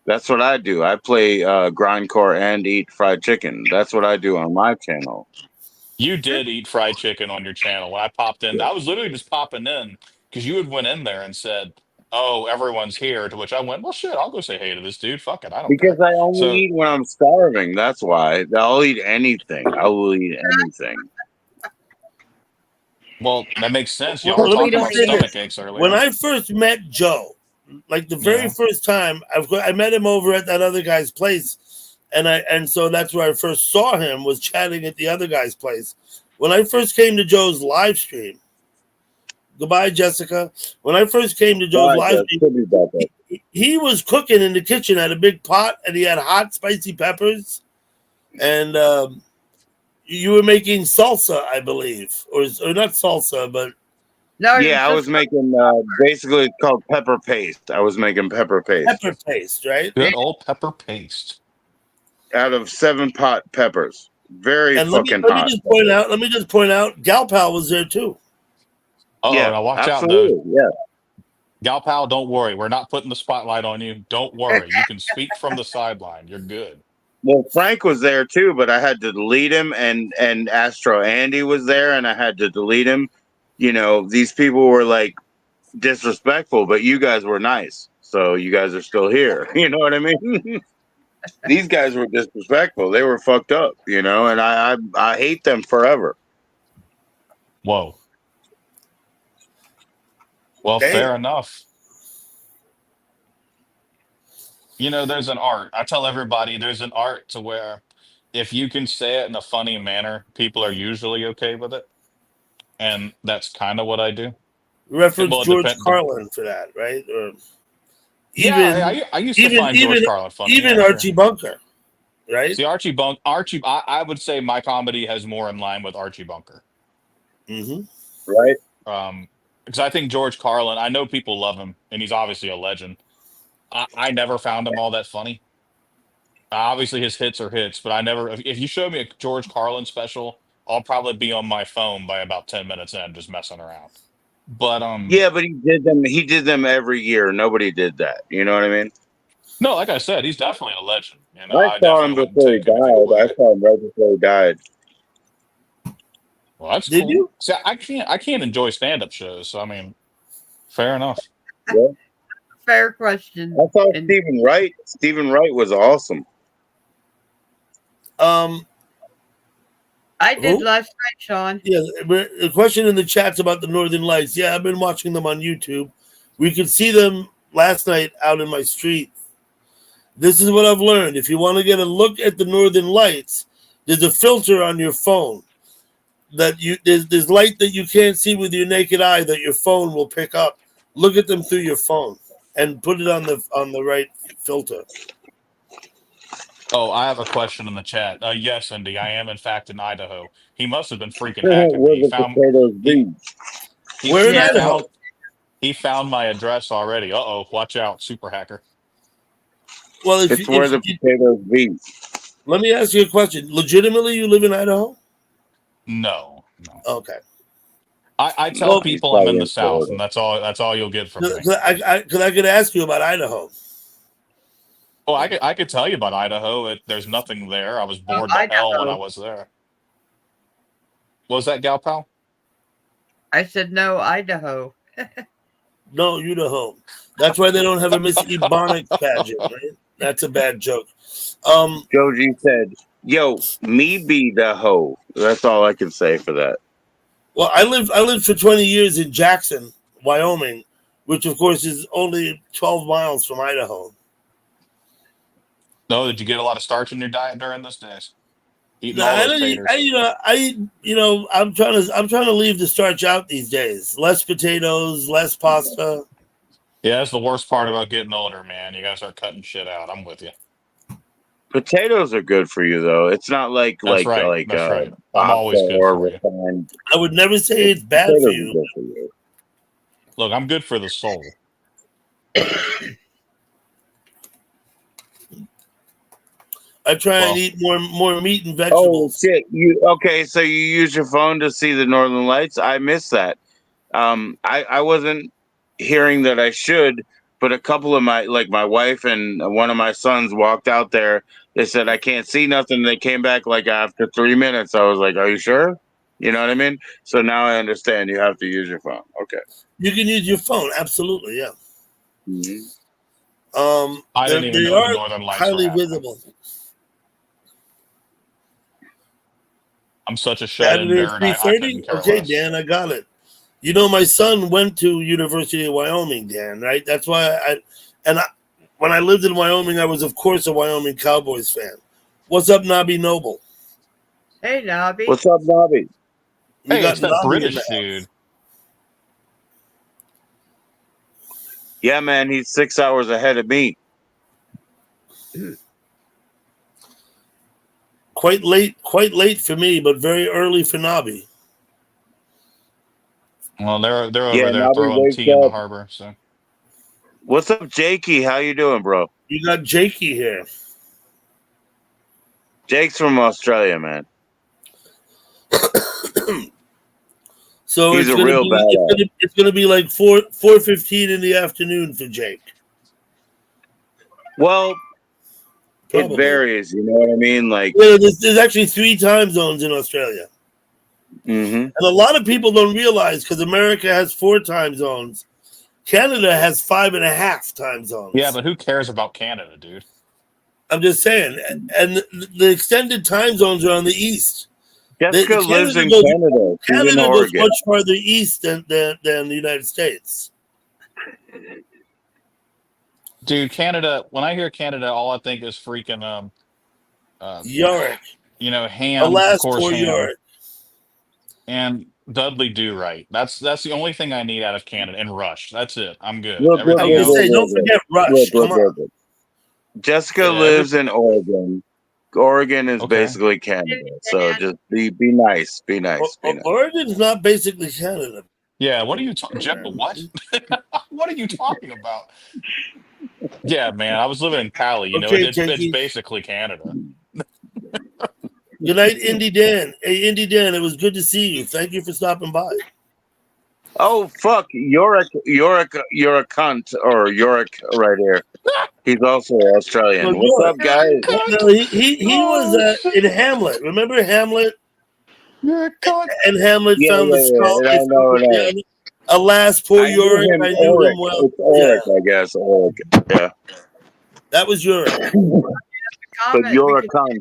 That's what I do. I play grindcore and eat fried chicken. That's what I do on my channel. you did eat fried chicken on your channel. When I popped in, Yeah. I was literally just popping in because you had went in there and said, "Oh, everyone's here." To which I went, "Well, shit, I'll go say hey to this dude. Fuck it, I don't Because care." I only So, eat when I'm starving. That's why. I'll eat anything. I will eat anything. well, that makes sense. Y'all Well, were let me talking just about say stomach this. aches When earlier. I first met Joe, like the very Yeah. first time, I met him over at that other guy's place, and so that's where I first saw him, was chatting at the other guy's place. When I first came to Joe's live stream, goodbye, Jessica. When I first came to Joe's All right, live Jeff. stream, Could be better. he was cooking in the kitchen at a big pot, and he had hot, spicy peppers, and you were making salsa, I believe, or not salsa, but No, Yeah, I was making basically it's called pepper paste. I was making pepper paste pepper paste, right? Good old pepper paste. out of 7-pot peppers. Very And fucking let me hot. just point out, Gal Pal was there too. Oh, Yeah, now watch out, though. absolutely. Yeah. Gal Pal, don't worry. We're not putting the spotlight on you. Don't worry. You can speak from the sideline. You're good. Well, Frank was there too, but I had to delete him, and Astro Andy was there, and I had to delete him. You know, these people were like disrespectful, but you guys were nice, so you guys are still here. You know what I mean? These guys were disrespectful. They were fucked up, you know, and I hate them forever. Whoa. Well, Damn. fair enough. You know, there's an art. I tell everybody there's an art to where if you can say it in a funny manner, people are usually okay with it. And that's kind of what I do. Reference Well, it George depend. Carlin for that, right? Or Yeah, I used to find George Carlin funny. Even Yeah, Archie sure. Bunker, right? See, Archie, I would say my comedy has more in line with Archie Bunker. Mm-hmm. Right? Because I think George Carlin, I know people love him, and he's obviously a legend. I never found him all that funny. Obviously, his hits are hits, but I never. If you show me a George Carlin special, I'll probably be on my phone by about 10 minutes in, just messing around. But Yeah, but he did them. He did them every year. Nobody did that. You know what I mean? no, like I said, he's definitely a legend. You know, I I saw him definitely wouldn't before he take anything died. away. I saw him right before he died. Well, that's Did cool. you? See, I can't enjoy stand-up shows. So I mean, fair enough. Yeah. Fair question. I saw And Stephen Wright. Stephen Wright was awesome. I did Who? last night, Sean. Yeah, the question in the chat's about the Northern Lights. Yeah, I've been watching them on YouTube. We could see them last night out in my street. This is what I've learned. If you want to get a look at the Northern Lights, there's a filter on your phone that there's light that you can't see with your naked eye that your phone will pick up. Look at them through your phone and put it on the right filter. Oh, I have a question in the chat. Yes, Indy, I am in fact in Idaho. He must have been freaking hacking me. Where the potatoes be? Where in Yeah. Idaho? He found my address already. Uh-oh, watch out, super hacker. Well, It's where the potatoes be. let me ask you a question. Legitimately, you live in Idaho? No. Okay. I tell Well, He's people I'm in probably the in South, Florida. and that's all you'll get from me. Because I could ask you about Idaho. Oh, I could tell you about Idaho. There's nothing there. I was bored to hell when I Idaho. was there. What was that, Gal Pal? I said no, Idaho. No, Idaho. That's why they don't have a Miss Ebonics pageant, right? That's a bad joke. Joji said, "Yo, me be the hoe." That's all I can say for that. Well, I lived for 20 years in Jackson, Wyoming, which of course is only 12 miles from Idaho. No, did you get a lot of starch in your diet during those days? Eating No, all I those don't eat, taters. I'm trying to leave the starch out these days. Less potatoes, less pasta. Yeah, that's the worst part about getting older, man. You gotta start cutting shit out. I'm with you. Potatoes are good for you, though. It's not like That's right. That's right. I'm pasta always good or for you. refined. I would never say it's bad for Potatoes are you. good for you. Look, I'm good for the soul. I try Well, and eat more meat and Oh vegetables. shit! So you use your phone to see the northern lights? I missed that. I wasn't hearing that I should, but a couple of my wife and one of my sons walked out there. They said I can't see nothing. They came back like after 3 minutes. I was like, "Are you sure?" You know what I mean? So now I understand. You have to use your phone. Okay. You can use your phone, absolutely, yeah. Mhm. I didn't even They know the are Northern Lights were highly happening. visible. I'm such a shut-in Saturday at nerd. I 3:30. couldn't care Okay, less. Dan, I got it. You know, my son went to University of Wyoming, Dan. Right? That's why when I lived in Wyoming, I was of course a Wyoming Cowboys fan. What's up, Nobby Noble? Hey, Nobby. What's up, Bobby? We Hey, got it's that Nobby in the British house. dude. Yeah, man. He's 6 hours ahead of me. Quite late for me, but very early for Nobby. Well, they're Yeah, over there Nobby throwing wakes tea in the up. harbor. So What's up, Jakey? How you doing, bro? You got Jakey here. Jake's from Australia, man. So He's it's a gonna real badass. be it's gonna be like 4:15 in the afternoon for Jake. Well, It varies. You know what I mean? Like, yeah, there's actually 3 time zones in Australia. mm-hmm. And a lot of people don't realize because America has 4 time zones. Canada has 5.5 time zones. Yeah, but who cares about Canada, dude? I'm just saying. And the extended time zones are on the east. Jessica lives in Canada. Canada in goes much farther east than the United States. Dude, Canada, when I hear Canada, all I think is freaking Yorick. You know, ham, Alas, of course, poor ham. Yorick. And Dudley Do Right. That's the only thing I need out of Canada. And Rush. That's it. I'm good. Don't forget Rush. Come on. Jessica lives in Oregon. Oregon is basically Canada. So just be nice. Be nice. Be nice. Oregon's not basically Canada. Yeah, what are you talking? What? What are you talking about? Yeah, man, I was living in Cali. You know, it's basically Canada. Good night, Indy Dan. Hey, Indy Dan, it was good to see you. Thank you for stopping by. Oh fuck, you're a cunt, or Yorick right here. He's also Australian. No, What's up, guys? No, he was in Hamlet. Remember Hamlet? You're a cunt. And Hamlet found the skull. I know. Alas, poor Yorick. I knew him well. It's Ulrich, I guess. Ulrich. Yeah. That was Yorick. But you're a cunt.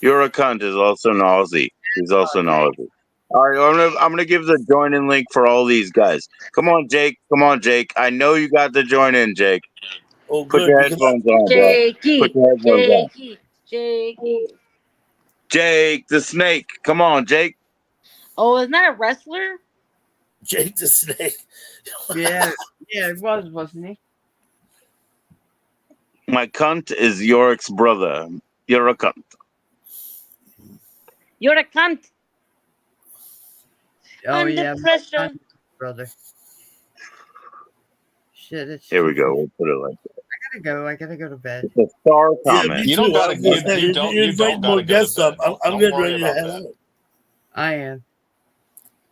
You're a cunt is also an Aussie. He's also an Aussie. All right, I'm gonna give the join in link for all these guys. Come on, Jake. Come on, Jake. I know you got the join in, Jake. Oh, put your headphones on, bro. Put your headphones on. Jake the Snake. Come on, Jake. Oh, isn't that a wrestler? Jake the Snake. Yeah, it was, wasn't he? My cunt is Yorick's brother. You're a cunt. You're a cunt. Oh, Under pressure. Brother. Shit, it's Here we go. We'll put it like that. I gotta go to bed. It's a star comment. You don't gotta you don't gotta go to bed. I'm getting ready to head out. I am.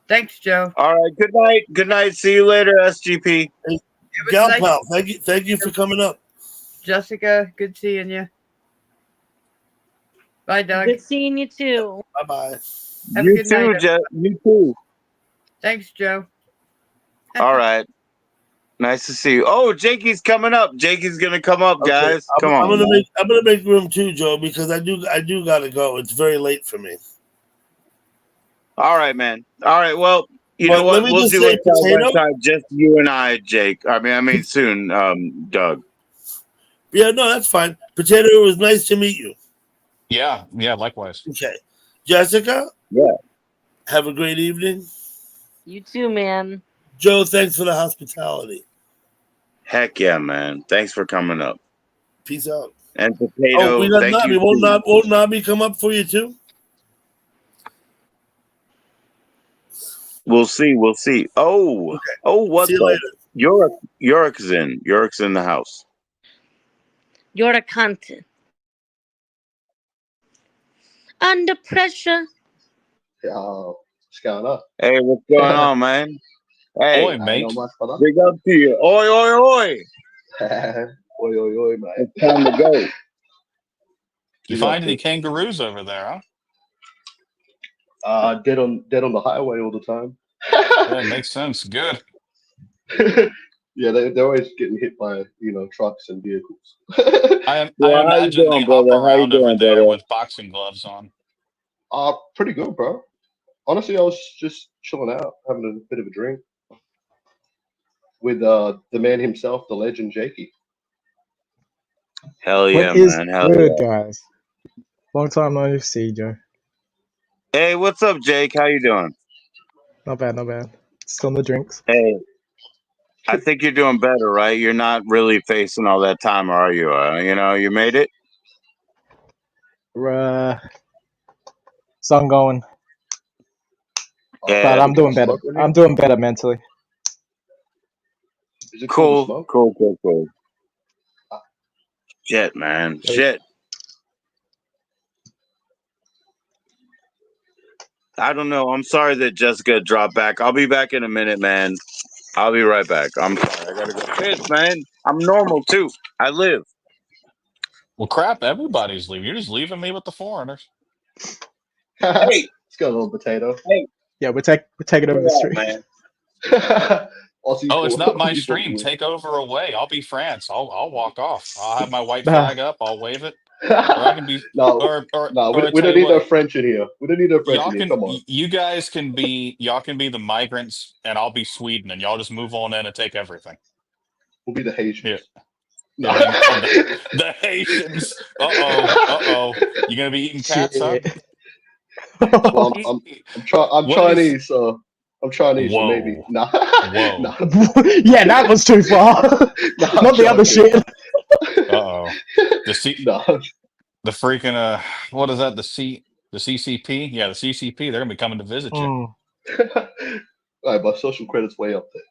Thanks, Joe. All right. Good night. Good night. See you later, SGP. Gal pal, thank you for coming up. Jessica, good seeing you. Bye, Doug. Good seeing you too. Bye-bye. You too, Jeff. You too. Thanks, Joe. All right. Nice to see you. Oh, Jakey's coming up. Jakey's gonna come up, guys. Come on. I'm gonna make room too, Joe, because I do gotta go. It's very late for me. All right, man. All right. Well, you know what? We'll do it side by side, just you and I, Jake. I mean soon, Doug. Yeah, no, that's fine. Potato, it was nice to meet you. Yeah, likewise. Okay. Jessica? Yeah. Have a great evening. You too, man. Joe, thanks for the hospitality. Heck yeah, man. Thanks for coming up. Peace out. And Potato, we got thank Nobby. you. Won't Nobby come up for you too? We'll see. We'll see. Oh, okay. Oh, what the? Yorick's in. Yorick's in the house. You're a cunt. Under pressure. Yo, what's going on? Hey, what's going on, man? Hey, oi, mate. Big up to you. Oi, oi, oi. Oi, oi, oi, mate. It's time to go. You find any kangaroos over there, huh? Dead on the highway all the time. Yeah, makes sense. Good. Yeah, they're always getting hit by trucks and vehicles. I imagine they hop around over there with boxing gloves on. Pretty good, bro. Honestly, I was just chilling out, having a bit of a drink with the man himself, the legend Jakey. Hell yeah, man. Hell good, yeah. Guys. Long time no see, Joe. Hey, what's up, Jake? How you doing? Not bad, not bad. Still in the drinks. Hey, I think you're doing better, right? You're not really facing all that time, are you? You made it? Sun going. Yeah. But I'm doing better. I'm doing better mentally. Cool. Shit, man. Shit. I don't know. I'm sorry that Jessica dropped back. I'll be back in a minute, man. I'll be right back. I'm sorry. I gotta go piss, man. I'm normal too. I live. Well, crap, everybody's leaving. You're just leaving me with the foreigners. Hey, Let's go, little potato. hey, Yeah, we're taking over the chill out, street. man. Aussie Oh, it's not my he's stream. walking Take over away. I'll be France. I'll walk off. I'll have my white Nah, flag up. I'll wave it. in. Or I can be No, no, or I we tell don't you need no what, French in here. We don't need no French y'all in here. can Come on. you guys can be y'all can be the migrants and I'll be Sweden and y'all just move on in and take everything. We'll be the Haitians. Yeah. No. Yeah, the Haitians. Uh-oh. You gonna be eating cats, huh? shit. Well, I'm What is Chinese, so I'm Chinese, so maybe. whoa. Nah, Whoa. nah, Yeah, that was too far. nah, I'm Not the other joking. shit. Uh-oh. Nah. The freaking what is that? The CCP? Yeah, the CCP, they're gonna be coming to visit you. Mm. Alright, my social credit's way up there.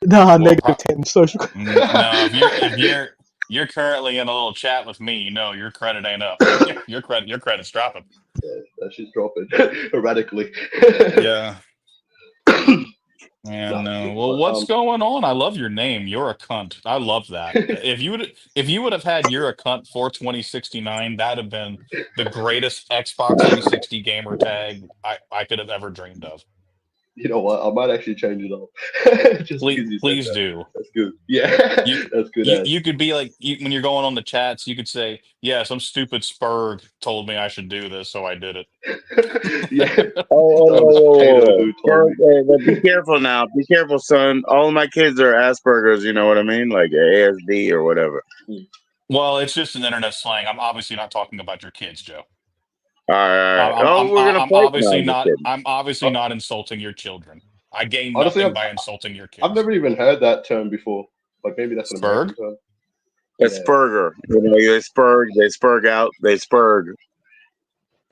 Nah, Well, -10 social. no, if you're currently in a little chat with me, you know your credit ain't up. Your credit's dropping. Yeah, that shit's dropping erratically. Yeah. And Nah, well, but what's going on? I love your name. You're a cunt. I love that. If you would have had you're a cunt for 2069, that'd have been the greatest Xbox 360 gamer tag I could have ever dreamed of. you know what? I might actually change it up. Just because you said Please that. do. That's good. Yeah, You that's good. you could be like when you're going on the chats, you could say, "Yeah, some stupid Spurg told me I should do this, so I did it." Yeah, some potato Oh, who told me. but be careful now. Be careful, son. All of my kids are Asperger's. You know what I mean? Like ASD or whatever. Well, it's just an internet slang. I'm obviously not talking about your kids, Joe. All right. I'm, I'm, Oh, I'm, we're gonna I'm fight now. obviously I'm just not. kidding. I'm obviously not insulting your children. I gain Honestly, nothing by insulting your I've kids. never even heard that term before. Like maybe that's an American Spurg? term. It's Yeah. Spurger. You know, they spurg out, they spurg.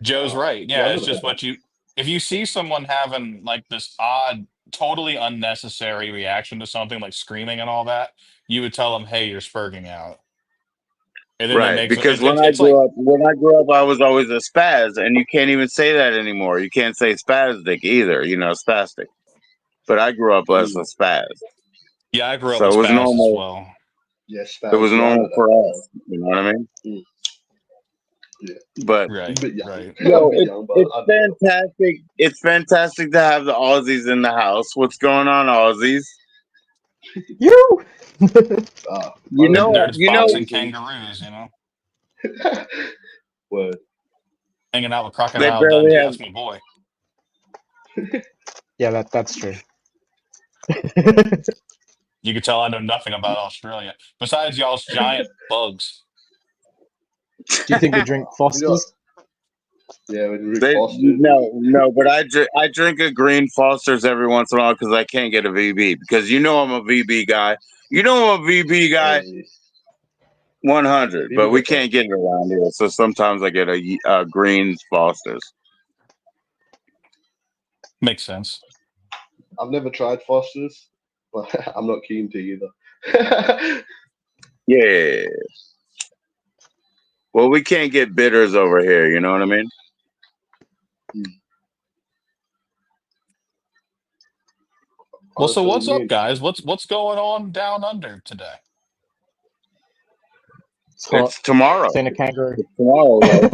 Joe's right. Yeah, Yeah, I've it's never just heard what you. If you see someone having like this odd, totally unnecessary reaction to something like screaming and all that, you would tell them, "Hey, you're spurging out." And then it Right. makes Because it's like when I grew up I was always a spaz, and you can't even say that anymore. You can't say spastic either, you know, spastic. But I grew up as a spaz. yeah, I grew up So with it was spaz as normal. well. Yes, It was yeah, I know normal that. for us. You know what I mean? Mm. Yeah. But Right. I'm a bit young. Right. yo, I'm a bit young, but it's I know. fantastic. It's fantastic to have the Aussies in the house. What's going on, Aussies? You. You know, They're just you know. boxing kangaroos, you know, Word. hanging out with They Crocodile barely Dundee. have. That's my boy. Yeah, that's true. You could tell I know nothing about Australia besides y'all's giant bugs. Do you think we drink We got, Fosters? yeah, we drink They Foster's. no, but I drink a green Foster's every once in a while because I can't get a VB because you know I'm a VB guy. You know I'm a VB guy. Hey, 100, but even we get better. can't get it around here. So sometimes I get a green Foster's. Makes sense. I've never tried Foster's, but I'm not keen to either. Yeah. Well, we can't get bitters over here. You know what I mean? Well, so Honestly, what's me up, and guys? What's going on down under today? It's hot. It's tomorrow. Seen a kangaroo. It's tomorrow. Right?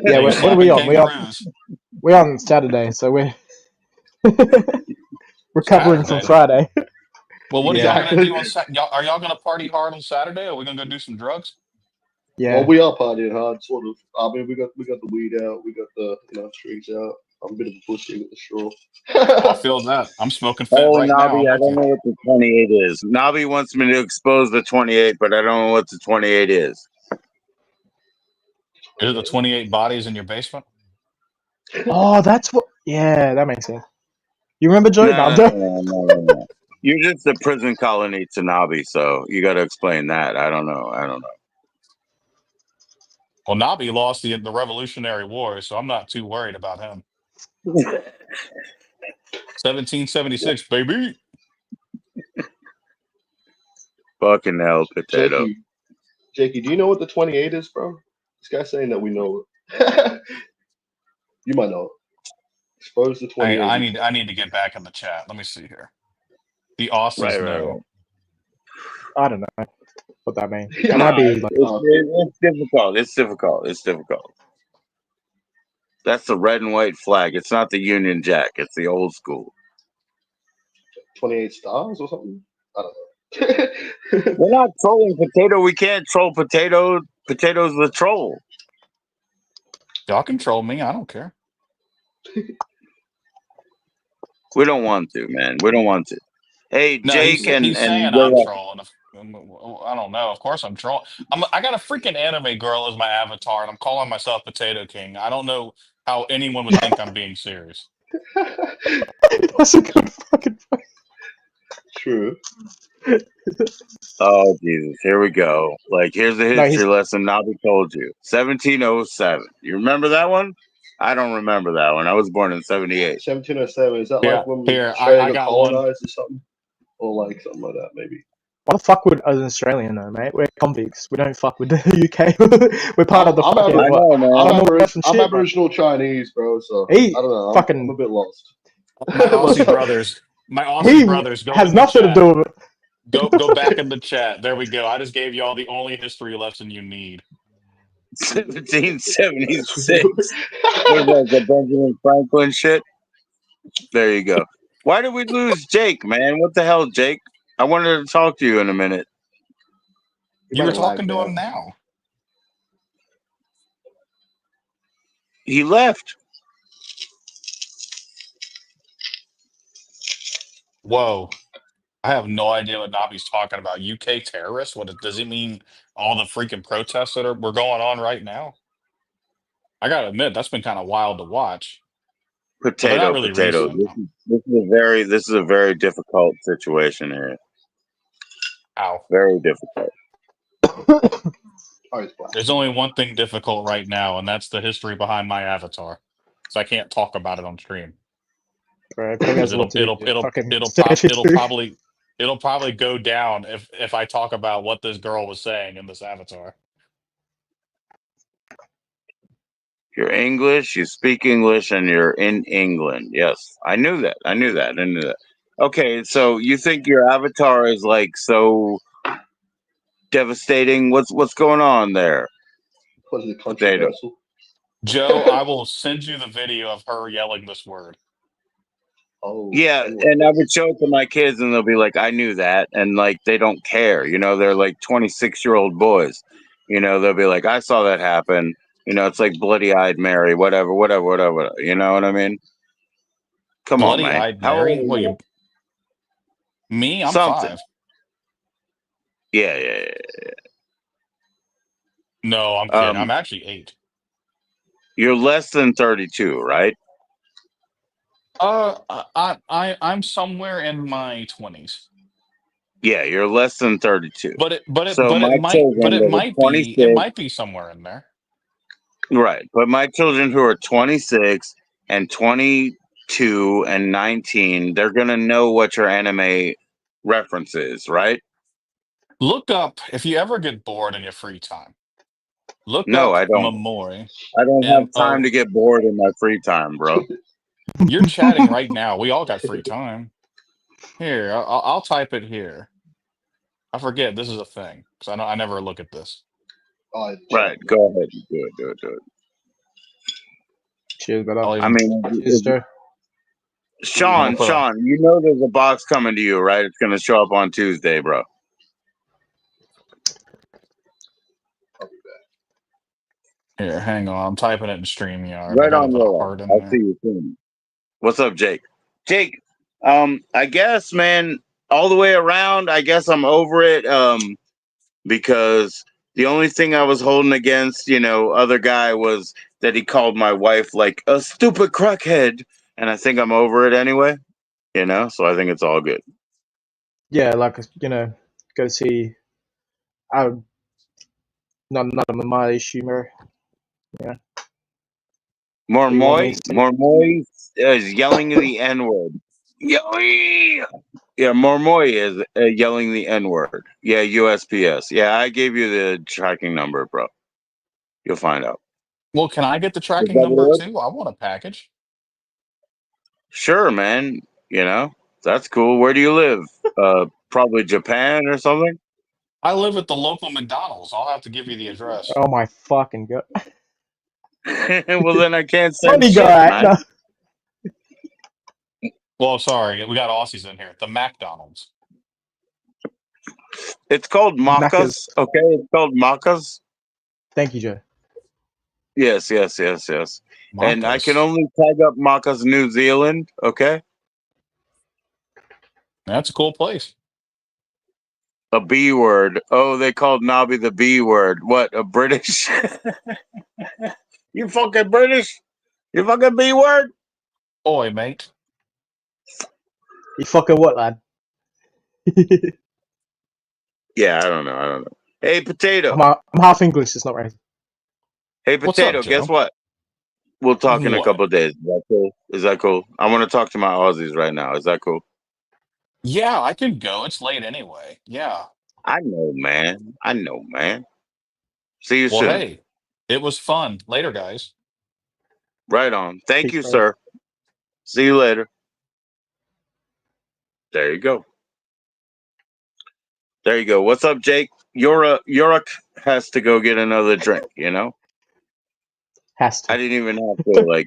Yeah, Are you what are slapping we on? kangaroos? We're on Saturday, so we're recovering from Saturday. Friday. Well, what are Yeah. y'all gonna do on Saturday? Are y'all gonna party hard on Saturday? Or are we gonna go do some drugs? Yeah. well, we are partying hard, sort of. I mean, we got the weed out, we got the strings out. I'm a bit of a pussy with the straw. I feel that. I'm smoking fat Oh, right now. Nabi, I'm I with don't you. know what the 28 is. Nabi wants me to expose the 28, but I don't know what the 28 is. Is it the 28 bodies in your basement? Oh, that's what. Yeah, that makes sense. You remember Joe? No, I'm joking. No. You're just a prison colony to Nabi, so you got to explain that. I don't know. Well, Nabi lost the Revolutionary War, so I'm not too worried about him. 1776, baby. Fucking hell, potato. Jakey, do you know what the 28 is, bro? This guy's saying that we know it. You might know it. Expose the 28. I need to get back in the chat. Let me see here. The Aussies know. Right. I don't know. what that mean. Yeah. That might be like It's difficult. It's difficult. It's difficult. That's the red and white flag. It's not the Union Jack. It's the old school. 28 stars or something. I don't know. We're not trolling potato. We can't troll potato. Potato's the troll. Y'all can troll me. I don't care. We don't want to, man. We don't want to. Hey, No, Jake he's saying and I'm trolling. I don't know. Of course I'm trolling. I got a freaking anime girl as my avatar, and I'm calling myself Potato King. I don't know how anyone would think I'm being serious. that's a good fucking point. True. Oh Jesus, here we go. Like here's the No, history lesson Nabi told you. 1707. You remember that one? I don't remember that one. I was born in 78. 1707. Is that Yeah, like when here, Australia I got got one. colonized or something? Or like something like that, maybe. What the fuck would an Australian know, mate? We're convicts. We don't fuck with the UK. We're part of the I'm fucking I what? know, man. I'm Aboriginal Chinese, bro. So He I don't know. I'm fucking a bit lost. My Aussie brothers. My Aussie brothers. Go has in the nothing to chat. do with it. Go back in the chat. There we go. I just gave you all the only history lesson you need. 1776. There's like the Benjamin Franklin shit. There you go. Why did we lose Jake, man? What the hell, Jake? I wanted to talk to you in a minute. You were might have talking lagged to him out. now. He left. Whoa. I have no idea what Nabi's talking about. UK terrorists? Does he mean all the freaking protests that were going on right now? I gotta admit, that's been kind of wild to watch. But they're not really Potato. recent. This is a very difficult situation here. Ow. Very difficult. Oh, it's black. There's only one thing difficult right now, and that's the history behind my avatar. So I can't talk about it on stream. Bro, probably has a lot to do with fucking It'll probably go down if I talk about what this girl was saying in this avatar. You're English, you speak English, and you're in England. Yes, I knew that. I knew that. Okay, so you think your avatar is like so devastating? What's going on there? Was it Potato. controversial? Joe, I will send you the video of her yelling this word. Oh. Yeah, and I would show it to my kids, and they'll be like, "I knew that," and like they don't care. You know, they're like 26-year-old boys. You know, they'll be like, "I saw that happen." You know, it's like Bloody-Eyed Mary, whatever. You know what I mean? Come on, man. Bloody-Eyed How Mary? old are What, you? me? I'm Something. 5. Yeah. No, I'm kidding. I'm actually 8. You're less than 32, right? I'm somewhere in my 20s. Yeah, you're less than 32. But it might be somewhere in there. Right, but my children who are 26 and 22 and 19, they're gonna know what your anime reference is, right? Look up if you ever get bored in your free time. Look No, up I don't. Mamori. I don't have time to get bored in my free time, bro. You're chatting right now. We all got free time. Here, I'll type it here. I forget this is a thing because I never look at this. Right, go ahead, do it. Cheers, brother. I mean, Sean, you know there's a box coming to you, right? It's gonna show up on Tuesday, bro. Here, hang on. I'm typing it in StreamYard. Right I gotta on put a your heart in I'll there. see you soon. What's up, Jake? Jake, I guess, man, all the way around, I guess I'm over it. Because the only thing I was holding against, other guy was that he called my wife like a stupid crackhead, and I think I'm over it anyway. So I think it's all good. Yeah, like go see. Not my issue, bro. Yeah. Mormoy is yelling the N-word. Yoey! Yeah, Mormoy is yelling the N-word. Yeah, USPS. Yeah, I gave you the tracking number, bro. You'll find out. Well, can I get the tracking number too? I want a package. Sure, man. That's cool. Where do you live? Probably Japan or something? I live at the local McDonald's. I'll have to give you the address. Oh my fucking god. Well, then I can't send Funny shit, guy. man. No. Well, sorry, we got Aussies in here. The McDonald's. It's called Knackers. Macca's. Okay, it's called Macca's. Thank you, Joe. Yes. And I can Macca's. only tag up Macca's New Zealand. Okay, That's a cool place. a B word. Oh, they called Nobby the B word. What? A British? You fucking British? You fucking B word? Oi, mate. You fucking what, lad? Yeah, I don't know. Hey, Potato. I'm half English. It's not racist. Hey, What's up, Potato. Guess Joe? what? We'll talk in a What? couple of days. Is that cool? Is that cool? I want to talk to my Aussies right now. Is that cool? Yeah, I can go. It's late anyway. Yeah. I know, man. See you Well, soon. hey, it was fun. Later, guys. Right on. Thank Peace, you, bro. sir. See you later. There you go. What's up, Jake? Yorak has to go get another drink, you know? Has I to. didn't even have to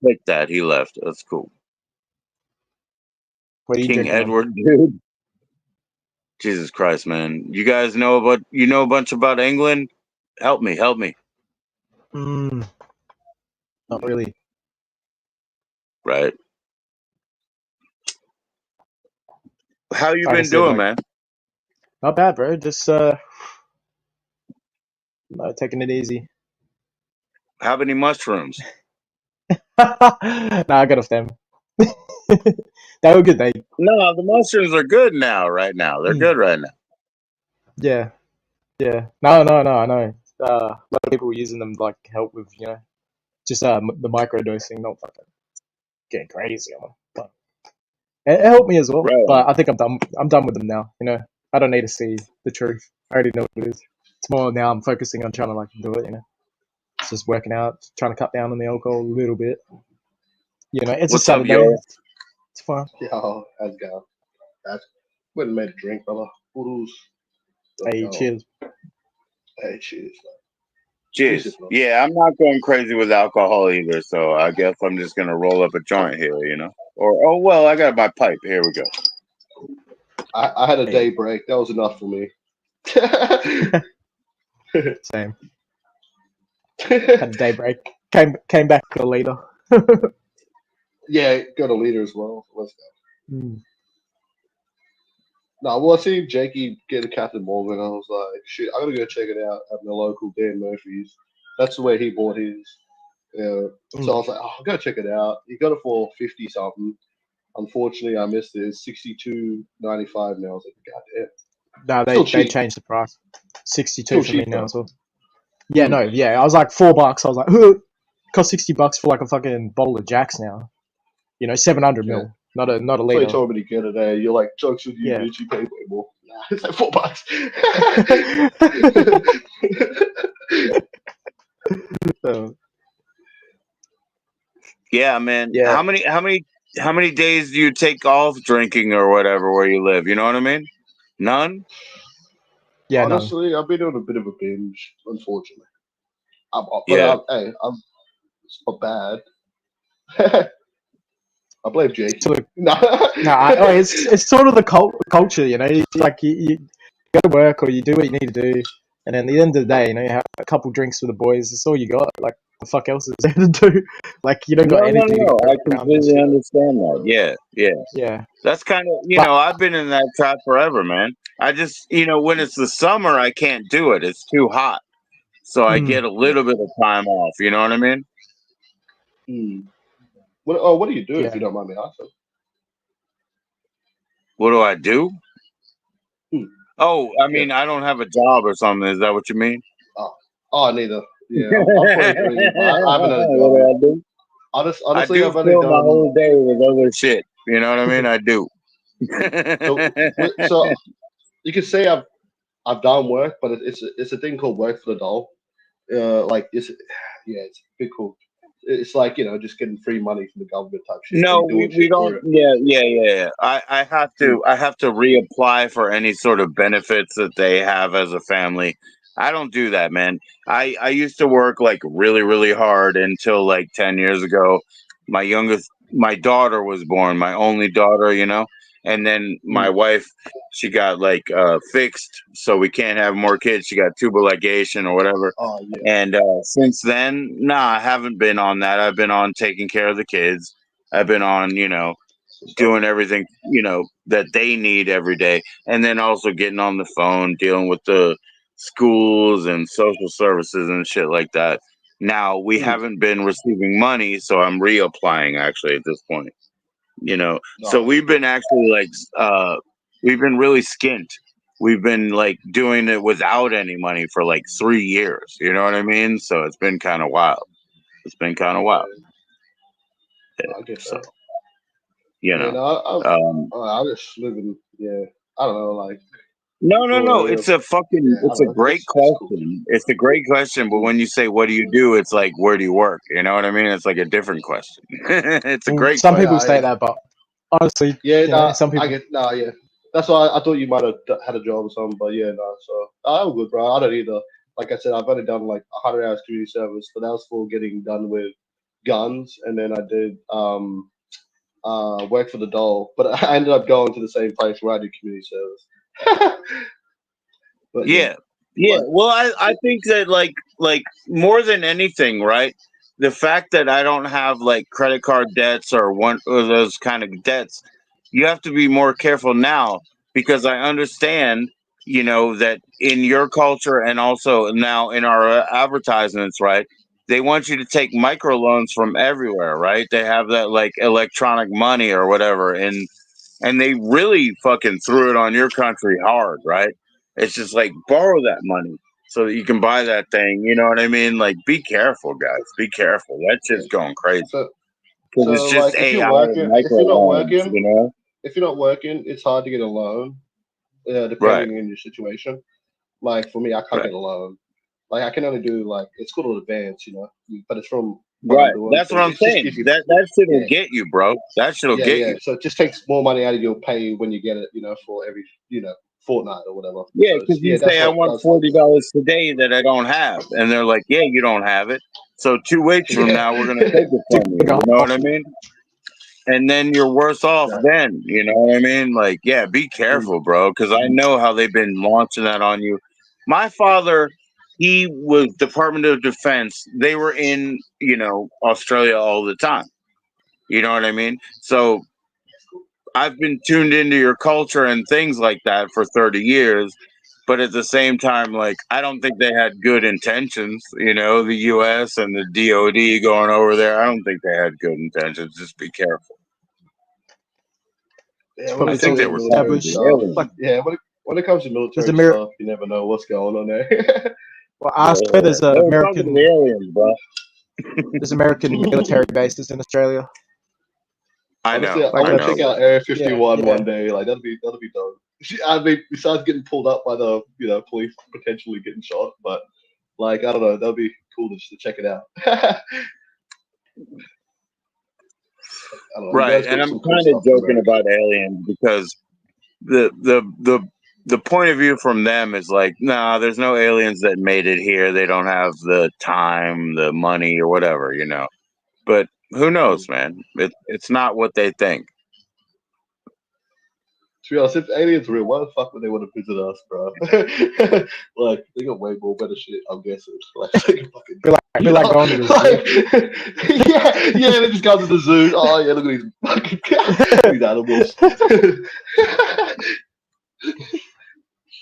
click that. He left. That's cool. What are you King drinking, man? Edward, dude. Jesus Christ, man. You guys know a bunch about England? Help me. Not really. Right. How you Like I been said, doing, man? not bad, bro. Just taking it easy. How many mushrooms? Nah, I got off them. They were good. No, the mushrooms are good right now. They're good right now. Yeah. No, I know. A lot of people were using them like help with, just the microdosing, not fucking getting crazy on them. But it helped me as well. Right. But I think I'm done with them now. I don't need to see the truth. I already know what it is. It's more now I'm focusing on trying to do it. It's just working out, trying to cut down on the alcohol a little bit. It's What's a up, Saturday. yo? It's fun. Yo, how's it going? Went and made a drink, brother. Boodles. Hey, cheers. Hey, cheers. Cheers. Yeah, I'm not going crazy with alcohol either, so I guess I'm just gonna roll up a joint here, Or I got my pipe. Here we go. I had a day break. That was enough for me. Same. Had a day break. Came back a later. Yeah, got a leader as well. Let's go. Mm. No, well, I seen Jakey get a Captain Morgan. I was like, shit, I gotta go check it out at my local Dan Murphy's. That's the way he bought his. So I was like, I gotta check it out. He got it for 50 something. Unfortunately, I missed it. It's $62.95 now. I was like, goddamn. No, they changed the price. 62 Still for me cheap, now though. as well. Yeah, no, yeah. I was like $4. I was like, cost $60 for like a fucking bottle of Jacks now. 700 mil, not a So liter. he told me to get it. You're like, jokes with you, Yeah. bitch. You pay way more. Nah, it's like $4. Yeah, man. Yeah. How many days do you take off drinking or whatever where you live? You know what I mean? None? Yeah, honestly, I've been on a bit of a binge, unfortunately. It's not bad. I blame Jake. It's sort of the culture, Like you go to work or you do what you need to do, and at the end of the day, you have a couple drinks with the boys. That's all you got. Like, the fuck else is there to do? Like, you don't got anything. No. I completely understand that. Yeah. That's kind of, I've been in that trap forever, man. I just, when it's the summer, I can't do it. It's too hot. So I get a little bit of time off. You know what I mean? What do you do if you don't mind me asking? What do I do? Oh, I mean, I don't have a job or something. Is that what you mean? Oh, neither. Yeah, I'm fully agree. I haven't had a job. What do I do? Honestly, I do fill my whole day with other shit. You know what I mean? I do. So you could say I've done work, but it's a thing called work for the doll. It's a bit cool. it's like just getting free money from the government type shit. Or No, you're doing we shit don't. for it. Yeah. I have Mm. to reapply for any sort of benefits that they have as a family. I don't do that, man. I used to work like really, really hard until like 10 years ago. My daughter was born, my only daughter, and then my Mm. wife, she got like fixed, so we can't have more kids. She got tubal ligation or whatever. Oh yeah. And since then, nah, I haven't been on that. I've been on taking care of the kids. I've been on, So, doing everything, that they need every day. And then also getting on the phone, dealing with the schools and social services and shit like that. Now, we mm. haven't been receiving money, so I'm reapplying actually at this point, So Oh, we've been actually like, we've been really skint. We've been like doing it without any money for like 3 years. You know what I mean? So it's been kind of wild. It's been kind of wild. yeah. I get So, that. you Yeah, know, no, um, I just live in, I don't know, like no. enjoy, I It's don't a know, great it's cool. question. It's a great question. But Mm. when you say, what do you do? It's like, where do you work? You know what I mean? It's like a different question. It's a Well, great some people question. Nah, say yeah, that, but honestly, yeah, nah, some I people. get, nah, yeah. That's why I thought you might have had a job or something, but yeah, nah. So I'm good, bro. I don't either. Like I said, I've only done like 100 hours community service, but that was for getting done with guns, and then I did work for the dole, but I ended up going to the same place where I did community service. But yeah, Yeah. Yeah. like Well, I think that like more than anything, right? The fact that I don't have like credit card debts or one of those kind of debts, you have to be more careful now because I understand, that in your culture and also now in our advertisements, right? They want you to take microloans from everywhere, right? They have that like electronic money or whatever, and they really fucking threw it on your country hard, right? It's just like borrow that money so that you can buy that thing. You know what I mean? Like, be careful, guys. Be careful. That yeah. shit's going crazy So because it's just like AI and if you're micro not loans. working, it's hard to get a loan, Right, depending on your situation. Like for me, I can't right, get a loan. Like I can only do like it's called an advance, but it's from what I'm right. doing. That's So what I'm it just saying. gives you, That shit'll yeah, get you, bro. That shit'll get yeah. you. So it just takes more money out of your pay when you get it, for every fortnight or whatever. Yeah, So because it's, you that's say I what it want does for me. $40 today that I don't have, and they're like, "Yeah, you don't have it. So 2 weeks from Yeah, now, we're gonna take it To from you." like a You know what I hustle. mean? And then you're worse off exactly. then. You know what I mean? Like, yeah, be Mm. careful, bro, because I know how they've been launching that on you. My father, he was Department of Defense. They were in, Australia all the time. You know what I mean? So I've been tuned into your culture and things like that for 30 years. But at the same time, like, I don't think they had good intentions, the US and the DOD going over there. I don't think they had good intentions. Just be careful. Yeah, It's when I probably it think comes they to were sending military established. the stuff, Like aliens. yeah, when it comes to there's military Amer. stuff, you never know what's going on there. Well, I swear Yeah, there's they were talking to the aliens, bro. American military bases in Australia. I Honestly, know, I Like I want to know, check that's out Area yeah, 51 yeah. one day. Like that'll be dope. I mean, besides getting pulled up by the police potentially getting shot, but like I don't know, that'll be cool just to check it out. I don't know. You right. guys And got I'm some cool kind of stuff in joking America. about aliens because the point of view from them is like, nah, there's no aliens that made it here. They don't have the time, the money, or whatever. But who Mm. knows, man? It's not what they think. To be honest, if aliens were real, why the fuck would they want to visit us, bro? Like they got way more better shit, I'm guessing. Like they can fucking, Be like going to the zoo. like yeah, they just go to the zoo. Oh yeah, look at these fucking these animals,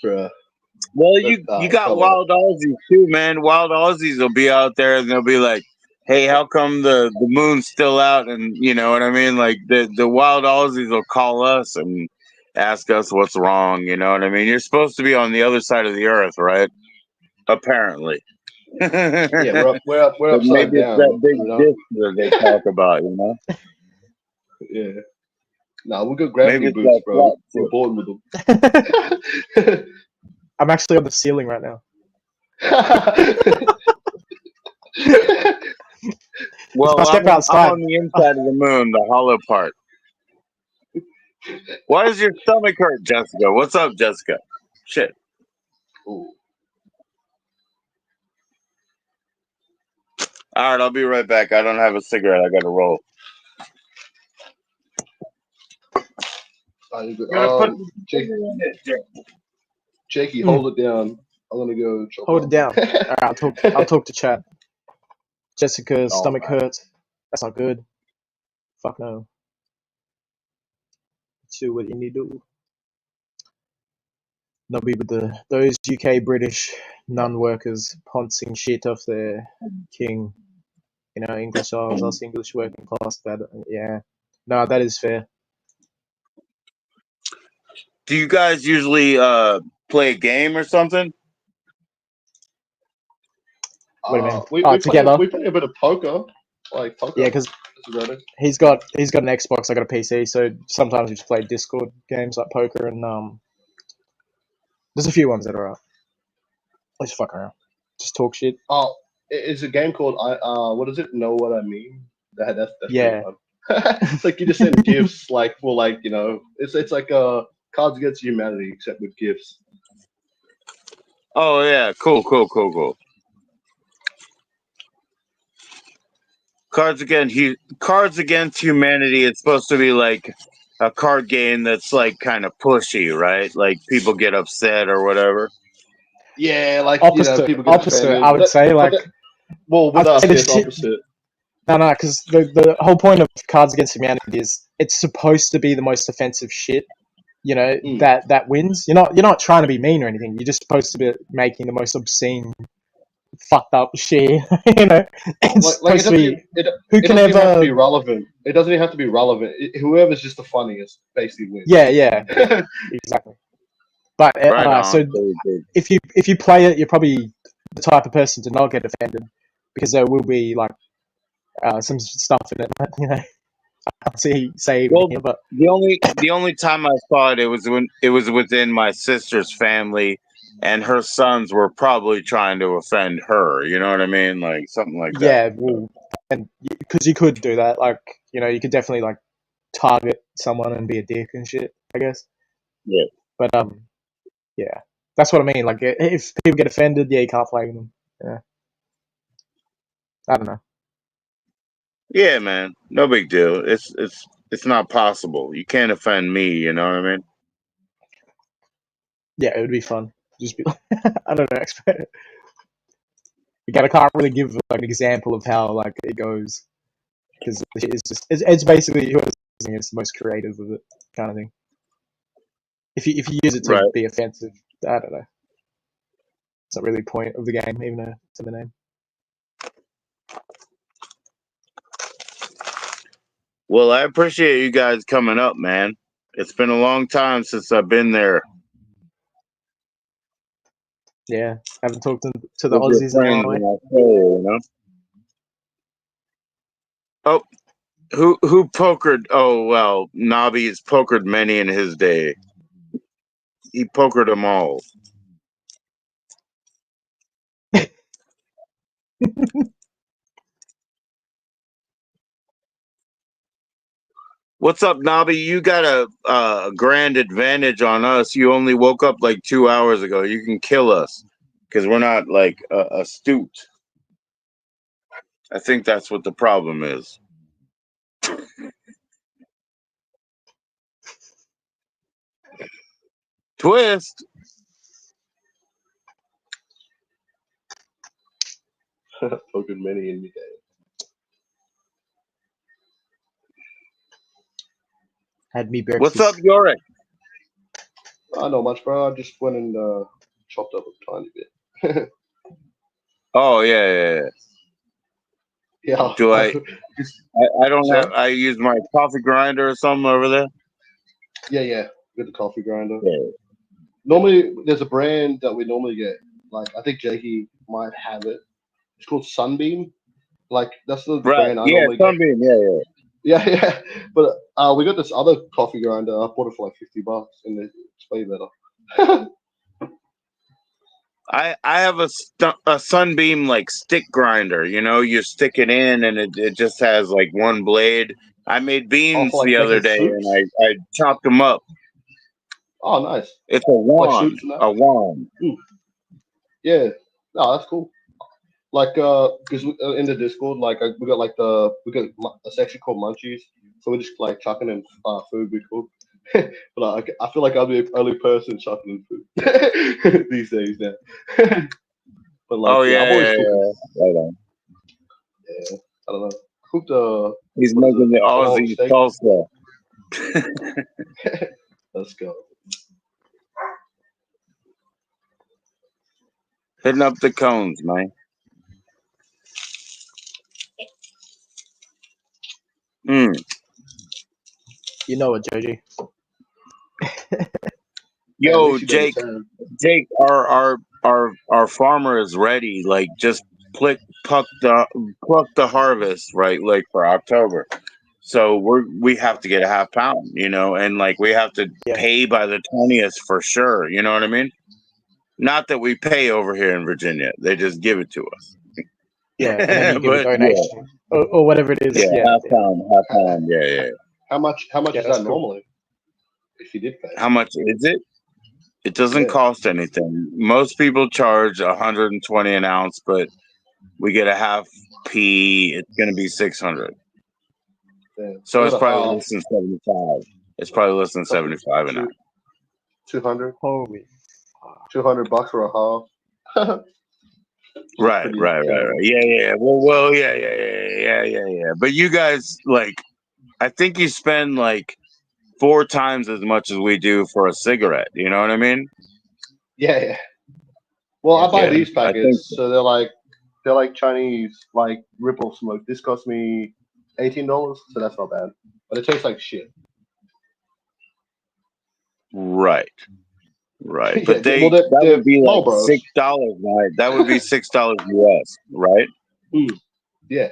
bro. Well, That you got come on. wild Aussies too, man. Wild Aussies will be out there and they'll be like, "Hey, how come the moon's still out?" And you know what I mean? Like the wild Aussies will call us and ask us what's wrong. You know what I mean? You're supposed to be on the other side of the earth, right? Apparently. Yeah, But we're upside maybe it's that down, big disc that they talk about. Yeah. Nah, we got Maybe gravity it's boots, that bro. flat We're disc. born with them. I'm actually on the ceiling right now. Well, I step I'm outside, on the inside of the moon, the hollow part. Why does your stomach hurt, Jessica? What's up, Jessica? Shit. Ooh. All right, I'll be right back. I don't have a cigarette. I got to roll. You good? You're gonna put Jake, in it, Jake. Jakey, hold it down. I'm gonna go chop hold up. it down. All right, I'll talk to chat. Jessica's All stomach right. hurts. That's not good. Fuck no. Do what you need to do. Not be with those UK British nun workers pouncing shit off their king. You know, English us English working class. Yeah. No, that is fair. Do you guys usually play a game or something? What do you mean? We Together. play a bit of poker, like poker. Yeah, because he's got an Xbox. I got a PC, so sometimes we just play Discord games like poker and there's a few ones that are out. Let's fuck around, just talk shit. Oh, it's a game called what is it? Know what I mean? That's Yeah. pretty fun. It's like you just send gifts, like for like it's like Cards Against Humanity except with gifts. Oh yeah, cool. Cards Against Humanity. It's supposed to be like a card game that's like kind of pushy, right? Like people get upset or whatever. Yeah, like Opposite, people get offended. I would say like. Well, with us, it's opposite. No, because the whole point of Cards Against Humanity is it's supposed to be the most offensive shit. You know that wins. You're not trying to be mean or anything. You're just supposed to be making the most obscene, fucked up shit. You know, it's supposed to be. Who can ever have to ever be relevant? It doesn't even have to be relevant. Whoever's just the funniest basically wins. Yeah, exactly. But so if you play it, you're probably the type of person to not get offended because there will be like some stuff in it that I can't say. Well, here, but the only time I saw it, it was when it was within my sister's family, and her sons were probably trying to offend her. You know what I mean? Like something like that. Yeah, well, and because you could do that, like you could definitely like target someone and be a dick and shit. I guess. Yeah. But yeah, that's what I mean. Like if people get offended, yeah, you can't play with them. Yeah. I don't know. Yeah, man. No big deal. It's not possible. You can't offend me. You know what I mean? Yeah, it would be fun. Just be I don't know. I can't really give like an example of how like it goes because it's basically whoever's using it's the most creative of it kind of thing. If you use it to be offensive, I don't know. It's not really the point of the game, even though it's in the name. Well, I appreciate you guys coming up, man. It's been a long time since I've been there. Yeah, haven't talked to the Aussies in a while. You know? Oh, who pokered? Oh well, Nobby's pokered many in his day. He pokered them all. What's up, Nobby? You got a grand advantage on us. You only woke up like 2 hours ago. You can kill us because we're not like astute. I think that's what the problem is. Twist. Poking many in the game. Had me breakfast. What's up, Yorick? Not much, bro. I just went and chopped up a tiny bit. Oh yeah. Yeah. Do I don't have. I use my coffee grinder or something over there. Yeah. With the coffee grinder. Yeah. Normally, there's a brand that we normally get. Like I think Jakey might have it. It's called Sunbeam. Like that's the brand I normally Sunbeam. get. Yeah. But we got this other coffee grinder. I bought it for like $50, and it's way better. I have a Sunbeam like stick grinder. You know, you stick it in and it just has like one blade. I made beans for like the other making day and soups. I chopped them up. Oh, nice. It's a Like wand, soups and that. a wand. Yeah. No, that's cool. Like, because in the Discord, like, we got a section called Munchies, so we're just like chucking in food we cook. But like, I feel like I'm the only person chucking in food these days now. But like, Oh yeah, I've yeah, always yeah, cooked. yeah. Right on. Yeah, I don't know. I cooked He's what is making the it? Tomahawk Aussie steak. salsa. Let's go. Hitting up the cones, man. Mm. You know it, Joji. At Yo, least you know the Jake, term. Jake, our farmer is ready. Like, just pluck the harvest, right? Like for October. So we have to get a half pound, you know, and like we have to Yeah. pay by the 20th for sure. You know what I mean? Not that we pay over here in Virginia; they just give it to us. Yeah, and then you give a But yeah, donation or whatever it is. yeah, Yeah, half yeah, pound, yeah. How much yeah. is That's that cool. normally? If you did pay. How much is it? It doesn't Yeah. cost anything. Most people charge 120 an ounce, but we get a half P. It's going to be 600. Yeah. So I it's got a probably half. less than 75. It's probably less than That's 75 an ounce. 200. Holy. $200 for a half. Right. Pretty Yeah. Well, yeah. But you guys, like, I think you spend like 4 times as much as we do for a cigarette. You know what I mean? Yeah. Well, I buy Yeah, these I think packets, so they're like Chinese like ripple smoke. This cost me $18, so that's not bad. But it tastes like shit. right. Yeah, But well, that they're would be like Marlboros. $6, right? That would be $6 US, right? Yeah.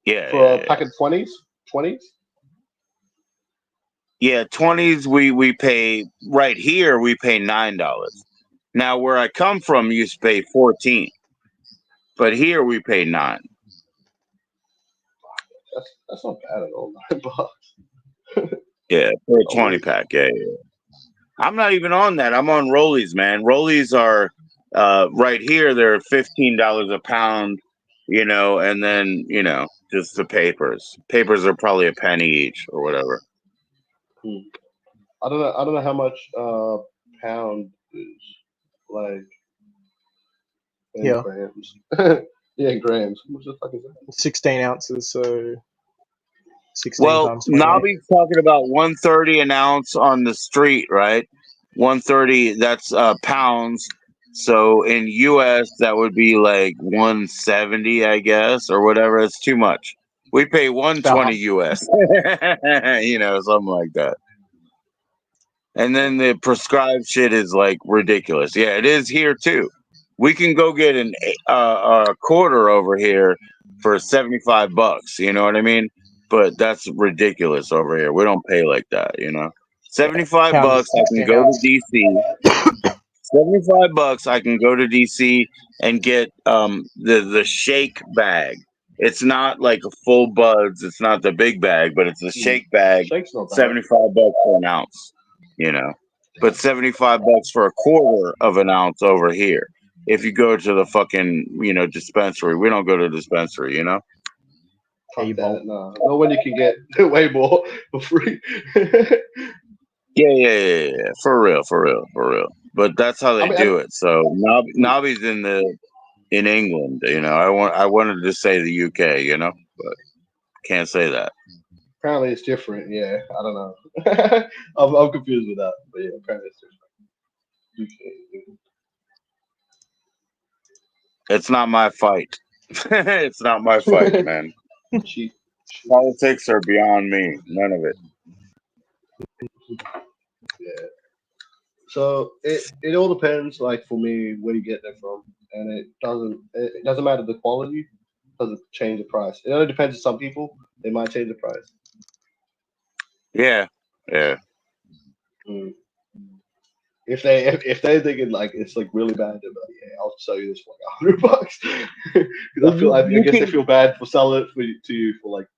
Yeah. For a packet of 20s? 20s? Yeah, 20s we pay right here we pay $9. Now where I come from you used to pay 14. But here we pay 9. That's not bad at all. $9. Yeah, for a Oh, 20 wait. pack. Yeah. I'm not even on that. I'm on Rollies, man. Rollies are right here they're $15 a pound, you know, and then, you know, just the papers. Papers are probably a penny each or whatever. I don't know how much pound is like in Yeah. grams. Yeah, grams. How much the fuck is that? 16 ounces, so 16 Well, times 28. Nobby's talking about 130 an ounce on the street, right? 130, that's pounds. So in US, that would be like 170, I guess, or whatever. It's too much. We pay 120 US, you know, something like that. And then the prescribed shit is like ridiculous. Yeah, it is here too. We can go get a quarter over here for $75. You know what I mean? But that's ridiculous over here. We don't pay like that. You know, $75. Pound is I can 16 go to ounces. DC. $75. I can go to DC and get the shake bag. It's not like a full buds. It's not the big bag, but it's a shake bag. Shake's not bad. $75 for an ounce. You know, but $75 for a quarter of an ounce over here. If you go to the fucking, you know, dispensary, we don't go to dispensary, you know? Fuck Hey, that. Bolt. No, no one you can get way more for free. Yeah. For real. But that's how they I mean, do it. So Nobby's in England, you know. I wanted to say the UK, you know, but can't say that. apparently it's different. Yeah, I don't know. I'm confused with that, but yeah, apparently it's different. It's not my fight. It's not my fight, man. Cheap. Politics are beyond me. None of it. Yeah. So it all depends, like for me, where you get that from, and it doesn't matter the quality, doesn't change the price. It only depends on some people. They might change the price. Yeah. Mm. if they're thinking like it's like really bad, they're like, yeah, I'll sell you this for like $100 because I guess they feel bad for selling it to you for like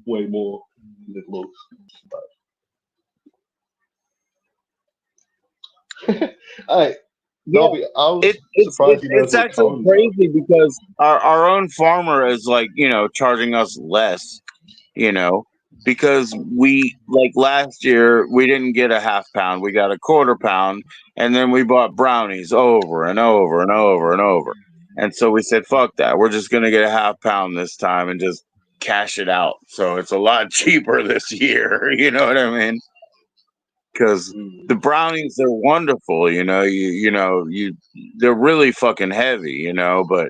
way more than it looks. But all right, Darby, I was surprised you know it's what actually cones are. crazy because our own farmer is like charging us less, because we like last year we didn't get a half pound, we got a quarter pound, and then we bought brownies over and over and over and over, and so we said fuck that, we're just gonna get a half pound this time and just cash it out, so it's a lot cheaper this year. You know what I mean? Because the brownies are wonderful, they're really fucking heavy, but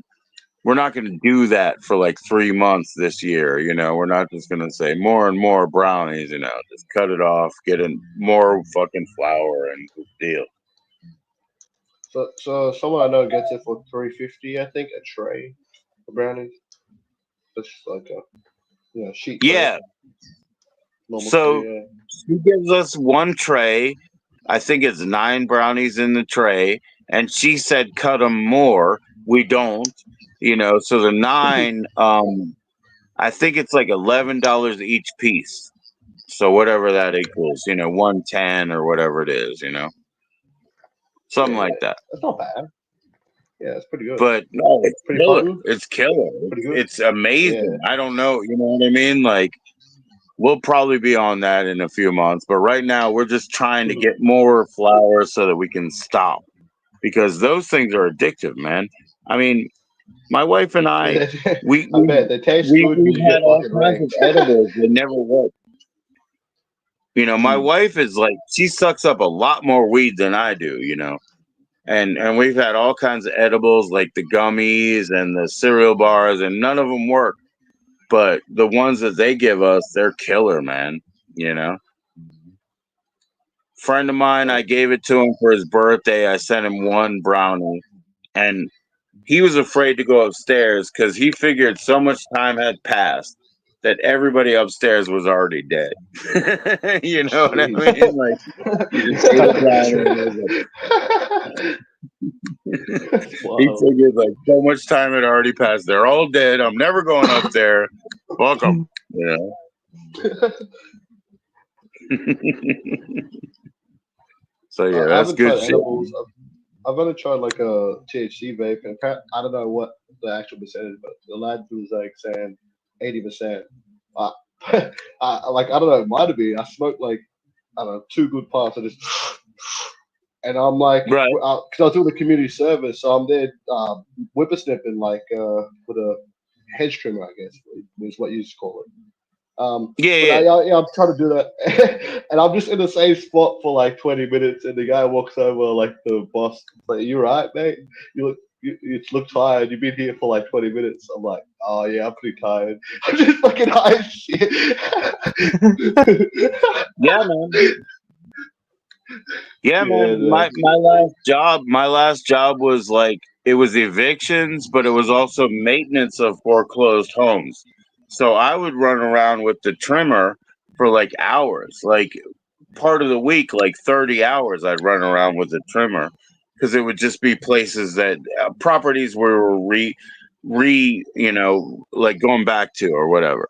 we're not going to do that for like 3 months this year. We're not just going to say more and more brownies, just cut it off, get in more fucking flour and good deal. So someone I know gets it for $3.50, I think, a tray of brownies. That's just like a sheet tray. Yeah. Normal So tray, yeah. she gives us one tray. I think it's 9 brownies in the tray. And she said cut them more. We don't, so the 9, I think it's like $11 each piece. So whatever that equals, 110 or whatever it is, something like that. That's not bad. Yeah, it's pretty good. But no, it's pretty killer. potent. It's killer. Pretty good. It's amazing. Yeah. I don't know. You know what I mean? Like, we'll probably be on that in a few months. But right now, we're just trying to get more flour so that we can stop. Because those things are addictive, man. I mean, my wife and I, we bet they taste good when we've you had get all fucking kinds of ranked. edibles that never work. My wife is like, she sucks up a lot more weed than I do, and we've had all kinds of edibles like the gummies and the cereal bars, and none of them work. But the ones that they give us, they're killer, man. Friend of mine, I gave it to him for his birthday. I sent him one brownie, and he was afraid to go upstairs because he figured so much time had passed that everybody upstairs was already dead. You know what I mean? Like, he just ate a brownie and it was like, he figured like so much time had already passed. They're all dead. I'm never going up there. Fuck them. So yeah, I that's haven't good tried shit. edibles. I've only tried like a THC vape, and I don't know what the actual percentage, but the lad was like saying 80%. I, I don't know, it might have been. I smoked like, I don't know, 2 good puffs. I just, and I'm like, right, because I was doing the community service, so I'm there whippersnipping like with a hedge trimmer, I guess, is what you used to call it. yeah. I'm trying to do that, and I'm just in the same spot for like 20 minutes, and the guy walks over, like the boss, like, "You right, mate? You look tired. You've been here for like 20 minutes." I'm like, "Oh yeah, I'm pretty tired. I'm just fucking high as shit." Yeah, man. Yeah, man. no. My last job was like, it was evictions, but it was also maintenance of foreclosed homes. So I would run around with the trimmer for like hours, like part of the week, like 30 hours. I'd run around with the trimmer because it would just be places that properties we were like going back to or whatever.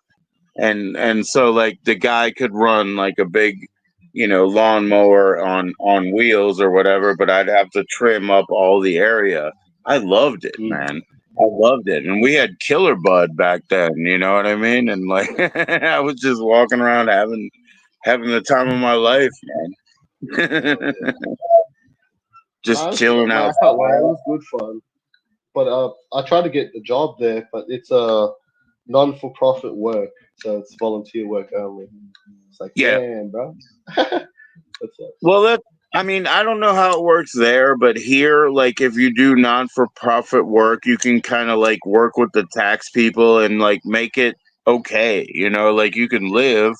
And so like the guy could run like a big lawnmower on wheels or whatever, but I'd have to trim up all the area. I loved it, man. I loved it. And we had killer bud back then, you know what I mean? And like I was just walking around having the time of my life, man. Just chilling I out. can't lie, it was good fun. But I tried to get the job there, but it's a non-for-profit work, so it's volunteer work only. It's like, Yeah. damn, bro. That's it. Well, I mean, I don't know how it works there, but here, like, if you do non-for-profit work, you can kind of like work with the tax people and like make it okay. Like you can live.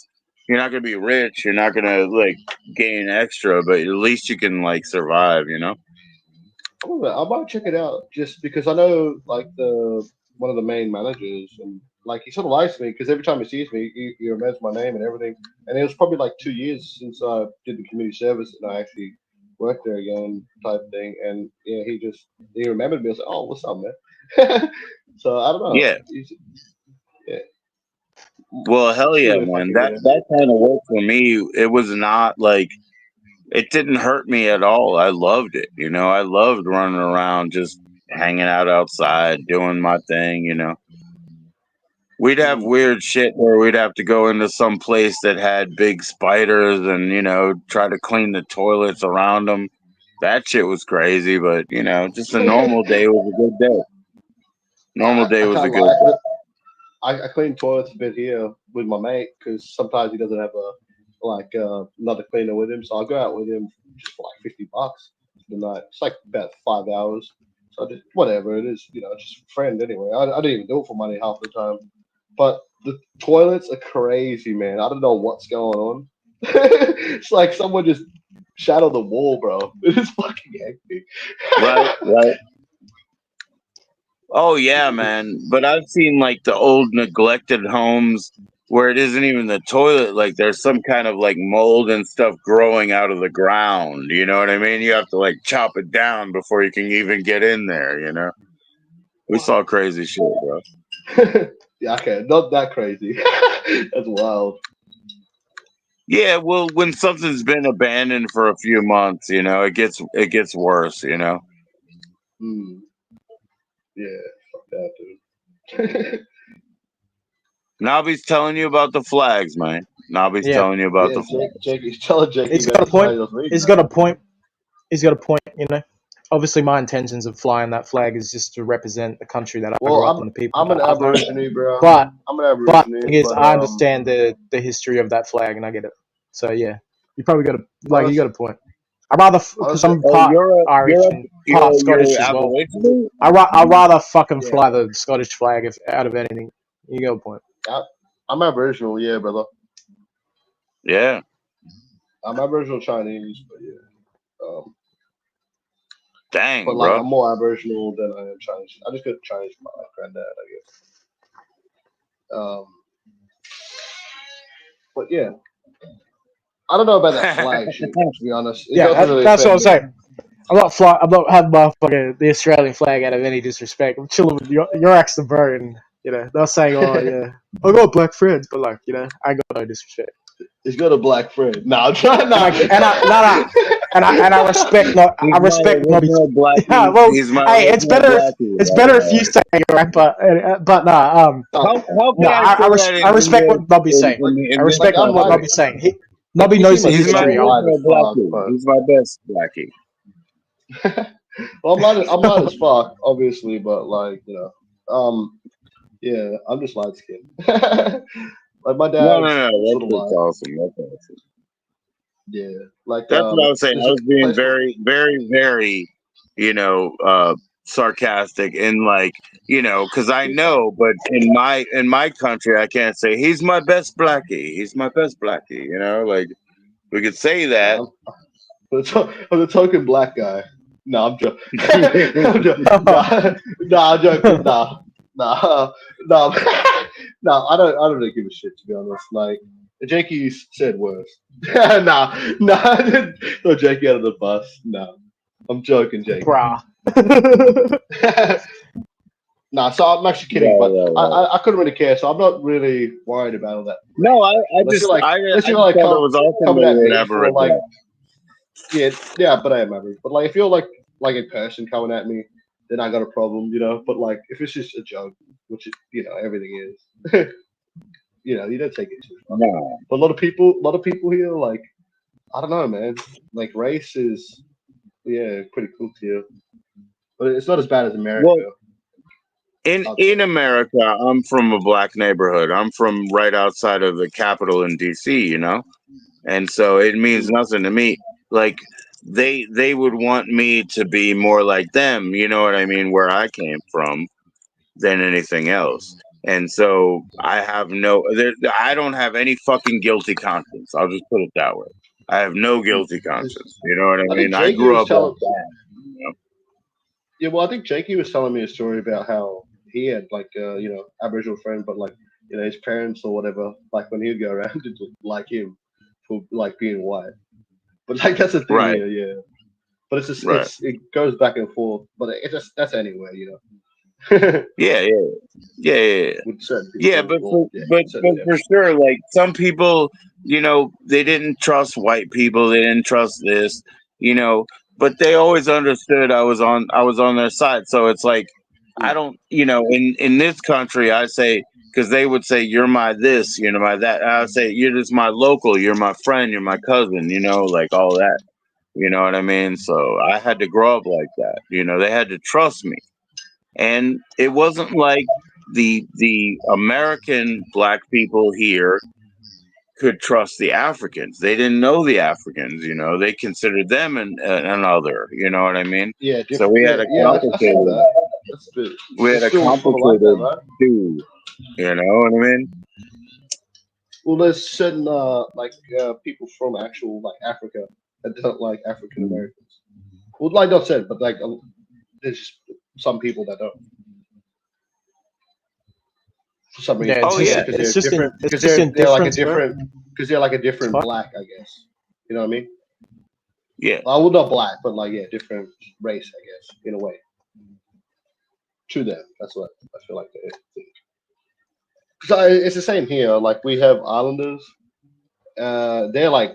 You're not gonna be rich. You're not gonna like gain extra, but at least you can like survive. I might check it out just because I know like the one of the main managers, and like he sort of likes me because every time he sees me, he remembers my name and everything. And it was probably like 2 years since I did the community service, and I actually work there again type thing. And yeah, he remembered me. I was like, oh, what's up, man? So I don't know. Yeah. Yeah, Well, hell see yeah, you if I man. can get That kind of work for me. It was not like it didn't hurt me at all. I loved it. I loved running around, just hanging out outside, doing my thing. We'd have weird shit where we'd have to go into some place that had big spiders and, try to clean the toilets around them. That shit was crazy, but, just a normal day was a good day. Normal day I was a can't good lie. day. I clean toilets a bit here with my mate because sometimes he doesn't have another cleaner with him, so I'll go out with him just for like $50 for the night. It's like about 5 hours. So just whatever it is, just a friend anyway. I don't even do it for money half the time. But the toilets are crazy, man. I don't know what's going on. It's like someone just shattered the wall, bro. It is fucking hectic. Right. Oh yeah, man. But I've seen like the old neglected homes where it isn't even the toilet, like there's some kind of like mold and stuff growing out of the ground. You know what I mean? You have to like chop it down before you can even get in there. We saw crazy shit, bro. Yeah, okay, not that crazy. That's wild. Yeah, well, when something's been abandoned for a few months, it gets worse. Hmm. Yeah, fuck that, dude. Nobby's telling you about the flags, man. Nobby's Yeah, telling you about Yeah, the flags. Jakey's telling Jakey he's got a that's why point. he was reading He's that. got a point. He's got a point. Obviously, my intentions of flying that flag is just to represent the country that I Well, grew up and the people I'm that an I've known. Aborigine, bro. But I'm an but Aborigine, the thing is, but I understand the history of that flag, and I get it. So yeah, you probably got you got a point. I rather because honestly, I'm Oh, part Irish and part Scottish you're as well. Aboriginal? I rather fucking yeah, fly the Scottish flag if out of anything. You got a point. I'm Aboriginal, yeah, brother. Yeah. I'm Aboriginal Chinese, but yeah. But Dang, like, bro. I'm more Aboriginal than I am Chinese. I just got Chinese from my granddad, I guess. But yeah, I don't know about that flag shit. To be honest, it Yeah, doesn't really that's what I'm affect me. saying. I'm not having my fucking the Australian flag out of any disrespect. I'm chilling with your accent, bro, and not saying, oh yeah, I got black friends, but I got no disrespect. He's got a black friend. Nah, I'm trying And I respect He's I my respect Nobby's. original blackie. Yeah, well, He's my hey, original blackie. it's better if you say it, right? But nah, How No, can I say that I respect what Nobby's saying. in I this respect I'm what white. Nobby's saying. Nobby You knows seem the like He's my history. light as original fuck, blackie. but He's my best blackie. well, I'm light as fuck, obviously, but yeah, I'm just light skinned. Like my dad's No. sort of That's light. awesome. That's awesome. Yeah, like That's what I was saying. there's I a was being place called very, very, very, sarcastic and because I know, but in my country, I can't say he's my best blackie. He's my best blackie. Like we could say that. I'm the token black guy. No, I'm joking. I'm joking. No, I'm joking. No, no, no, no. I don't really give a shit, to be honest. Like Jakey said worse. Nah, nah. Throw Jakey out of the bus. No, I'm joking, Jakey. Bruh. Nah, so I'm actually kidding, but I couldn't really care, so I'm not really worried about all that. No, I Unless just you're like, I unless just you're like thought it was awesome coming that at you're an me for like, Aboriginal. yeah, but I am average. But like, if you're like a person coming at me, then I got a problem, But like, if it's just a joke, which everything is, you don't take it too far. No. But a lot of people here, like, I don't know, man. Like, race is, pretty cool here, but it's not as bad as America. Well, in America, I'm from a black neighborhood. I'm from right outside of the capital in DC, and so it means nothing to me. Like they would want me to be more like them, you know what I mean, where I came from, than anything else. And so I don't have any fucking guilty conscience. I'll just put it that way. I have no guilty conscience. You know what I I think mean? I Jakey grew was up like telling. that. Yeah, well, I think Jakey was telling me a story about how he had like Aboriginal friend, but like his parents or whatever, like when he'd go around, did like him for like being white. But like that's the thing Right. here, yeah. but it's just Right. it goes back and forth. But it just that's anywhere, you know. Yeah, yeah. With certain Yeah, people, or but yeah. for sure, like some people, they didn't trust white people. They didn't trust this, you know. But they always understood I was on their side. So it's like I don't, in this country, I say because they would say you're my this, you're my that. I would say you're just my local, you're my friend, you're my cousin, like all that. You know what I mean? So I had to grow up like that. They had to trust me. And it wasn't like the American black people here could trust the Africans. They didn't know the Africans. They considered them an other. You know what I mean? Yeah, So we had a I saw complicated, that. That's good. we had There's a still people like that, complicated right? dude. You know what I mean? Well, there's certain people from actual like Africa that don't like African Americans. Well, like not said, but like there's just some people that don't for some reason. Yeah, Oh yeah, Because it's they're just in different. it's Because just they're like a indifference, bro. different. Because they're like a different Fuck. black, I guess. You know what I mean? yeah. Well, not black, but like different race, I guess, in a way. To them, that's what I feel like they think. Because it's the same here. Like we have Islanders. They're like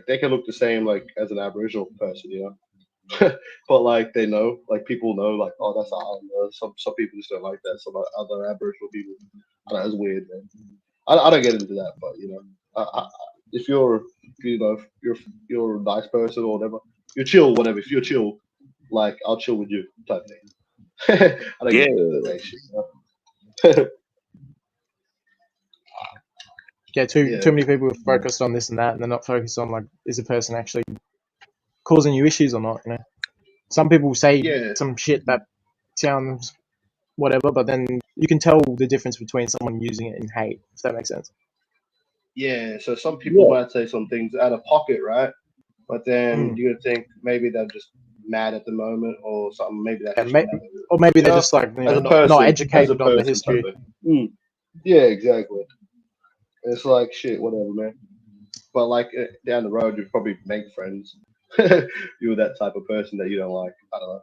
they can look the same like as an Aboriginal person, but like they know, like people know, like oh that's an Islander. Some people just don't like that. Some other Aboriginal people, I don't know, it's weird, man. I don't get into that, but if you're you're a nice person or whatever, you're chill, whatever. If you're chill, like I'll chill with you type thing. I don't Yeah, get into that race shit. Yeah, too Yeah, many people are focused on this and that, and they're not focused on like, is the person actually causing you issues or not? Some people say yeah, some shit that sounds whatever, but then you can tell the difference between someone using it in hate, if that makes sense. yeah. So some people yeah, might say some things out of pocket, right? But then Mm. you're gonna think maybe they're just mad at the moment or something. Maybe that's Yeah, just bad. or maybe they're Yeah, just like as a not person, educated on the type history. of. Mm, yeah, exactly. It's like shit, whatever, man. But like down the road, you probably make friends. You're that type of person that you don't like. I don't know.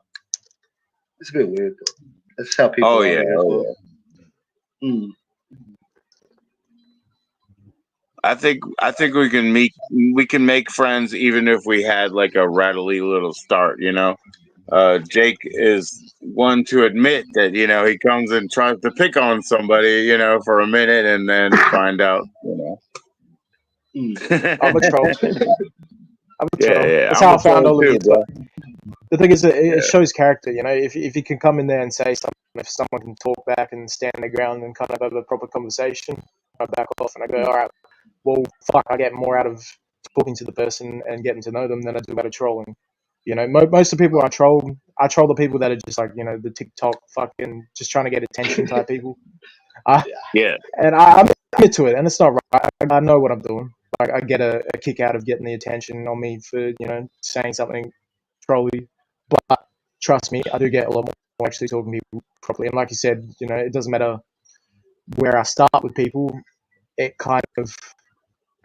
It's a bit weird. Though. That's how oh people are, yeah, I guess. oh Though. yeah. Mm. I think we can make friends even if we had like a rattly little start. Jake is one to admit that he comes and tries to pick on somebody for a minute and then find out. Mm. I'm a troll. I'm a Yeah, troll. yeah. That's I'm how a I found troll all of too, you. bro. The thing is, Yeah, it shows character. If you can come in there and say something, if someone can talk back and stand their ground and kind of have a proper conversation, I back off and I go, all right, well, fuck, I get more out of talking to the person and getting to know them than I do out of trolling. Most of the people I troll the people that are just like, the TikTok fucking just trying to get attention type people. I, yeah, and I'm into it, and it's not right. I know what I'm doing. Like I get a kick out of getting the attention on me for saying something trolly, but trust me, I do get a lot more actually talking to people properly. And like you said, it doesn't matter where I start with people. It kind of,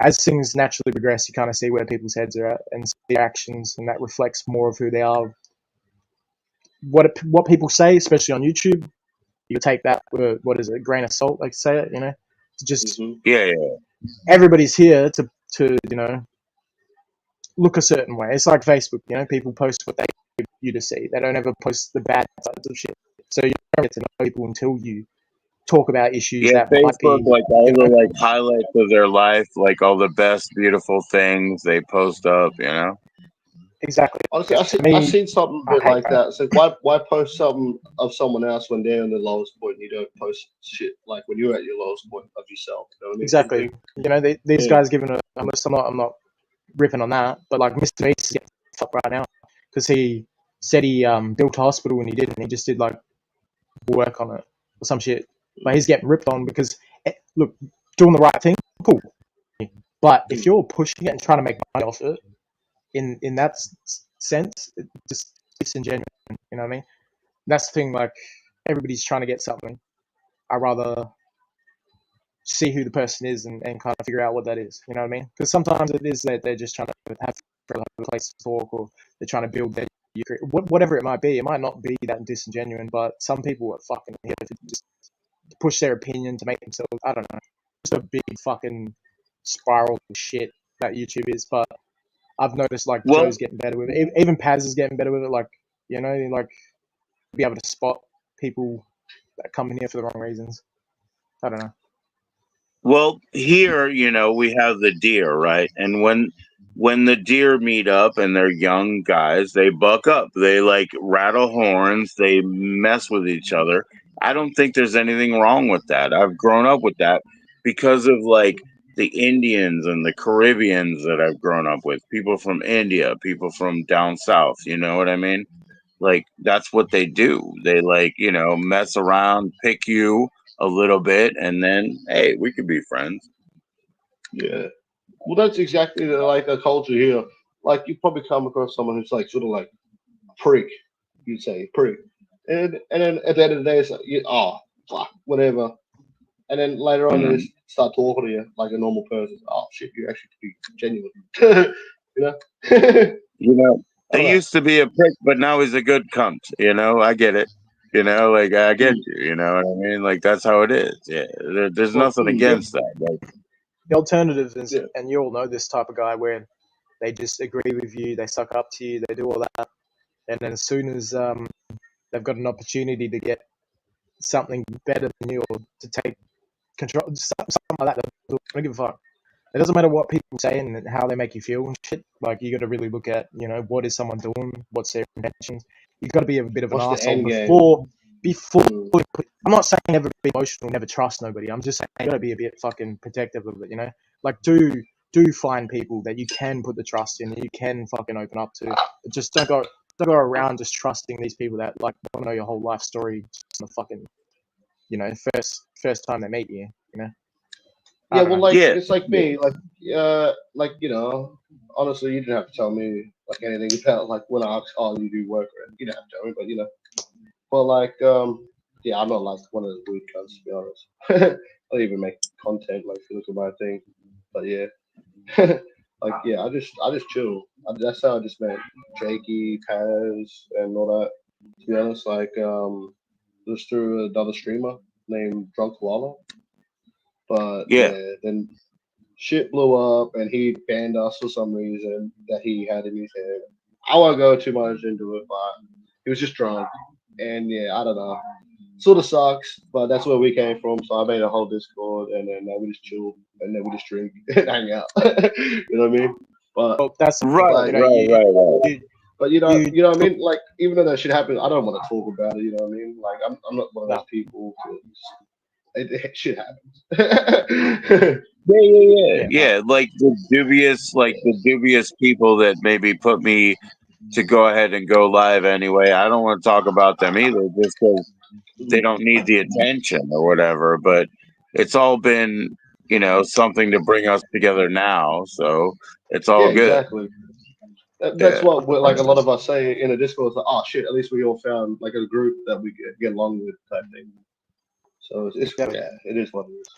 as things naturally progress, you kind of see where people's heads are at and see their actions, and that reflects more of who they are. What people say, especially on YouTube, you take that with a grain of salt, like say it. It's just Hmm. yeah, yeah. everybody's here to look a certain way. It's like Facebook. People post what they give you to see. They don't ever post the bad sides of shit. So you don't get to know people until you talk about issues Yeah, that might Facebook, be, like all the like highlights of their life, like all the best, beautiful things they post up. exactly. Honestly, To I've me, seen something a I bit hate like that. that. It's like why post something of someone else when they're in the lowest point? You don't post shit like when you're at your lowest point of yourself. You know what I mean? Kind of Exactly. These thing. guys giving I'm not ripping on that, but like Mr. Beast is getting fucked right now because he said he built a hospital and he didn't. He just did like work on it or some shit. But he's getting ripped on because look, doing the right thing, cool. But if you're pushing it and trying to make money off it, in that sense, it just disingenuous. You know what I mean? That's the thing. Like everybody's trying to get something. I rather see who the person is and kind of figure out what that is. You know what I mean? Because sometimes it is that they're just trying to have a place to talk, or they're trying to build their whatever it might be. It might not be that disingenuous, but some people are fucking here to just push their opinion to make themselves. I don't know. Just a big fucking spiral of shit that YouTube is. But I've noticed like Well, Joe's getting better with it. Even Paz is getting better with it. Like, you know, like be able to spot people that come in here for the wrong reasons. I don't know. well, here, you know, we have the deer, right? And when the deer meet up and they're young guys, they buck up. They like rattle horns, they mess with each other. I don't think there's anything wrong with that. I've grown up with that because of like the Indians and the Caribbeans that I've grown up with. People from India, people from down south, you know what I mean? Like that's what they do. They like, you know, mess around, pick you a little bit, and then hey, we could be friends. Yeah. Well, that's exactly like the culture here. Like you probably come across someone who's like sort of like a prick, you'd say prick, and then at the end of the day, it's like, oh fuck, whatever. And then later on, they Mm. just start talking to you like a normal person. Oh shit, you're actually pretty genuine. You know. You know, I he don't know. used to be a prick, but now he's a good cunt. You know, I get it. You know, like I get Mm. you. You know what I mean? Like that's how it is. Yeah, there's Well, nothing yeah, against that. Like, The alternative is, yeah. and you all know this type of guy where they just agree with you, they suck up to you, they do all that, and then as soon as they've got an opportunity to get something better than you or to take control, something like that, they don't give a fuck. It doesn't matter what people say and how they make you feel and shit. Like you got to really look at, you know, what is someone doing, what's their intentions. You've got to be a bit of an What's the asshole end game? before. Mm. I'm not saying never be emotional, never trust nobody. I'm just saying you got to be a bit fucking protective of it, you know. Like do find people that you can put the trust in, that you can fucking open up to. But just don't go around just trusting these people that like want to know your whole life story just on the fucking, you know, first time they meet you, you know. I Yeah, don't well, know. like yeah, it's like me, like you know, honestly, you didn't have to tell me like anything about like when I asked, oh, you do work, or you didn't have to tell me, but you know, well, like yeah, I'm not like one of those weird cunts to be honest. I don't even make content like if you look at my thing, but yeah, like yeah, I just chill. That's how I just met Jakey, Paz, and all that. To be honest, like it was through another streamer named Drunk Koala. But yeah. yeah, then shit blew up and he banned us for some reason that he had in his head. I won't go too much into it, but he was just drunk. And yeah, I don't know. Sort of sucks, but that's where we came from. So I made a whole Discord and then we just chill and then we just drink and hang out. You know what I mean? But Well, that's the thing, Right, like you know, right. you, but you you know what I mean? Like even though that shit happened, I don't want to talk about it, you know what I mean? Like I'm not one of those no, people to shit happens. Yeah. yeah, no, Yeah. Like the dubious people that maybe put me to go ahead and go live anyway. I don't want to talk about them either, just because they don't need the attention or whatever. But it's all been, you know, something to bring us together now. So it's Yeah, all good. exactly. That's Yeah. what the like a lot process. of us say in a Discord. It's like, oh shit, at least we all found like a group that we get along with type thing. So it's Definitely. yeah, it is what it is.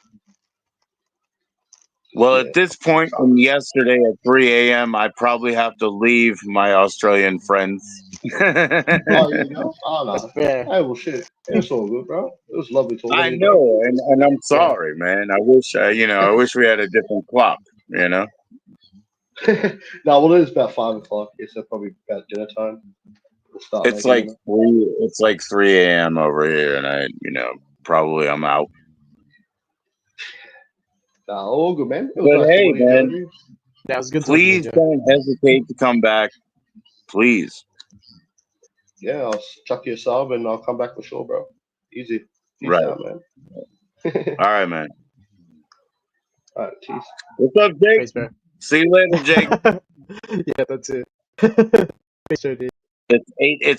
Well, Yeah. at this point, from yesterday at 3 a.m., I probably have to leave my Australian friends. Oh, you go. Oh That's no. fair. Hey, well, shit. It's all good, bro. It was lovely talking I to you, bro. know, and I'm Yeah, sorry, man. I wish, I wish we had a different clock. You know, No, well, it is about 5 o'clock. It's probably about dinner time. We'll start it's making like dinner. three. It's like 3 a.m. over here, and probably I'm out. No, all good, man. It was But nice hey, talking to you, man, Georgie. yeah, it was good talking to you, please Joe. don't hesitate to come back. Please. Yeah, I'll chuck you a sub and I'll come back for sure, bro. Easy. Peace Right. out, man. All right, man. All right, peace. What's up, Jake? Peace, bro. See you later, Jake. Yeah, that's it. Peace, Joe. It's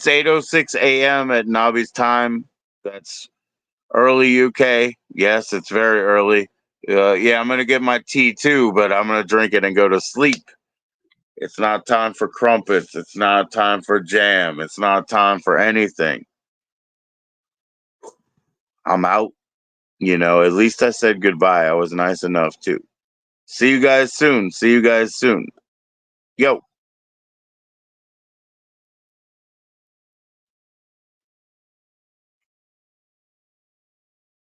8:06 a.m. at Nobby's time. That's early UK. Yes, it's very early. Yeah, I'm gonna get my tea too, but I'm gonna drink it and go to sleep. It's not time for crumpets. It's not time for jam. It's not time for anything. I'm out. At least I said goodbye. I was nice enough to. See you guys soon. Yo.